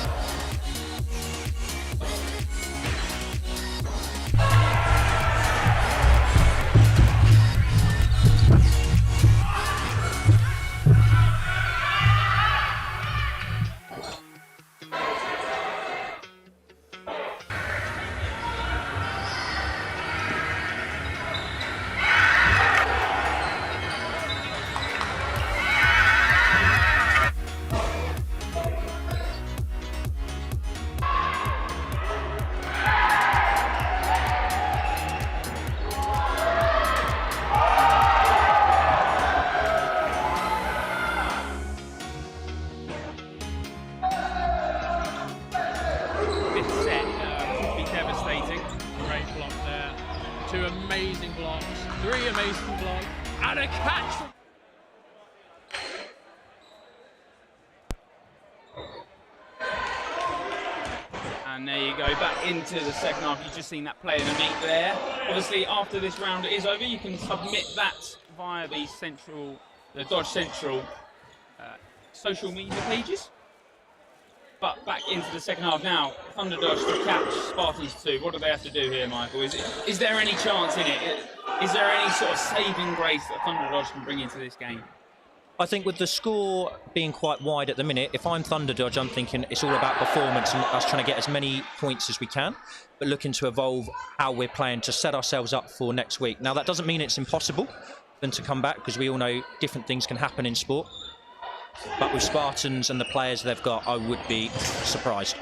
And there you go, back into the second half. You've just seen that play of the meet there. Obviously, after this round is over, you can submit that via the Dodge Central social media pages. But back into the second half now. Thunderdodge to catch Spartans 2. What do they have to do here, Michael? Is there any chance in it? Is there any sort of saving grace that Thunderdodge can bring into this game? I think with the score being quite wide at the minute, if I'm Thunderdodge, I'm thinking it's all about performance and us trying to get as many points as we can, but looking to evolve how we're playing to set ourselves up for next week. Now, that doesn't mean it's impossible then to come back, because we all know different things can happen in sport. But with Spartans and the players they've got, I would be surprised.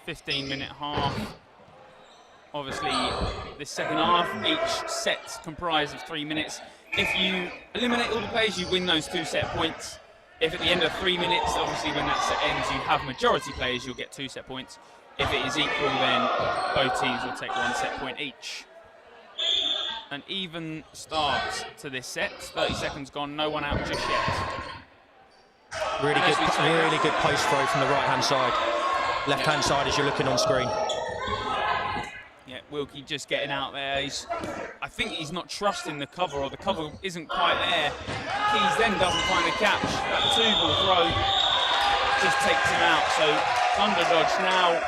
-15-minute half. Obviously, this second half, each set comprised of 3 minutes. If you eliminate all the players, you win those 2 set points. If at the end of 3 minutes, obviously when that set ends, you have majority players, you'll get 2 set points. If it is equal, then both teams will take 1 set point each. An even start to this set. 30 seconds gone, no one out just yet. Really good post throw from the right-hand side. Left-hand side as you're looking on screen. Yeah, Wilkie just getting out there. I think he's not trusting the cover, or the cover isn't quite there. Keys then doesn't find the catch. That 2-ball throw just takes him out. So Thunderdodge now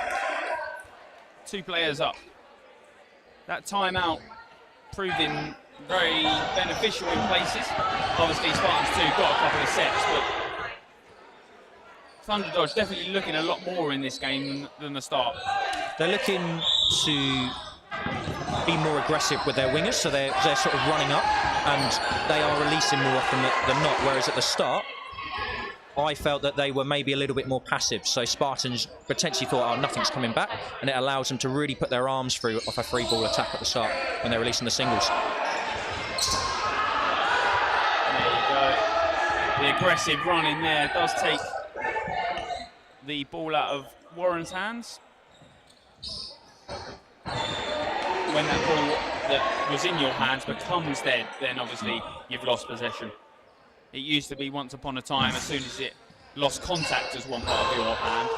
2 players up. That timeout proving very beneficial in places. Obviously Spartans 2 got a couple of sets, but Thunderdodge definitely looking a lot more in this game than the start. They're looking to be more aggressive with their wingers, so they're sort of running up and they are releasing more often than not, whereas at the start I felt that they were maybe a little bit more passive, so Spartans potentially thought, oh, nothing's coming back, and it allows them to really put their arms through off a free ball attack at the start when they're releasing the singles. There you go. The aggressive run in there does take the ball out of Warren's hands. When that ball that was in your hands becomes dead, then obviously you've lost possession. It used to be once upon a time, as soon as it lost contact as one part of your hand,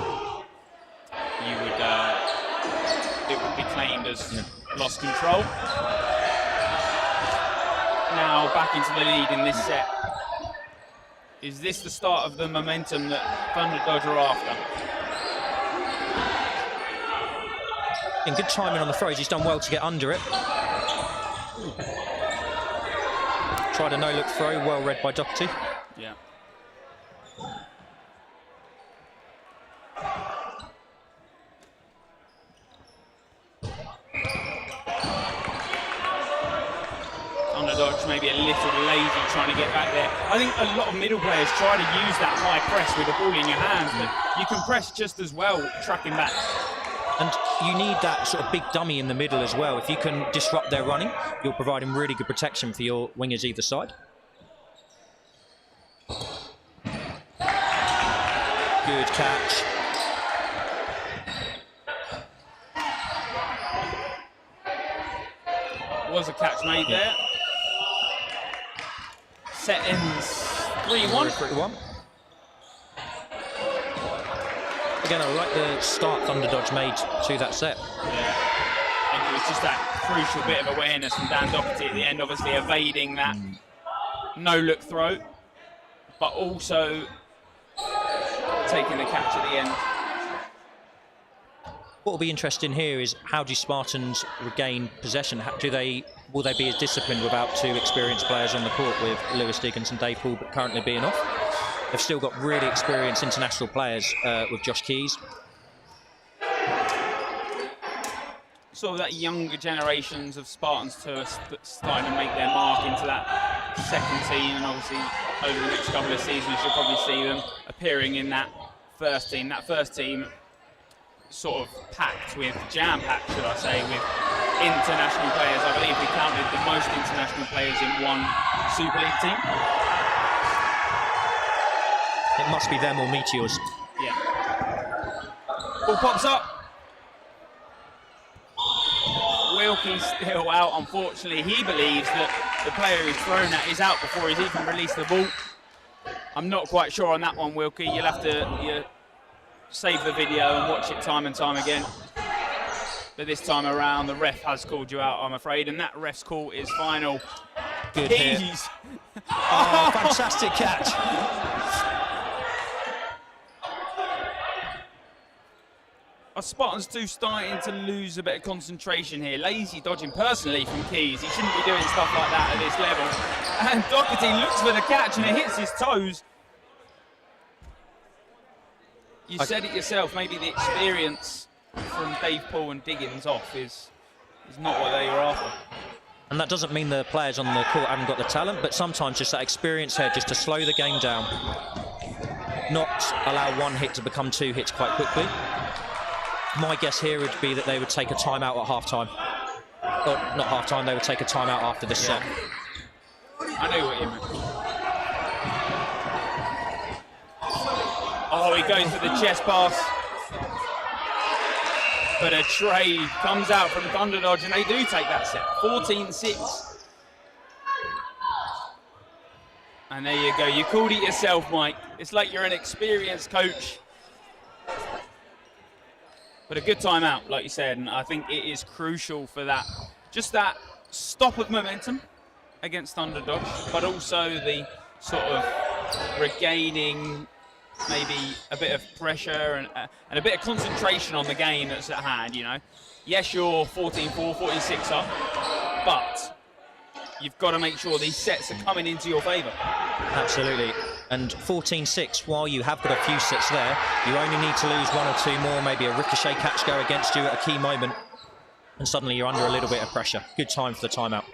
it would be claimed as lost control. Now back into the lead in this set Is this the start of the momentum that Thunderdodge are after? In good timing on the throws, he's done well to get under it. Tried a no-look throw, well read by Doherty. Yeah. Thunderdodge maybe a little lazy trying to get back there. I think a lot of middle players try to use that high press with the ball in your hands, but you can press just as well tracking back. And you need that sort of big dummy in the middle as well. If you can disrupt their running, you're providing really good protection for your wingers either side. Good catch. Was a catch made there. Set ends 3-1. 3-1. Again, I like the start Thunderdodge made to that set. Yeah. I think it was just that crucial bit of awareness from Dan Doherty at the end, obviously evading that no-look throw, but also taking the catch at the end. What will be interesting here is how do Spartans regain possession? Will they be as disciplined without two experienced players on the court, with Lewis Diggins and Dave Poole currently being off? They've still got really experienced international players with Josh Keys. Sort of that younger generations of Spartans too are starting to make their mark into that second team, and obviously over the next couple of seasons you'll probably see them appearing in that first team. That first team sort of jam-packed, should I say, with international players. I believe we counted the most international players in one Super League team. It must be them or Meteors. Yeah. Ball pops up. Wilkie's still out, unfortunately. He believes that the player who's thrown at is out before he's even released the ball. I'm not quite sure on that one, Wilkie. You'll have to save the video and watch it time and time again. But this time around, the ref has called you out, I'm afraid, and that ref's call is final. Good hit. Oh, fantastic catch. Are Spartans too starting to lose a bit of concentration here? Lazy dodging personally from Keys. He shouldn't be doing stuff like that at this level. And Doherty looks for the catch and it hits his toes. You said it yourself, maybe the experience from Dave Poole and Diggins off is not what they were after. And that doesn't mean the players on the court haven't got the talent, but sometimes just that experience here, just to slow the game down. Not allow one hit to become two hits quite quickly. My guess here would be that they would take a timeout at half-time. Or not half-time, they would take a timeout after this set. I knew what you meant. Oh, he goes for the chest pass. But a trade comes out from Thunderdodge, and they do take that set. 14-6. And there you go. You called it yourself, Mike. It's like you're an experienced coach. But a good timeout, like you said, and I think it is crucial for that. Just that stop of momentum against Thunderdodge, but also the sort of regaining maybe a bit of pressure and a bit of concentration on the game that's at hand, you know. Yes, you're 14-4, 14-6 up, but you've got to make sure these sets are coming into your favour. Absolutely. And 14-6, while you have got a few sets there, you only need to lose one or two more, maybe a ricochet catch go against you at a key moment, and suddenly you're under a little bit of pressure. Good time for the timeout.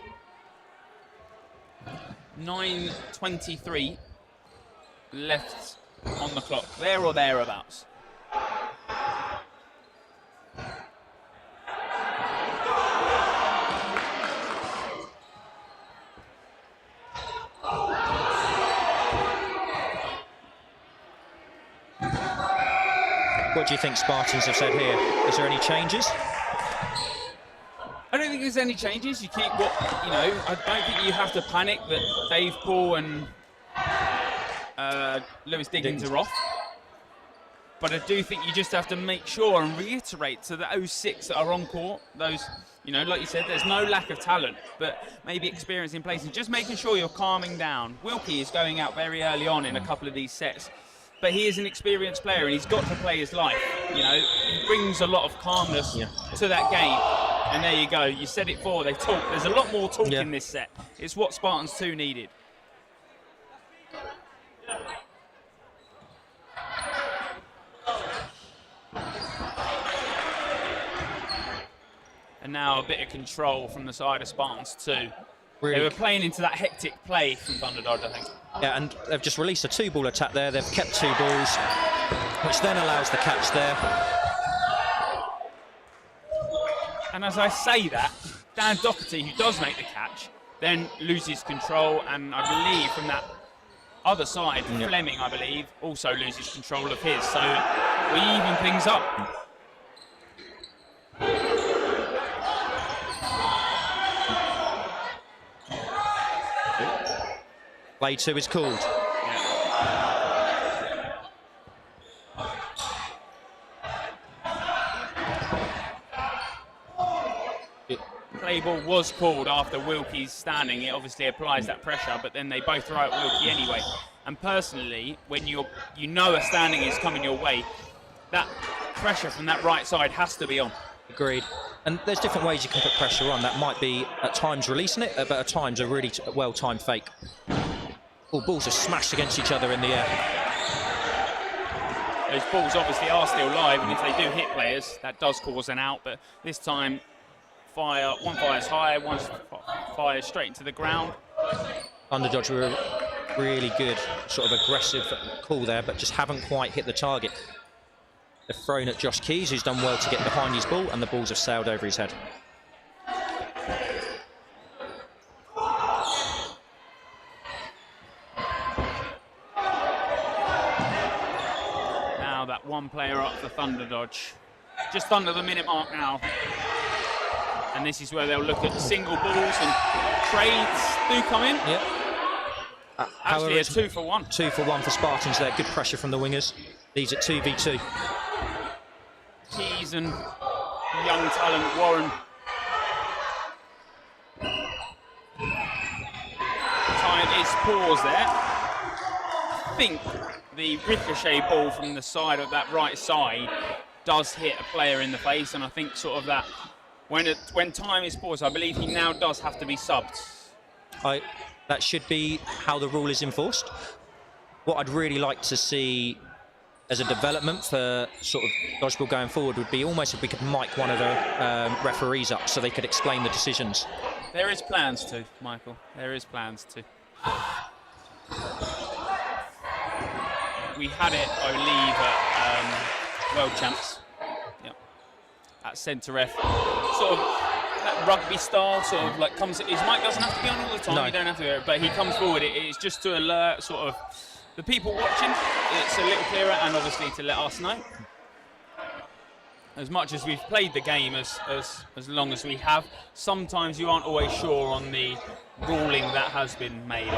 9:23 left on the clock, there or thereabouts. What do you think Spartans have said here? Is there any changes? I don't think there's any changes. You keep what, you know, I don't think you have to panic that Dave Poole and Lewis Diggins are off. But I do think you just have to make sure and reiterate to those 6 that are on court, those, you know, like you said, there's no lack of talent, but maybe experience in place and just making sure you're calming down. Wilkie is going out very early on in a couple of these sets, but he is an experienced player and he's got to play his life. You know, he brings a lot of calmness to that game. And there you go. You said it before. They talk. There's a lot more talk in this set. It's what Spartans 2 needed. And now a bit of control from the side of Spartans 2. Really? They were playing into that hectic play from Thunderdodge, I think. Yeah, and they've just released a 2-ball attack there. They've kept 2 balls, which then allows the catch there. And as I say that, Dan Doherty, who does make the catch, then loses control, and I believe from that other side, Fleming, I believe, also loses control of his. So we even things up. Play 2 is called. Play ball was called after Wilkie's standing. It obviously applies that pressure, but then they both throw out Wilkie anyway. And personally, when you know a standing is coming your way, that pressure from that right side has to be on. Agreed. And there's different ways you can put pressure on. That might be at times releasing it, but at times a really well-timed fake. All balls are smashed against each other in the air. Those balls obviously are still live, and if they do hit players, that does cause an out. But this time, one fires high, one fires straight into the ground. Thunderdodge were a really good, sort of aggressive call there, but just haven't quite hit the target. They've thrown at Josh Keys, who's done well to get behind his ball, and the balls have sailed over his head. Now that one player up for Thunderdodge. Just under the minute mark now. And this is where they'll look at single balls and trades do come in. Yep. Actually, a 2 for 1. 2 for 1 for Spartans there. Good pressure from the wingers. Leeds at 2v2. Keys and young talent Warren. Time is pause there. I think the ricochet ball from the side of that right side does hit a player in the face, and I think sort of that when time is paused, I believe he now does have to be subbed. That should be how the rule is enforced. What I'd really like to see as a development for sort of dodgeball going forward would be almost if we could mic one of the referees up so they could explain the decisions. There is plans to, Michael. There is plans to. We had it, I believe, at World Champs. Yep. At centre ref. Sort of that rugby style, sort of like comes. His mic doesn't have to be on all the time. No. You don't have to hear it, but he comes forward. It's just to alert sort of the people watching. It's a little clearer, and obviously to let us know. As much as we've played the game as long as we have, sometimes you aren't always sure on the ruling that has been made.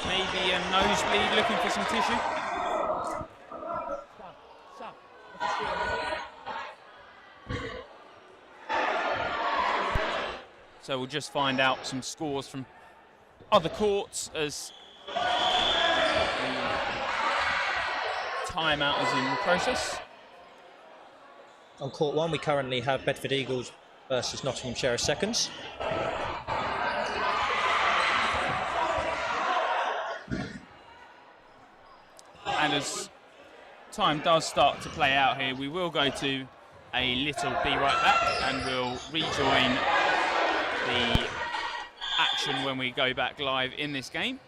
Maybe a nosebleed, looking for some tissue. So we'll just find out some scores from other courts as timeout is in process. On court 1, we currently have Bedford Eagles versus Nottinghamshire Seconds. And as time does start to play out here, we will go to a little be right back and we'll rejoin the action when we go back live in this game.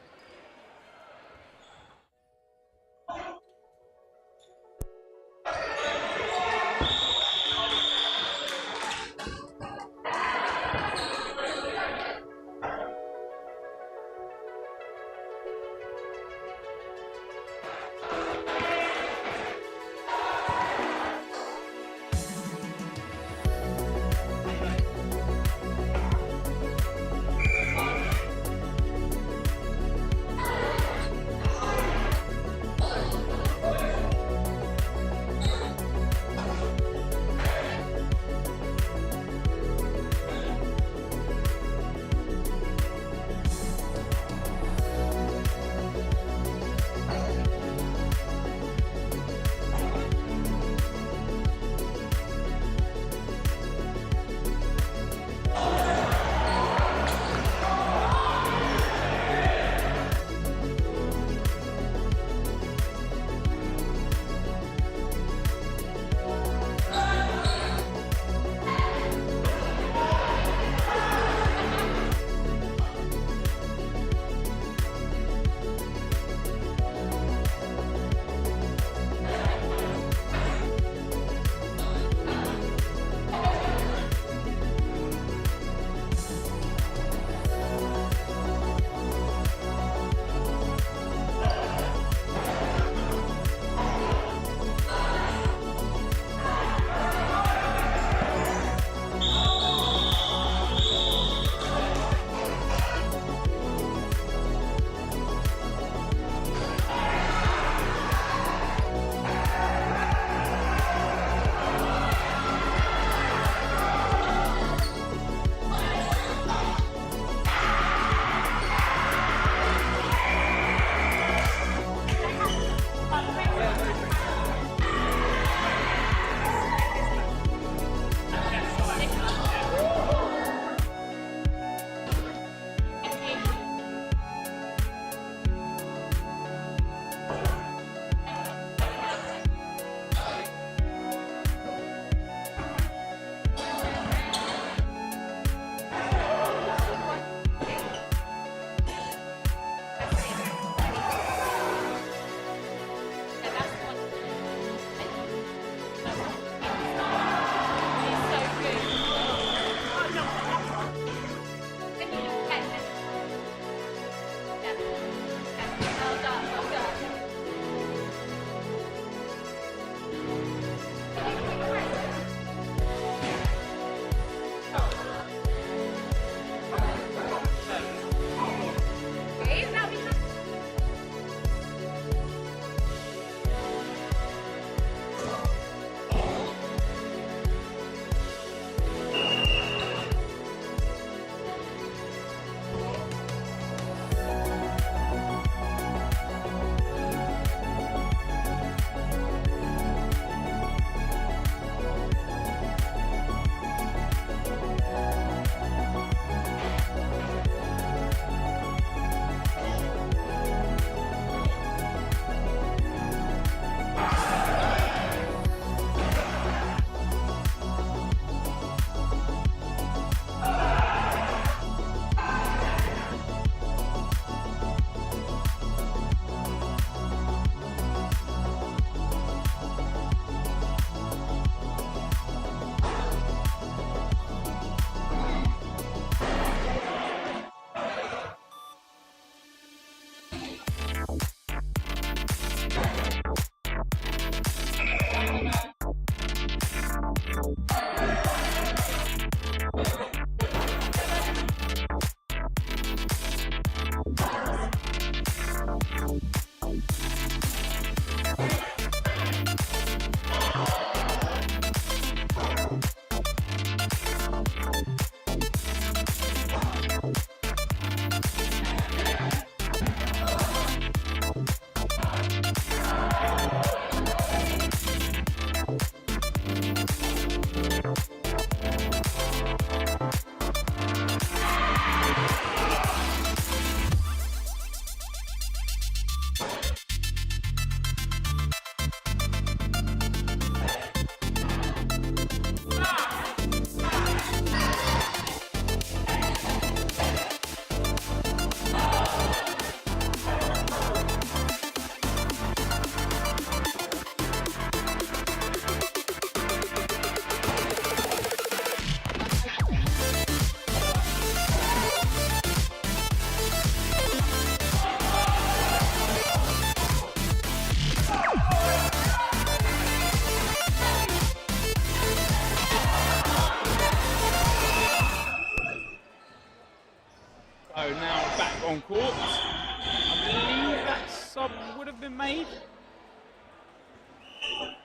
back on court. I believe that sub would have been made.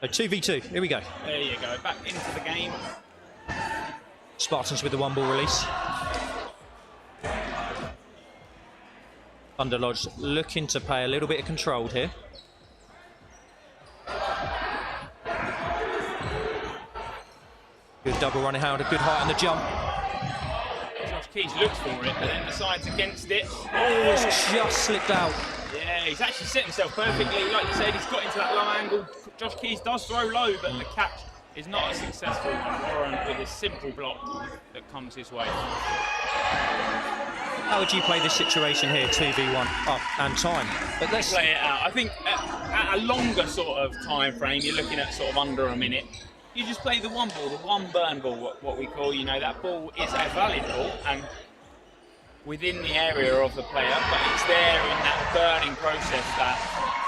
A 2v2, here we go. There you go, back into the game. Spartans with the 1 ball release. Thunderdodge looking to play a little bit of controlled here. Good double running Howard, a good height on the jump. Josh Keys looks for it, but then decides against it. Oh, it's just slipped out. Yeah, he's actually set himself perfectly. Like you said, he's got into that low angle. Josh Keys does throw low, but the catch is not as successful on Warren with his simple block that comes his way. How would you play this situation here, 2v1 up and time? But let's play it out. I think at a longer sort of time frame, you're looking at sort of under a minute. You just play the 1 ball, the 1 burn ball, what we call, you know, that ball is a valid ball and within the area of the player, but it's there in that burning process that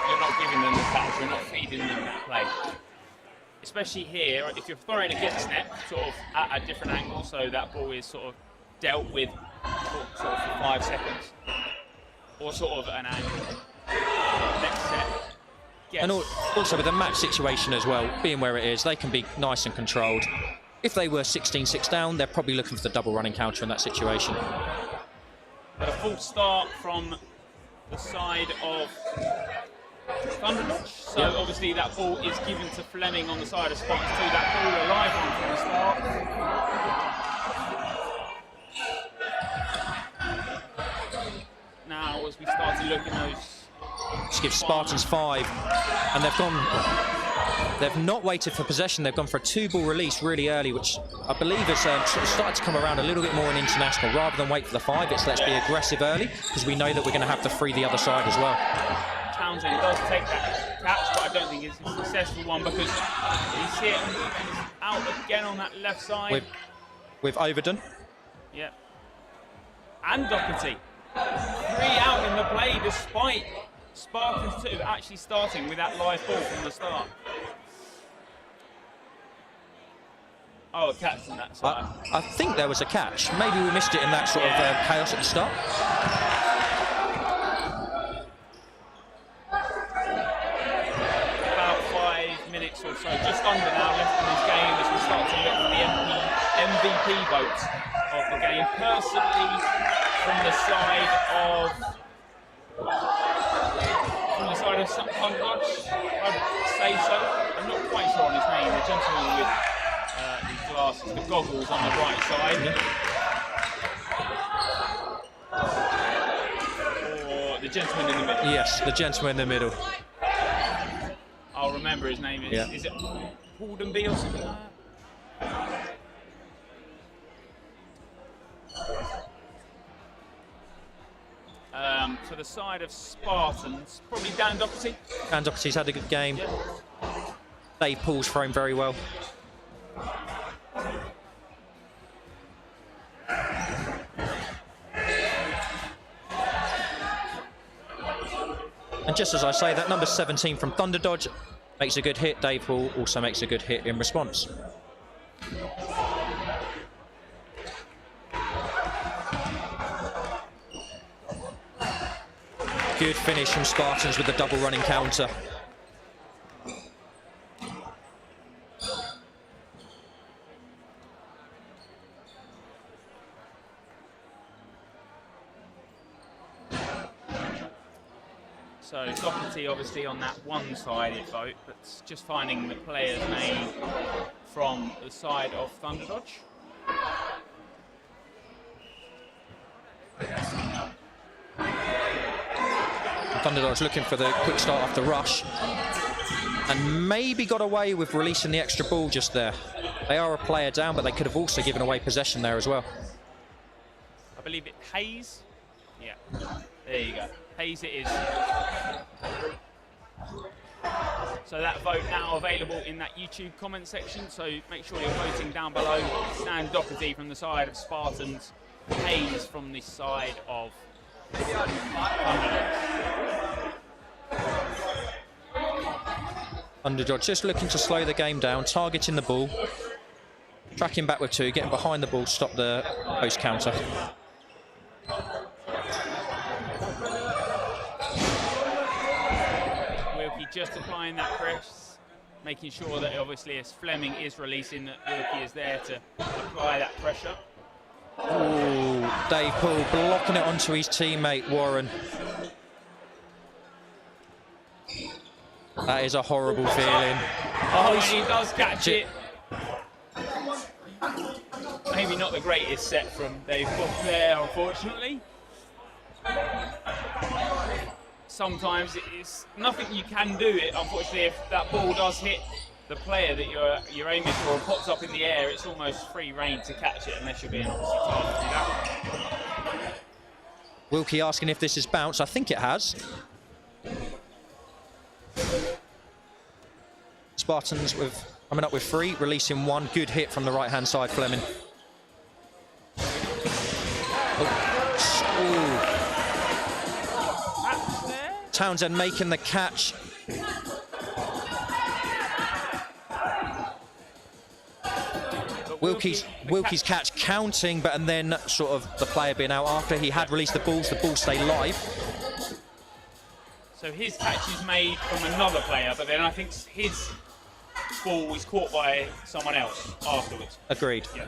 you're not giving them the catch, you're not feeding them that play. Especially here, if you're throwing against net, sort of at a different angle, so that ball is sort of dealt with sort of for 5 seconds, or sort of an angle. Next set. Yes. And also with the match situation as well, being where it is, they can be nice and controlled. If they were 16-6 down, they're probably looking for the double running counter in that situation. But a full start from the side of Thunderdodge. So obviously that ball is given to Fleming on the side of Spartans 2. That ball a live one from the start. Now as we start to look at those. Just give Spartans 5, and they've not waited for possession. They've gone for a 2 ball release really early, which I believe has sort of started to come around a little bit more in international. Rather than wait for the 5, it's let's be aggressive early, because we know that we're going to have to free the other side as well. Townsend does take that catch, but I don't think it's a successful one because he's hit and he's out again on that left side. With Overton. Yep. And Doherty. 3 out in the play despite Spartans 2 actually starting with that live ball from the start. Oh, a catch on that side. I think there was a catch. Maybe we missed it in that sort of chaos at the start. About 5 minutes or so, just under now left in this game as we start to look for the MVP vote of the game. Personally, from the side of Thunderdodge, I'd say so. I'm not quite sure on his name. The gentleman with the glasses, the goggles on the right side. Or the gentleman in the middle. Yes, the gentleman in the middle. I'll remember his name. Is it Haldenby or something like that? To the side of Spartans, probably Dan Doherty. Dan Doherty's had a good game. Yeah. Dave Paul's thrown very well. And just as I say, that number 17 from Thunderdodge makes a good hit. Dave Paul also makes a good hit in response. Good finish from Spartans with the double running counter. So Doherty obviously on that one-sided vote, but just finding the player's name from the side of Thunderdodge. Thunderdodge looking for the quick start off the rush and maybe got away with releasing the extra ball just there. They are a player down, but they could have also given away possession there as well. I believe it's Hayes. Yeah, there you go. Hayes it is. So that vote now available in that YouTube comment section, so make sure you're voting down below. Dan Doherty from the side of Spartans, Hayes from the side of Thunderdodge just looking to slow the game down, targeting the ball, tracking back with 2, getting behind the ball, stop the post counter. just applying that press, making sure that obviously as Fleming is releasing, that Wilkie is there to apply that pressure. Ooh, Dave Poole blocking it onto his teammate Warren. That is a horrible feeling. Oh, and he does catch it. Maybe not the greatest set from Dave Poole there, unfortunately. Sometimes it's nothing you can do. It unfortunately, if that ball does hit the player that you're aiming for and pops up in the air, it's almost free reign to catch it unless you're being obviously told to do that. Wilkie asking if this is bounce. I think it has. Spartans coming up with 3, releasing 1. Good hit from the right-hand side, Fleming. Townsend making the catch. Wilkie's catch counting, and then sort of the player being out after he had released the balls stay live. So his catch is made from another player, but then I think his ball was caught by someone else afterwards. Agreed. Yeah.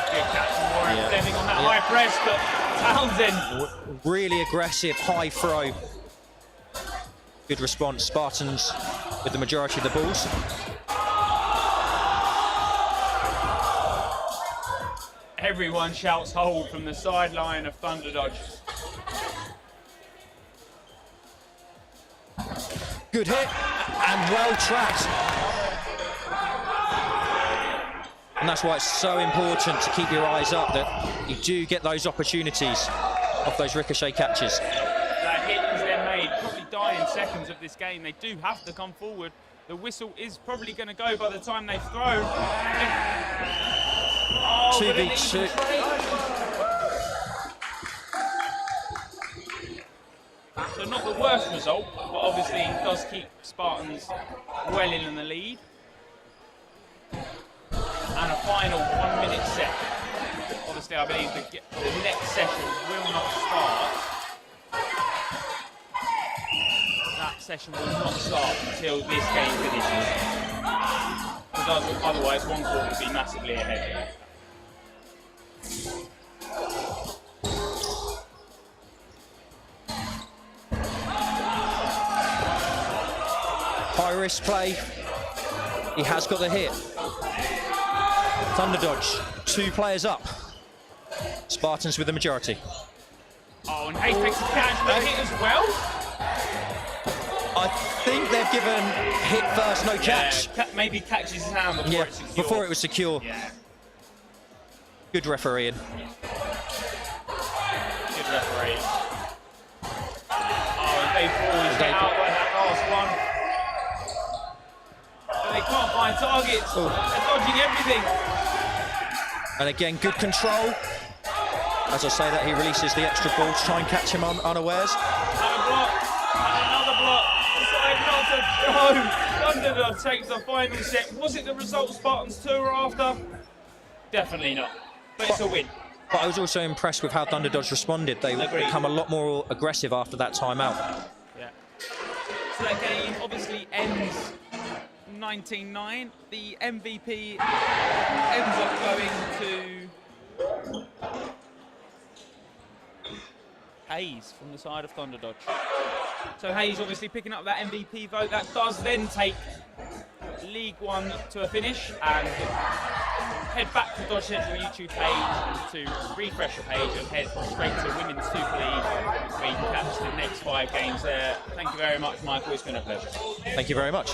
Good catch from Warren Fleming on that high press, but Townsend. Really aggressive high throw. Good response. Spartans with the majority of the balls. Everyone shouts hold from the sideline of Thunderdodge. Good hit and well tracked. And that's why it's so important to keep your eyes up, that you do get those opportunities off those ricochet catches. That hit is then made, probably dying seconds of this game. They do have to come forward. The whistle is probably going to go by the time they've thrown. 2v2. So not the worst result, but obviously it does keep Spartans well in the lead. And a final 1 minute set. Obviously I believe the next session will not start. That session will not start until this game finishes. Because otherwise one court would be massively ahead. High risk play. He has got the hit. Thunderdodge, 2 players up. Spartans with the majority. Oh, and Hayes takes a catch, but hit as well. I think they've given hit first, no catch. Yeah, maybe catches his hand before it's secure. Before it was secure. Yeah. Good refereeing. Good referee. Oh, and they always get out by that last one. But they can't find targets. They're dodging everything. And again, good control. As I say that, he releases the extra ball to try and catch him unawares. Another block. And another block. Decide not to go. Thunderdodge takes the final set. Was it the result Spartans 2 were after? Definitely not. But it's a win. But I was also impressed with how Thunderdodge responded. They become a lot more aggressive after that timeout. Yeah. So that game obviously ends 19-9. The MVP ends up going to Hayes from the side of Thunderdodge. So Hayes obviously picking up that MVP vote. That does then take League One to a finish, and head back to Dodge Central YouTube page to refresh the page and head straight to Women's Super League, where you can catch the next 5 games there. Thank you very much, Michael. It's been a pleasure. Thank you very much.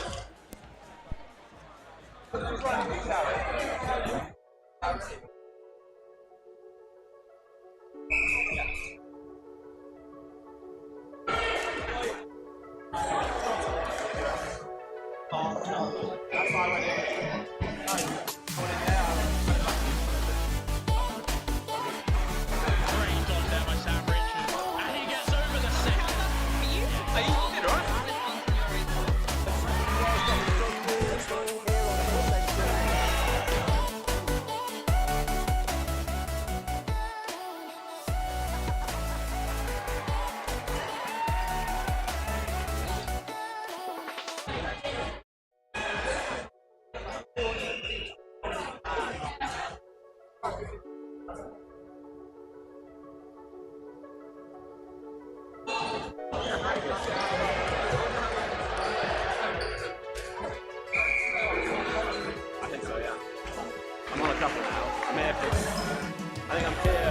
I think so, yeah. I'm on a couple now. I think I'm clear.